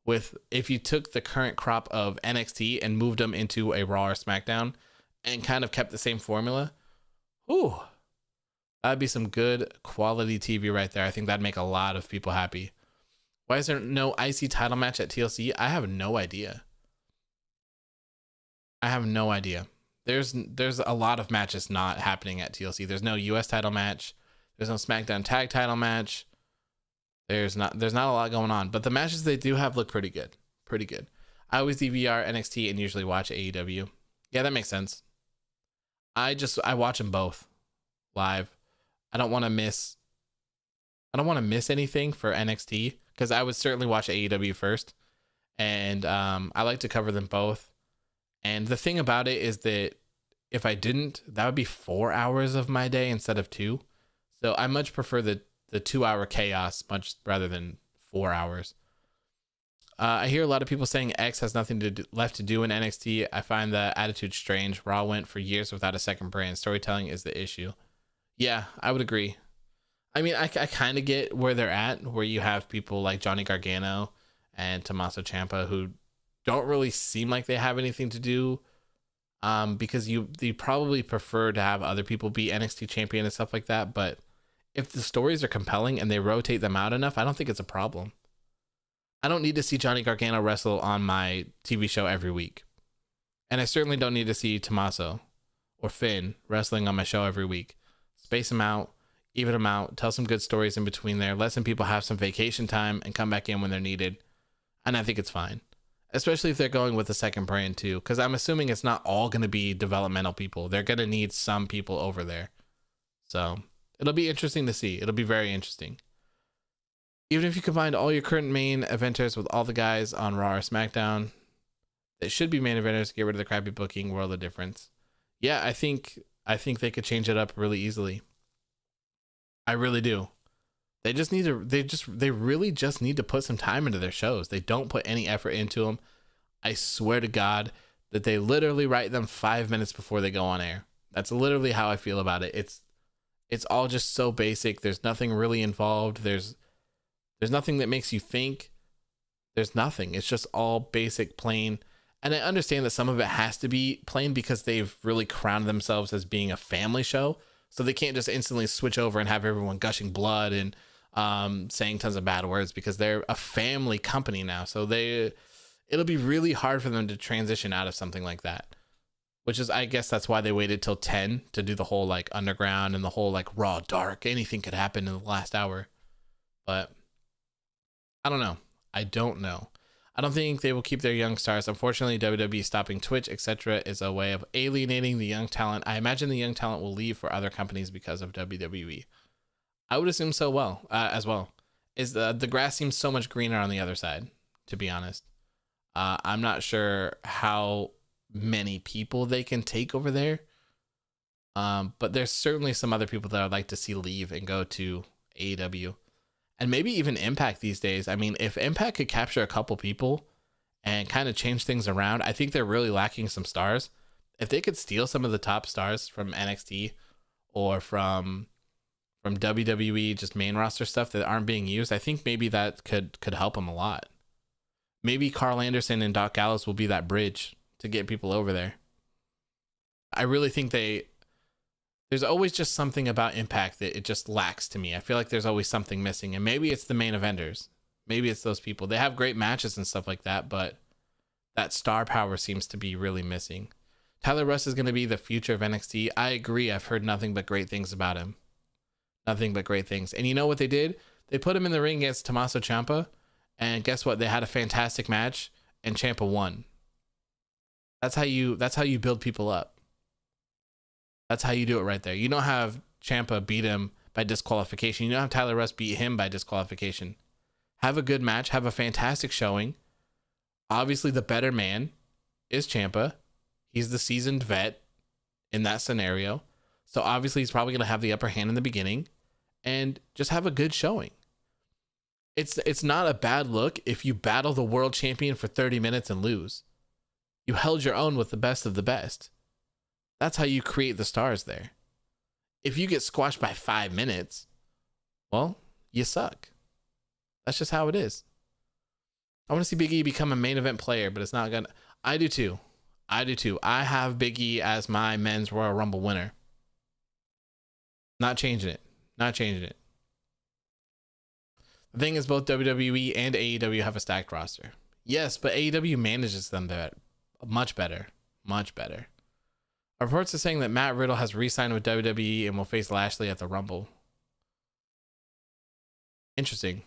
if you took the current crop of NXT and moved them into a Raw or SmackDown and kind of kept the same formula. Ooh, that'd be some good quality TV right there. I think that'd make a lot of people happy. Why is there no IC title match at TLC? I have no idea. There's a lot of matches not happening at TLC. There's no US title match. There's no SmackDown tag title match. There's not a lot going on, but the matches they do have look pretty good. Pretty good. I always DVR NXT and usually watch AEW. Yeah, that makes sense. I watch them both live. I don't want to miss anything for NXT because I would certainly watch AEW first, and I like to cover them both. And the thing about it is that if I didn't, that would be 4 hours of my day instead of 2. So I much prefer the 2-hour chaos much rather than 4 hours. I hear a lot of people saying X has nothing left to do in NXT. I find the attitude strange. Raw went for years without a second brand. Storytelling is the issue. Yeah, I would agree. I mean, I kind of get where they're at, where you have people like Johnny Gargano and Tommaso Ciampa who don't really seem like they have anything to do, because you probably prefer to have other people be NXT champion and stuff like that. But if the stories are compelling and they rotate them out enough, I don't think it's a problem. I don't need to see Johnny Gargano wrestle on my TV show every week. And I certainly don't need to see Tommaso or Finn wrestling on my show every week. Space them out, even them out, tell some good stories in between there, let some people have some vacation time and come back in when they're needed. And I think it's fine. Especially if they're going with a second brand too, because I'm assuming it's not all going to be developmental people. They're going to need some people over there. So it'll be interesting to see. It'll be very interesting. Even if you combined all your current main eventers with all the guys on Raw or SmackDown, it should be main eventers. Get rid of the crappy booking. World of difference. Yeah, I think they could change it up really easily. I really do. They really just need to put some time into their shows. They don't put any effort into them. I swear to God that they literally write them 5 minutes before they go on air. That's literally how I feel about it. It's all just so basic. There's nothing really involved. There's nothing that makes you think. There's nothing. It's just all basic, plain. And I understand that some of it has to be plain because they've really crowned themselves as being a family show. So they can't just instantly switch over and have everyone gushing blood and saying tons of bad words because they're a family company now. So it'll be really hard for them to transition out of something like that, which is, I guess that's why they waited till 10 to do the whole like underground and the whole like raw dark. Anything could happen in the last hour, but I don't know. I don't think they will keep their young stars. Unfortunately, WWE stopping Twitch, etc. is a way of alienating the young talent. I imagine the young talent will leave for other companies because of WWE. I would assume so as well. The grass seems so much greener on the other side, to be honest. I'm not sure how many people they can take over there. But there's certainly some other people that I'd like to see leave and go to AEW. And maybe even Impact these days. I mean, if Impact could capture a couple people and kind of change things around, I think they're really lacking some stars. If they could steal some of the top stars from NXT or from WWE, just main roster stuff that aren't being used, I think maybe that could help them a lot. Maybe Carl Anderson and Doc Gallows will be that bridge to get people over there. I really think there's always just something about Impact that it just lacks to me. I feel like there's always something missing, and maybe it's the main eventers. Maybe it's those people. They have great matches and stuff like that, but that star power seems to be really missing. Tyler Rust is going to be the future of NXT. I agree. I've heard nothing but great things about him. Nothing but great things. And you know what they did? They put him in the ring against Tommaso Ciampa, and guess what? They had a fantastic match, and Ciampa won. That's how you build people up. That's how you do it right there. You don't have Ciampa beat him by disqualification. You don't have Tyler Rust beat him by disqualification. Have a good match. Have a fantastic showing. Obviously, the better man is Ciampa. He's the seasoned vet in that scenario. So obviously, he's probably going to have the upper hand in the beginning and just have a good showing. It's not a bad look if you battle the world champion for 30 minutes and lose. You held your own with the best of the best. That's how you create the stars there. If you get squashed by 5 minutes, well, you suck. That's just how it is. I want to see Big E become a main event player, but it's not gonna. I do too. I have Big E as my men's Royal Rumble winner. Not changing it. The thing is, both WWE and AEW have a stacked roster. Yes, but AEW manages them much better. Reports are saying that Matt Riddle has re-signed with WWE and will face Lashley at the Rumble. Interesting.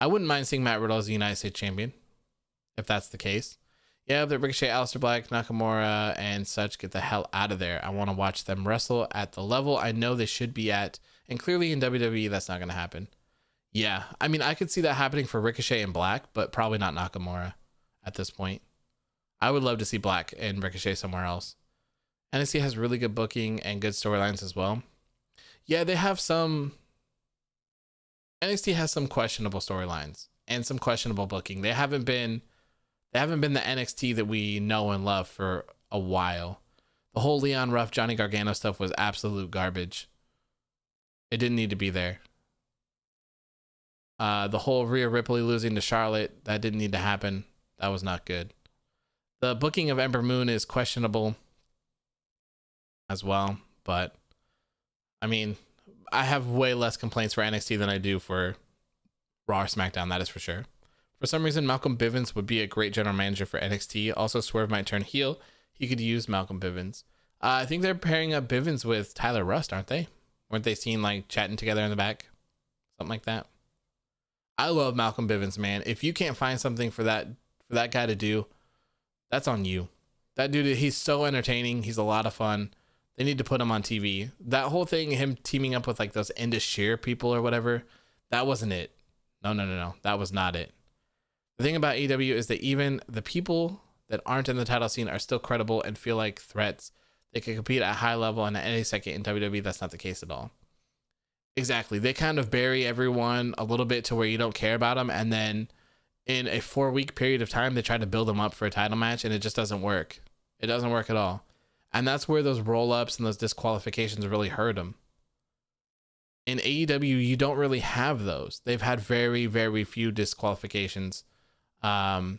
I wouldn't mind seeing Matt Riddle as the United States champion, if that's the case. Yeah, but Ricochet, Aleister Black, Nakamura, and such get the hell out of there. I want to watch them wrestle at the level I know they should be at. And clearly in WWE, that's not going to happen. Yeah, I mean, I could see that happening for Ricochet and Black, but probably not Nakamura at this point. I would love to see Black and Ricochet somewhere else. NXT has really good booking and good storylines as well. Yeah, they have some. NXT has some questionable storylines and some questionable booking. They haven't been the NXT that we know and love for a while. The whole Leon Ruff, Johnny Gargano stuff was absolute garbage. It didn't need to be there. The whole Rhea Ripley losing to Charlotte, that didn't need to happen. That was not good. The booking of Ember Moon is questionable as well, but I mean, I have way less complaints for NXT than I do for Raw or SmackDown, that is for sure. For some reason, Malcolm Bivens would be a great general manager for NXT. Also, Swerve might turn heel. He could use Malcolm Bivens. I think they're pairing up Bivens with Tyler Rust, aren't they? Weren't they seen like chatting together in the back? Something like that. I love Malcolm Bivens, man. If you can't find something for that guy to do, that's on you. That dude, he's so entertaining. He's a lot of fun. They need to put him on TV. That whole thing, him teaming up with like those Indus Shear people or whatever, that wasn't it. No. That was not it. The thing about AEW is that even the people that aren't in the title scene are still credible and feel like threats. They can compete at a high level, and at any second in WWE, that's not the case at all. Exactly. They kind of bury everyone a little bit to where you don't care about them, and then in a 4-week period of time, they try to build them up for a title match, and it just doesn't work. It doesn't work at all. And that's where those roll-ups and those disqualifications really hurt them. In AEW, you don't really have those. They've had very, very few disqualifications. I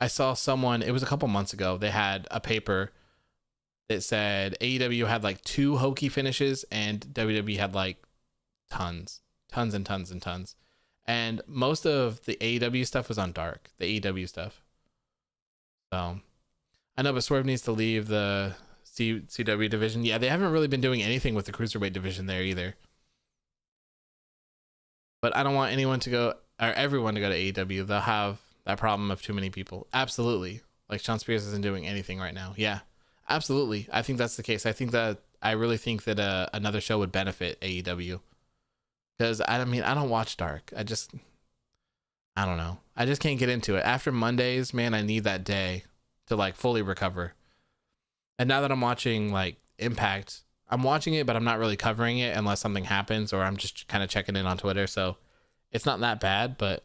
saw someone, it was a couple months ago, they had a paper that said AEW had like 2 hokey finishes and WWE had like tons and tons. And most of the AEW stuff was on Dark, the AEW stuff. So I know, but Swerve needs to leave the CW division. Yeah, they haven't really been doing anything with the Cruiserweight division there either. But I don't want anyone to go, or everyone to go to AEW. They'll have that problem of too many people. Absolutely. Like Sean Spears isn't doing anything right now. Yeah, absolutely. I think that's the case. I really think that another show would benefit AEW. Because I don't watch Dark. I don't know. I just can't get into it. After Mondays, man, I need that day to like fully recover. And now that I'm watching like Impact, I'm watching it, but I'm not really covering it unless something happens or I'm just kind of checking in on Twitter. So it's not that bad, but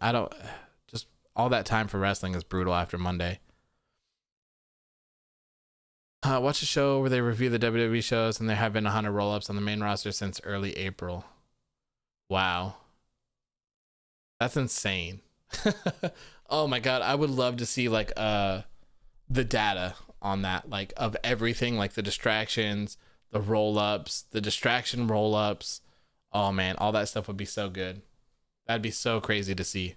just all that time for wrestling is brutal after Monday. Watch a show where they review the WWE shows, and there have been 100 roll-ups on the main roster since early April. Wow. That's insane. Oh my God. I would love to see like the data on that, like of everything, like the distractions, the roll-ups, the distraction roll-ups. Oh man, all that stuff would be so good. That'd be so crazy to see.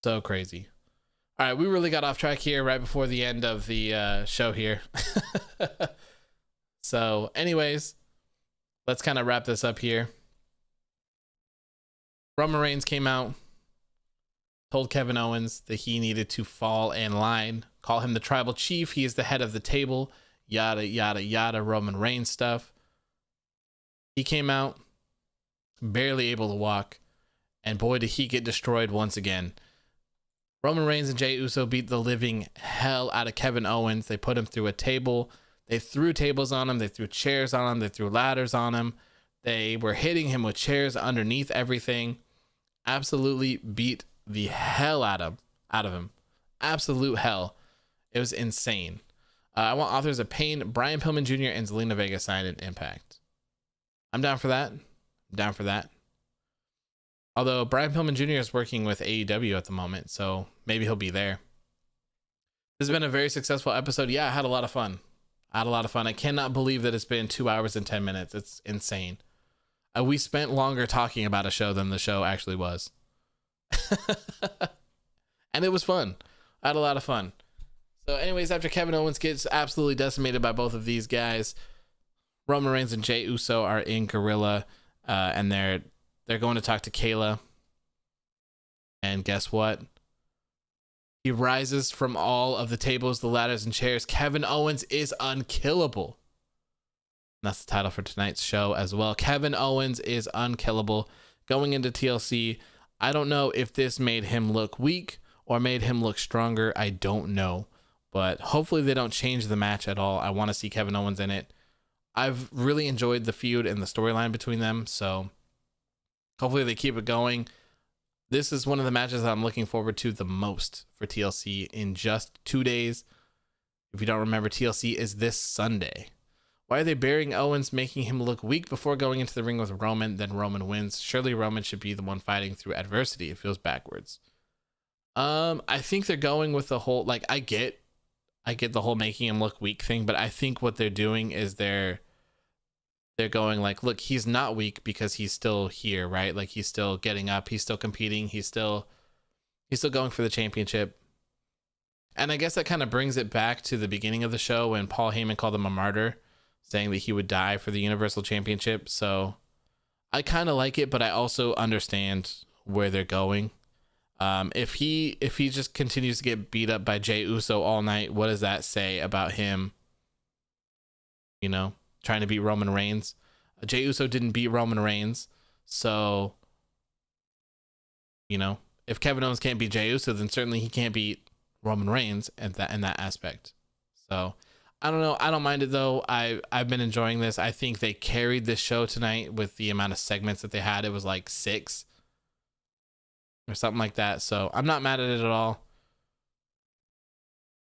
So crazy. All right, we really got off track here right before the end of the show here. So anyways, let's kind of wrap this up here. Roman Reigns came out, told Kevin Owens that he needed to fall in line, call him the tribal chief. He is the head of the table, yada, yada, yada, Roman Reigns stuff. He came out, barely able to walk, and boy, did he get destroyed once again. Roman Reigns and Jey Uso beat the living hell out of Kevin Owens. They put him through a table. They threw tables on him. They threw chairs on him. They threw ladders on him. They were hitting him with chairs underneath everything. Absolutely beat the hell out of him. Absolute hell. It was insane. I want Authors of Pain, Brian Pillman Jr. and Zelina Vega signed an Impact. I'm down for that. Although Brian Pillman Jr. is working with AEW at the moment, so maybe he'll be there. This has been a very successful episode. Yeah, I had a lot of fun. I cannot believe that it's been 2 hours and 10 minutes. It's insane. We spent longer talking about a show than the show actually was. And it was fun. I had a lot of fun. So anyways, after Kevin Owens gets absolutely decimated by both of these guys, Roman Reigns and Jey Uso are in Gorilla, and they're going to talk to Kayla. And guess what? He rises from all of the tables, the ladders, and chairs. Kevin Owens is unkillable. And that's the title for tonight's show as well. Kevin Owens is unkillable. Going into TLC, I don't know if this made him look weak or made him look stronger. I don't know. But hopefully they don't change the match at all. I want to see Kevin Owens in it. I've really enjoyed the feud and the storyline between them. So hopefully they keep it going. This is one of the matches that I'm looking forward to the most for TLC in just 2 days. If you don't remember, TLC is this Sunday. Why are they burying Owens, making him look weak before going into the ring with Roman? Then Roman wins. Surely Roman should be the one fighting through adversity. It feels backwards. I think they're going with the whole, like, I get the whole making him look weak thing, but I think what they're doing is they're going like, look, he's not weak because he's still here, right? Like, he's still getting up, he's still competing, he's still going for the championship. And I guess that kind of brings it back to the beginning of the show when Paul Heyman called him a martyr, saying that he would die for the Universal Championship. So I kind of like it, but I also understand where they're going. If he just continues to get beat up by Jey Uso all night, what does that say about him, you know, trying to beat Roman Reigns? Jey Uso didn't beat Roman Reigns. So, you know, if Kevin Owens can't beat Jey Uso, then certainly he can't beat Roman Reigns in that aspect. So I don't know. I don't mind it though. I've been enjoying this. I think they carried this show tonight with the amount of segments that they had. It was like 6 or something like that. So I'm not mad at it at all.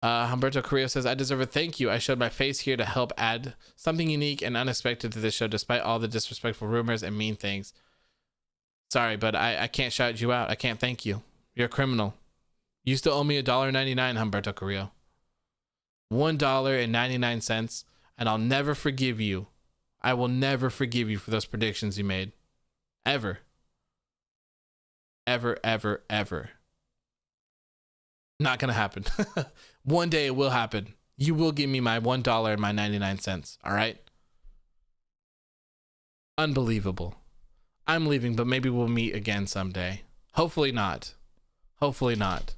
Humberto Carrillo says, I deserve a thank you. I showed my face here to help add something unique and unexpected to this show, despite all the disrespectful rumors and mean things. Sorry, but I can't shout you out. I can't thank you. You're a criminal. You still owe me $1.99, Humberto Carrillo. $1.99, and I'll never forgive you. I will never forgive you for those predictions you made. Ever. Ever, ever, ever. Not gonna happen. One day it will happen. You will give me my $1 and my 99 cents. All right. Unbelievable. I'm leaving, but maybe we'll meet again someday. Hopefully not. Hopefully not.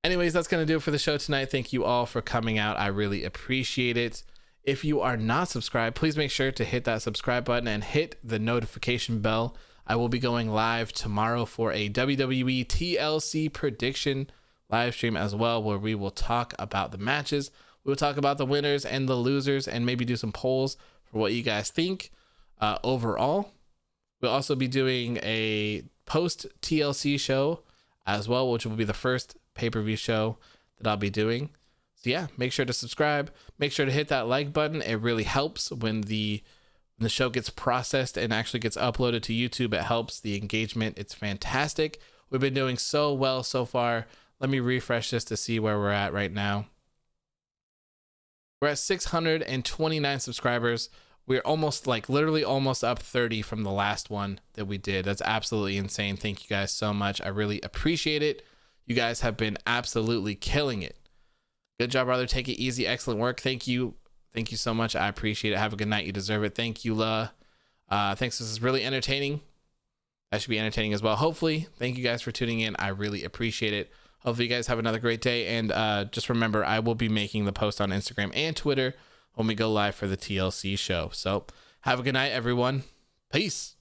Anyways, that's going to do it for the show tonight. Thank you all for coming out. I really appreciate it. If you are not subscribed, please make sure to hit that subscribe button and hit the notification bell. I will be going live tomorrow for a WWE TLC prediction live stream as well, where we will talk about the matches. We will talk about the winners and the losers and maybe do some polls for what you guys think overall. We'll also be doing a post TLC show as well, which will be the first pay-per-view show that I'll be doing. So yeah, make sure to subscribe. Make sure to hit that like button. It really helps when the show gets processed and actually gets uploaded to YouTube. It helps the engagement. It's fantastic. We've been doing so well so far. Let me refresh this to see where we're at right now. We're at 629 subscribers. We're almost, like, literally almost up 30 from the last one that we did. That's absolutely insane. Thank you guys so much. I really appreciate it. You guys have been absolutely killing it. Good job, brother. Take it easy. Excellent work. Thank you. Thank you so much. I appreciate it. Have a good night. You deserve it. Thank you, La. Thanks. This is really entertaining. That should be entertaining as well. Hopefully. Thank you guys for tuning in. I really appreciate it. Hopefully you guys have another great day. And just remember, I will be making the post on Instagram and Twitter when we go live for the TLC show. So have a good night, everyone. Peace.